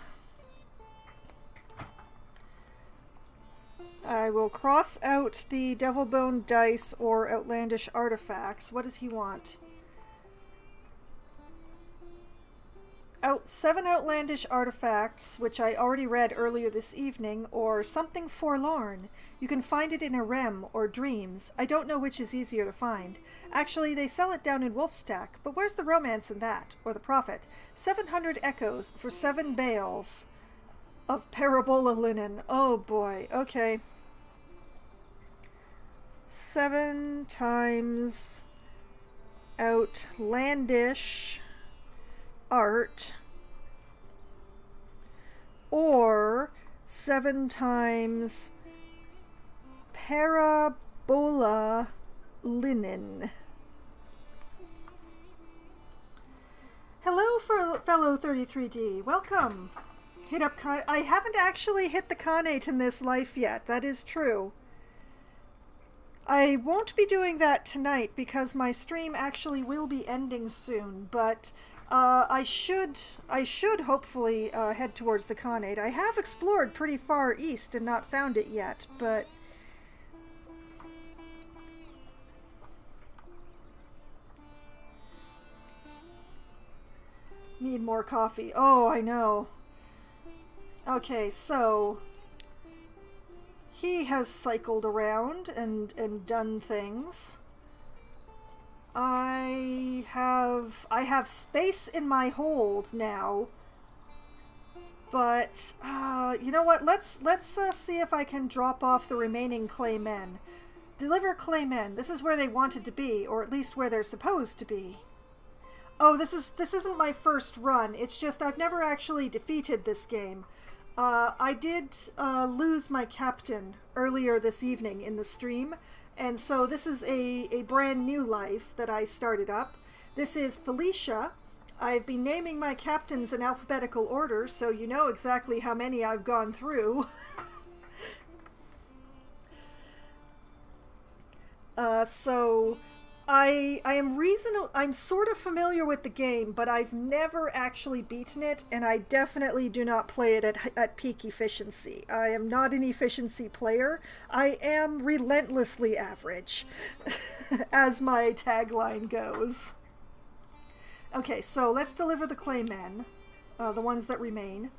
I will cross out the Devil Bone dice or outlandish artifacts. What does he want? 7 outlandish artifacts, which I already read earlier this evening, or something forlorn. You can find it in a rem or dreams. I don't know which is easier to find. Actually, they sell it down in Wolfstack, but where's the romance in that? Or the profit? 700 echoes for 7 bales of parabola linen. Oh boy, okay. 7 times outlandish art or 7 times parabola linen. Hello, fellow 33D. Welcome. Hit up I haven't actually hit the Khanate in this life yet. That is true. I won't be doing that tonight because my stream actually will be ending soon, but I should hopefully head towards the Khanate. I have explored pretty far east and not found it yet, but need more coffee. Oh, I know. Okay, so he has cycled around and done things. I have space in my hold now, but you know what? Let's see if I can drop off the remaining clay men. Deliver clay men. This is where they wanted to be, or at least where they're supposed to be. Oh, this isn't my first run. It's just I've never actually defeated this game. I did lose my captain earlier this evening in the stream, and so this is a brand new life that I started up. This is Felicia. I've been naming my captains in alphabetical order, so you know exactly how many I've gone through. So I'm sort of familiar with the game, but I've never actually beaten it, and I definitely do not play it at peak efficiency. I am not an efficiency player. I am relentlessly average, as my tagline goes. Okay, so let's deliver the clay men, the ones that remain.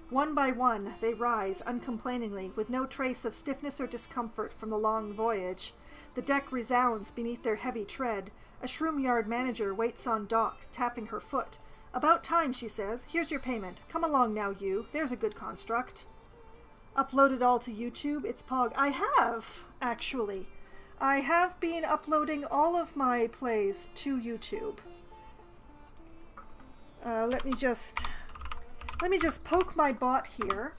One by one, they rise uncomplainingly, with no trace of stiffness or discomfort from the long voyage. The deck resounds beneath their heavy tread. A shroom yard manager waits on dock, tapping her foot. About time, she says. Here's your payment. Come along now, you. There's a good construct. Upload it all to YouTube. It's Pog. I have, actually. I have been uploading all of my plays to YouTube. Let me just poke my bot here.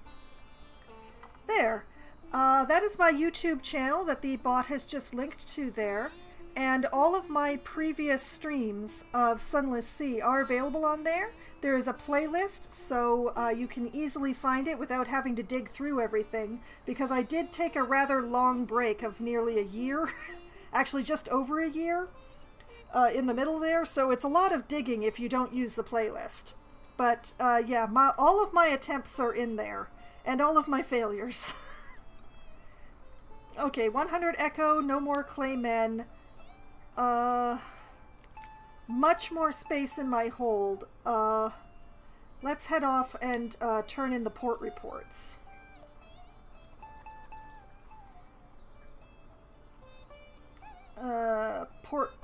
There. That is my YouTube channel that the bot has just linked to there, and all of my previous streams of Sunless Sea are available on there. There is a playlist, so you can easily find it without having to dig through everything, because I did take a rather long break of nearly a year, actually just over a year, in the middle there, so it's a lot of digging if you don't use the playlist. But yeah, all of my attempts are in there, and all of my failures. Okay, 100 Echo, no more clay men. Much more space in my hold. Let's head off and turn in the port reports.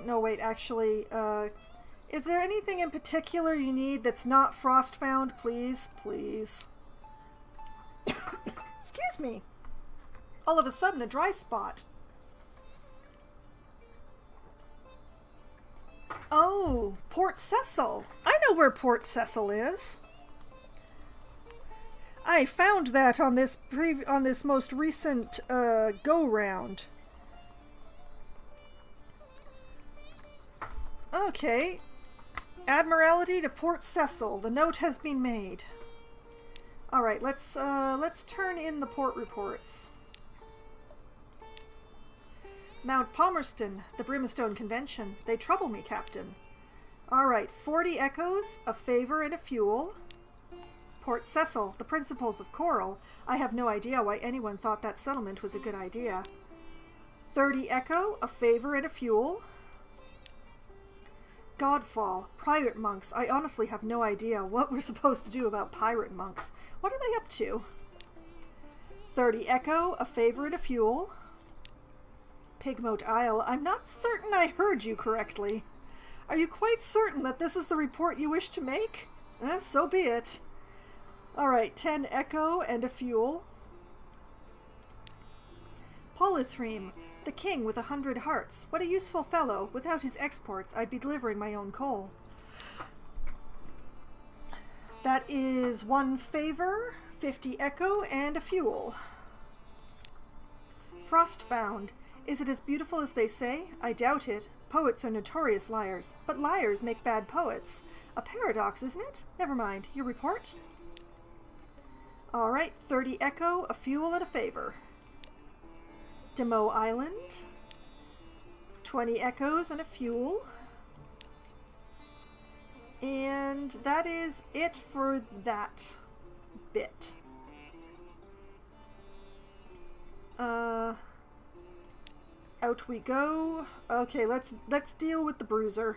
No wait, actually, is there anything in particular you need that's not frost-found? Please, please. Excuse me. All of a sudden, a dry spot. Oh, Port Cecil. I know where Port Cecil is. I found that on this most recent go-round. Okay. Admiralty to Port Cecil. The note has been made. All right, let's turn in the port reports. Mount Palmerston, the Brimstone Convention. They trouble me, Captain. Alright, 40 echoes, a favor and a fuel. Port Cecil, the Principles of Coral. I have no idea why anyone thought that settlement was a good idea. 30 echo, a favor and a fuel. Godfall, pirate monks. I honestly have no idea what we're supposed to do about pirate monks. What are they up to? 30 echo, a favor and a fuel. Pigmote Isle. I'm not certain I heard you correctly. Are you quite certain that this is the report you wish to make? So be it. Alright, 10 echo and a fuel. Polythreme, the king with 100 hearts. What a useful fellow. Without his exports, I'd be delivering my own coal. That is 1 favor 50 echo and a fuel. Frost found. Is it as beautiful as they say? I doubt it. Poets are notorious liars, but liars make bad poets. A paradox, isn't it? Never mind. Your report? Alright, 30 echo, a fuel, and a favor. Demo Island. 20 echoes and a fuel. And that is it for that bit. Out we go. Okay, let's deal with the bruiser.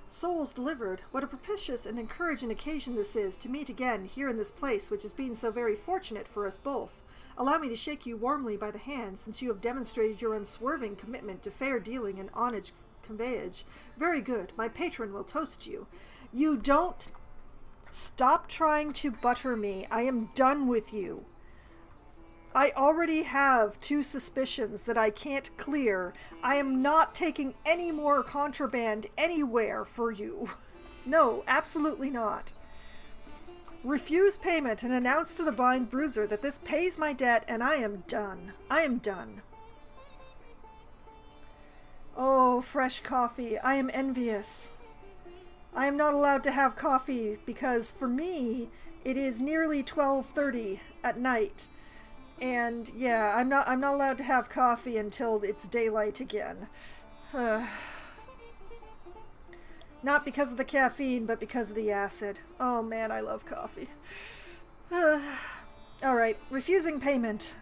Souls delivered. What a propitious and encouraging occasion this is to meet again here in this place which has been so very fortunate for us both. Allow me to shake you warmly by the hand, since you have demonstrated your unswerving commitment to fair dealing and honest conveyance. Very good. My patron will toast you. You don't... Stop trying to butter me. I am done with you. I already have 2 suspicions that I can't clear. I am not taking any more contraband anywhere for you. No, absolutely not. Refuse payment and announce to the blind bruiser that this pays my debt, and I am done. I am done. Oh, fresh coffee. I am envious. I am not allowed to have coffee because for me it is nearly 12:30 at night. And yeah, I'm not allowed to have coffee until it's daylight again. Not because of the caffeine, but because of the acid. Oh man, I love coffee. Alright, refusing payment.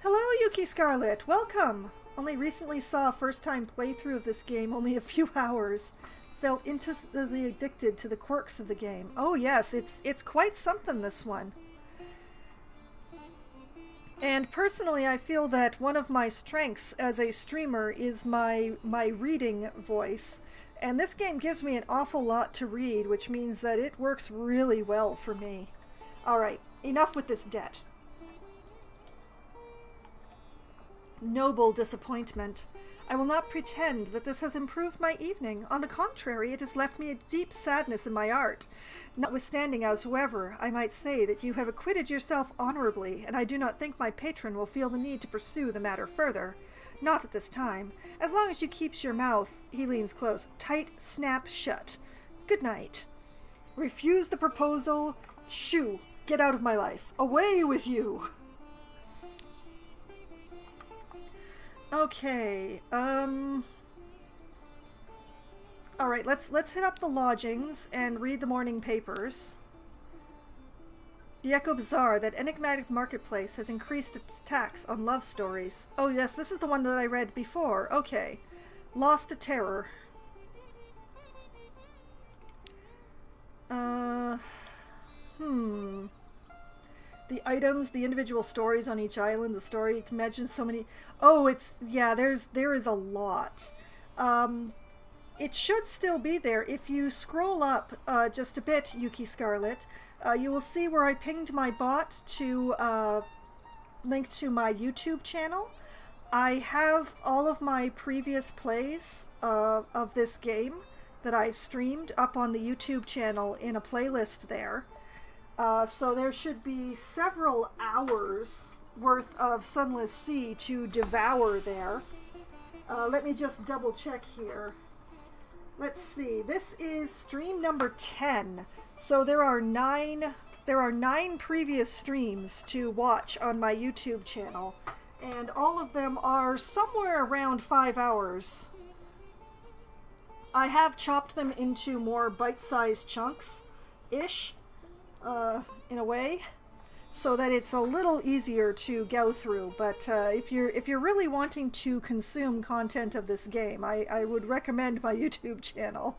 Hello, Yuki Scarlet. Welcome. Only recently saw a first-time playthrough of this game, only a few hours. Felt intensely addicted to the quirks of the game. Oh yes, it's quite something, this one. And personally, I feel that one of my strengths as a streamer is my reading voice. And this game gives me an awful lot to read, which means that it works really well for me. Alright, enough with this debt. Noble disappointment. I will not pretend that this has improved my evening. On the contrary, it has left me a deep sadness in my heart. Notwithstanding, however, I might say that you have acquitted yourself honorably, and I do not think my patron will feel the need to pursue the matter further. Not at this time. As long as you keep your mouth, he leans close, tight, snap shut. Good night. Refuse the proposal. Shoo, get out of my life. Away with you. Okay, alright, let's hit up the lodgings and read the morning papers. The Echo Bazaar, that enigmatic marketplace, has increased its tax on love stories. Oh yes, this is the one that I read before. Okay. Lost to Terror. The items, the individual stories on each island, the story, you can imagine so many... Oh, yeah, there is a lot. It should still be there. If you scroll up just a bit, Yuki Scarlet, you will see where I pinged my bot to link to my YouTube channel. I have all of my previous plays of this game that I've streamed up on the YouTube channel in a playlist there. So there should be several hours worth of Sunless Sea to devour there. Let me just double check here. Let's see, this is stream number 10. So there are nine previous streams to watch on my YouTube channel, and all of them are somewhere around 5 hours. I have chopped them into more bite-sized chunks-ish, in a way, so that it's a little easier to go through. But if you're really wanting to consume content of this game, I would recommend my YouTube channel.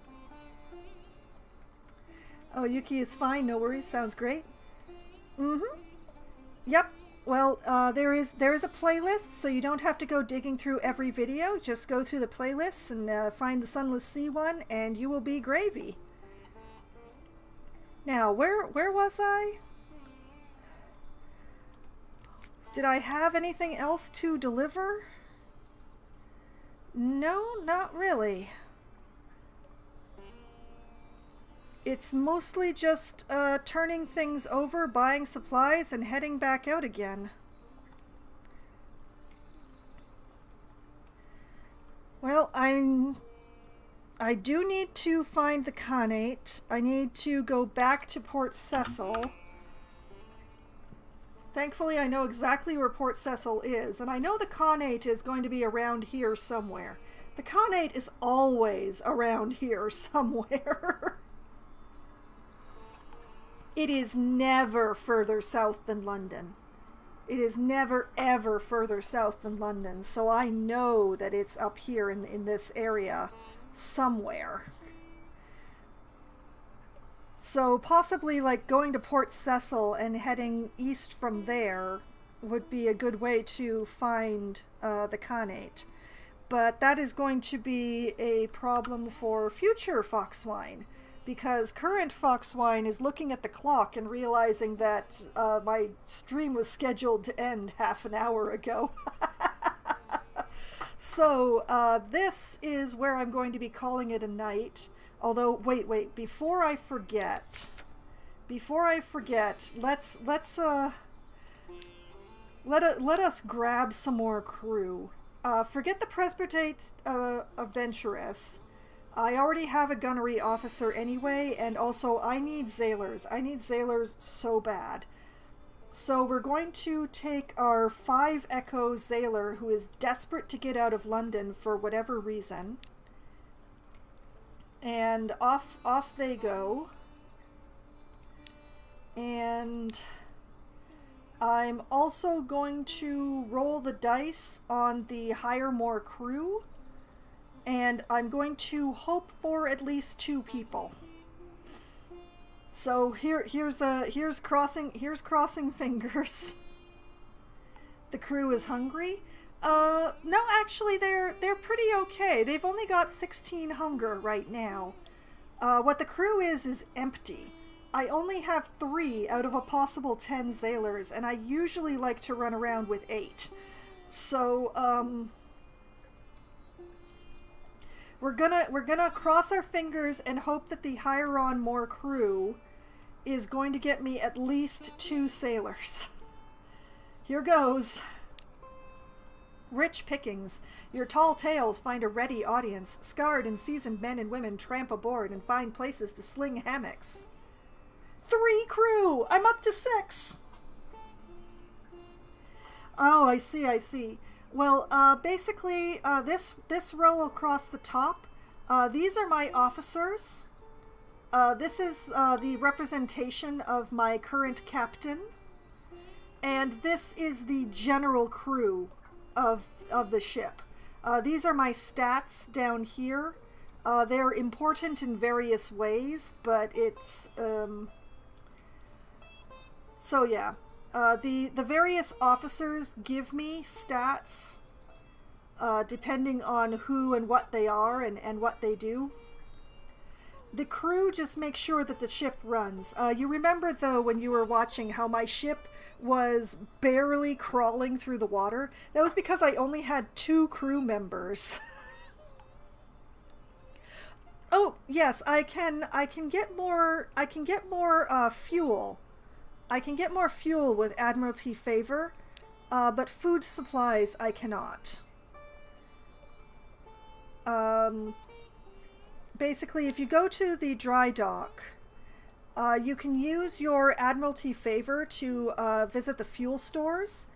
Oh, Yuki is fine, no worries, sounds great. Yep. Well, there is a playlist, so you don't have to go digging through every video. Just go through the playlists and find the Sunless Sea one, and you will be gravy. Now, where was I? Did I have anything else to deliver? No, not really. It's mostly just turning things over, buying supplies, and heading back out again. Well, I do need to find the Khanate. I need to go back to Port Cecil. Thankfully, I know exactly where Port Cecil is, and I know the Khanate is going to be around here somewhere. The Khanate is always around here somewhere. It is never further south than London. It is never, ever further south than London, so I know that it's up here in this area somewhere. So possibly like going to Port Cecil and heading east from there would be a good way to find the Khanate. But that is going to be a problem for future Foxwine, because current Foxwine is looking at the clock and realizing that my stream was scheduled to end half an hour ago. So this is where I'm going to be calling it a night. Although, wait, before I forget, let us grab some more crew. Forget the Presbytate Adventuress. I already have a gunnery officer anyway, and also I need sailors. I need sailors so bad. So we're going to take our 5 Echo sailor who is desperate to get out of London for whatever reason. And off they go. And I'm also going to roll the dice on the hire more crew. And I'm going to hope for at least 2 people. So here's crossing fingers. The crew is hungry. No, actually they're pretty okay. They've only got 16 hunger right now. What the crew is empty. I only have 3 out of a possible 10 sailors, and I usually like to run around with 8. So we're gonna cross our fingers and hope that the hire on more crew is going to get me at least 2 sailors. Here goes. Rich pickings. Your tall tales find a ready audience. Scarred and seasoned men and women tramp aboard and find places to sling hammocks. 3 crew! I'm up to 6! Oh, I see. Well, basically, this row across the top, these are my officers. This is the representation of my current captain. And this is the general crew of the ship. These are my stats down here. They're important in various ways, but it's... So yeah. The various officers give me stats depending on who and what they are and what they do. The crew just makes sure that the ship runs. You remember though when you were watching how my ship was barely crawling through the water? That was because I only had 2 crew members. Oh yes, I can get more fuel. I can get more fuel with Admiralty favor, but food supplies I cannot. Basically, if you go to the dry dock, you can use your Admiralty favor to visit the fuel stores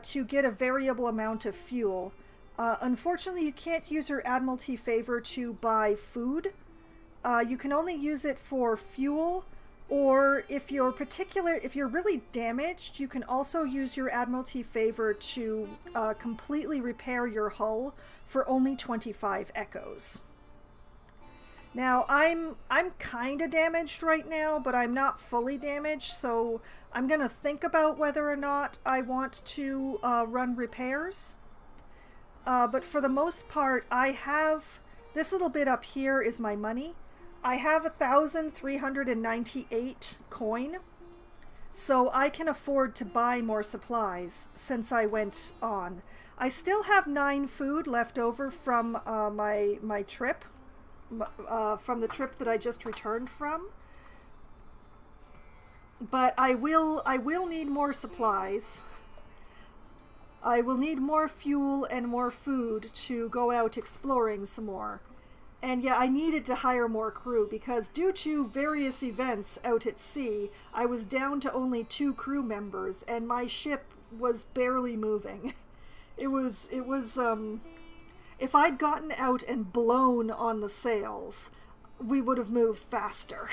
to get a variable amount of fuel. Unfortunately, you can't use your Admiralty favor to buy food. You can only use it for fuel. Or if you're really damaged, you can also use your Admiralty favor to completely repair your hull for only 25 echoes. Now, I'm kind of damaged right now, but I'm not fully damaged, so I'm going to think about whether or not I want to run repairs. But for the most part, I have... This little bit up here is my money. I have 1,398 coin, so I can afford to buy more supplies since I went on. I still have 9 food left over from my trip, from the trip that I just returned from. But I will need more supplies. I will need more fuel and more food to go out exploring some more. And yeah, I needed to hire more crew because due to various events out at sea, I was down to only 2 crew members and my ship was barely moving. It was if I'd gotten out and blown on the sails, we would have moved faster.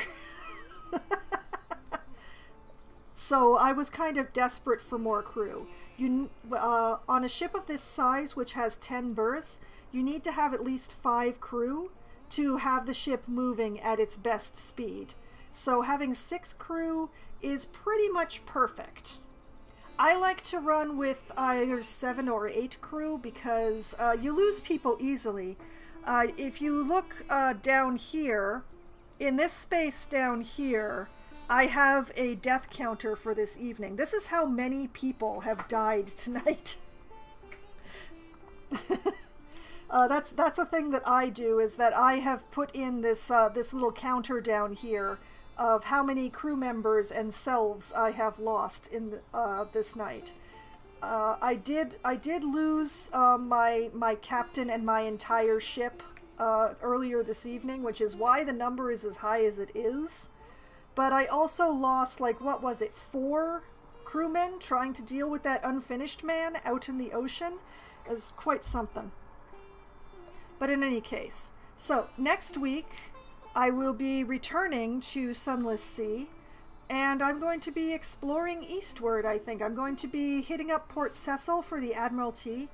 So I was kind of desperate for more crew. On a ship of this size, which has 10 berths, you need to have at least 5 crew to have the ship moving at its best speed. So having 6 crew is pretty much perfect. I like to run with either 7 or 8 crew because you lose people easily. If you look down here, in this space down here, I have a death counter for this evening. This is how many people have died tonight. That's a thing that I do, is that I have put in this this little counter down here of how many crew members and selves I have lost in this night. I did lose my captain and my entire ship earlier this evening, which is why the number is as high as it is. But I also lost, like, what was it, 4 crewmen trying to deal with that unfinished man out in the ocean. It was quite something. But in any case, so next week I will be returning to Sunless Sea, and I'm going to be exploring eastward, I think. I'm going to be hitting up Port Cecil for the Admiralty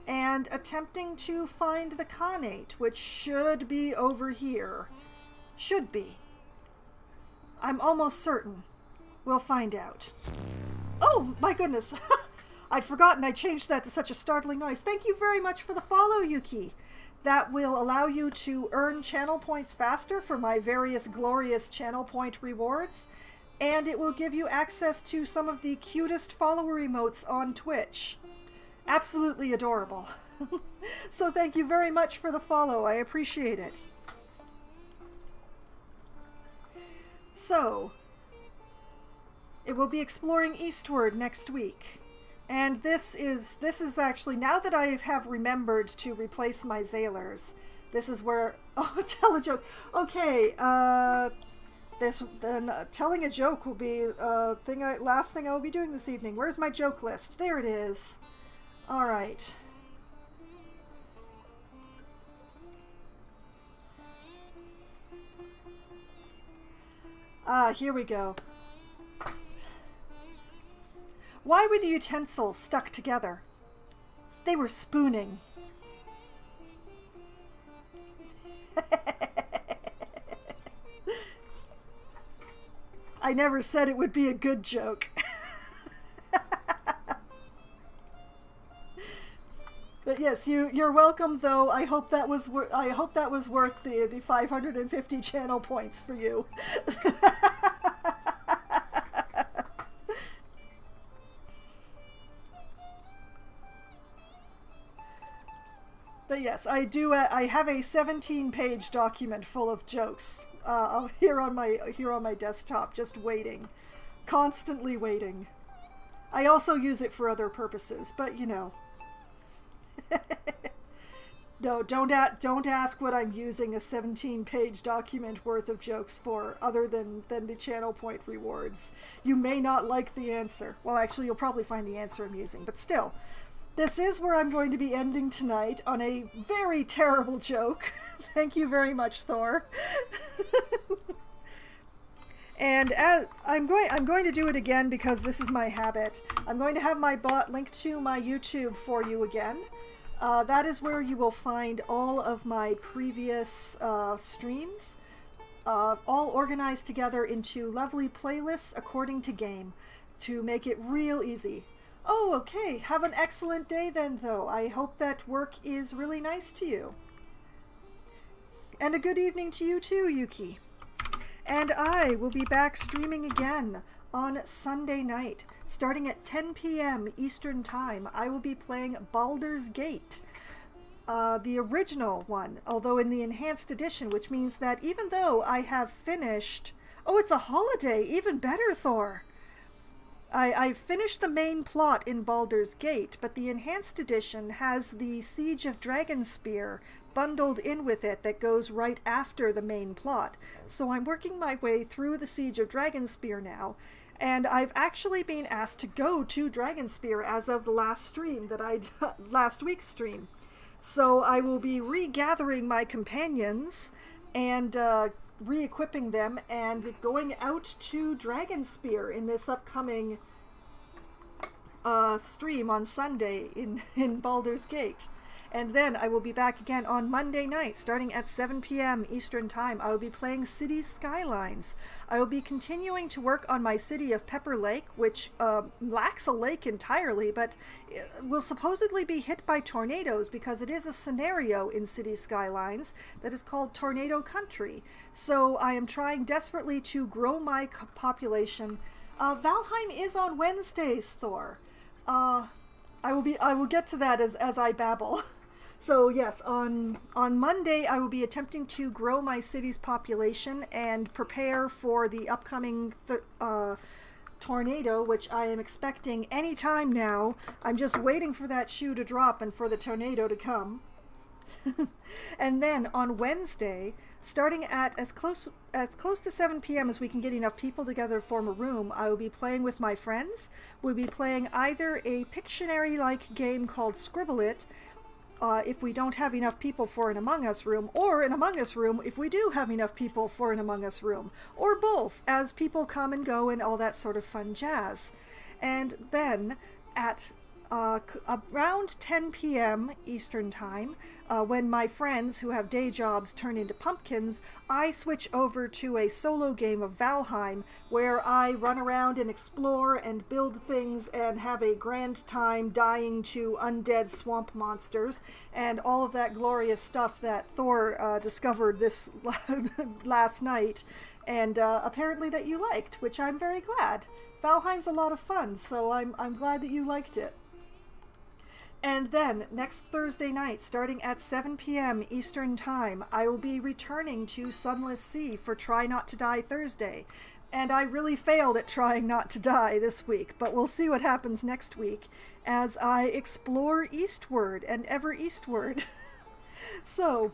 and attempting to find the Khanate, which should be over here. Should be. I'm almost certain. We'll find out. Oh, my goodness. I'd forgotten I changed that to such a startling noise. Thank you very much for the follow, Yuki. That will allow you to earn channel points faster for my various glorious channel point rewards, and it will give you access to some of the cutest follower emotes on Twitch. Absolutely adorable. So thank you very much for the follow. I appreciate it. So, it will be exploring eastward next week. And this is actually, now that I have remembered to replace my Zailers, this is where, oh, tell a joke. Okay, telling a joke will be last thing I will be doing this evening. Where's my joke list? There it is. All right. Here we go. Why were the utensils stuck together? They were spooning. I never said it would be a good joke. But yes, you're welcome. Though I hope that was worth the 550 channel points for you. But yes, I do. I have a 17-page document full of jokes here on my desktop, just waiting, constantly waiting. I also use it for other purposes, but you know. No, don't ask what I'm using a 17-page document worth of jokes for, other than the channel point rewards. You may not like the answer. Well, actually, you'll probably find the answer amusing, but still. This is where I'm going to be ending tonight, on a very terrible joke. Thank you very much, Thor. And I'm going to do it again because this is my habit. I'm going to have my bot linked to my YouTube for you again. That is where you will find all of my previous streams, all organized together into lovely playlists according to game, to make it real easy. Oh, okay. Have an excellent day then, though. I hope that work is really nice to you. And a good evening to you too, Yuki. And I will be back streaming again on Sunday night, starting at 10 p.m. Eastern Time. I will be playing Baldur's Gate. the original one, although in the enhanced edition, which means that even though I have finished... Oh, it's a holiday! Even better, Thor! I finished the main plot in Baldur's Gate, but the enhanced edition has the Siege of Dragonspear bundled in with it that goes right after the main plot. So I'm working my way through the Siege of Dragonspear now, and I've actually been asked to go to Dragonspear as of the last stream that I last week's stream. So I will be regathering my companions and re-equipping them and going out to Dragonspear in this upcoming stream on Sunday in Baldur's Gate. And then I will be back again on Monday night, starting at 7 p.m. Eastern Time. I will be playing Cities Skylines. I will be continuing to work on my city of Pepper Lake, which lacks a lake entirely, but will supposedly be hit by tornadoes because it is a scenario in Cities Skylines that is called Tornado Country. So I am trying desperately to grow my population. Valheim is on Wednesdays, Thor. I will get to that as I babble. So yes, on Monday I will be attempting to grow my city's population and prepare for the upcoming tornado, which I am expecting any time now. I'm just waiting for that shoe to drop and for the tornado to come. And then on Wednesday, starting at as close to 7 p.m. as we can get enough people together to form a room, I will be playing with my friends. We'll be playing either a Pictionary-like game called Scribble It, if we don't have enough people for an Among Us room, or an Among Us room if we do have enough people for an Among Us room, or both, as people come and go and all that sort of fun jazz. And then at around 10 p.m. Eastern Time, when my friends who have day jobs turn into pumpkins, I switch over to a solo game of Valheim, where I run around and explore and build things and have a grand time dying to undead swamp monsters and all of that glorious stuff that Thor discovered this last night, and apparently that you liked, which I'm very glad. Valheim's a lot of fun, so I'm glad that you liked it. And then, next Thursday night, starting at 7 p.m. Eastern Time, I will be returning to Sunless Sea for Try Not to Die Thursday. And I really failed at trying not to die this week, but we'll see what happens next week as I explore eastward and ever eastward. So,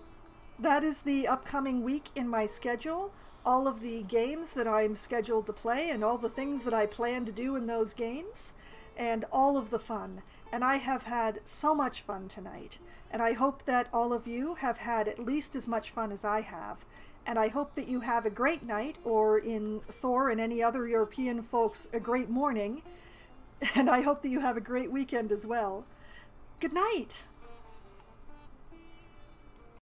that is the upcoming week in my schedule. All of the games that I'm scheduled to play and all the things that I plan to do in those games, and all of the fun. And I have had so much fun tonight, and I hope that all of you have had at least as much fun as I have. And I hope that you have a great night, or in Thor and any other European folks, a great morning. And I hope that you have a great weekend as well. Good night!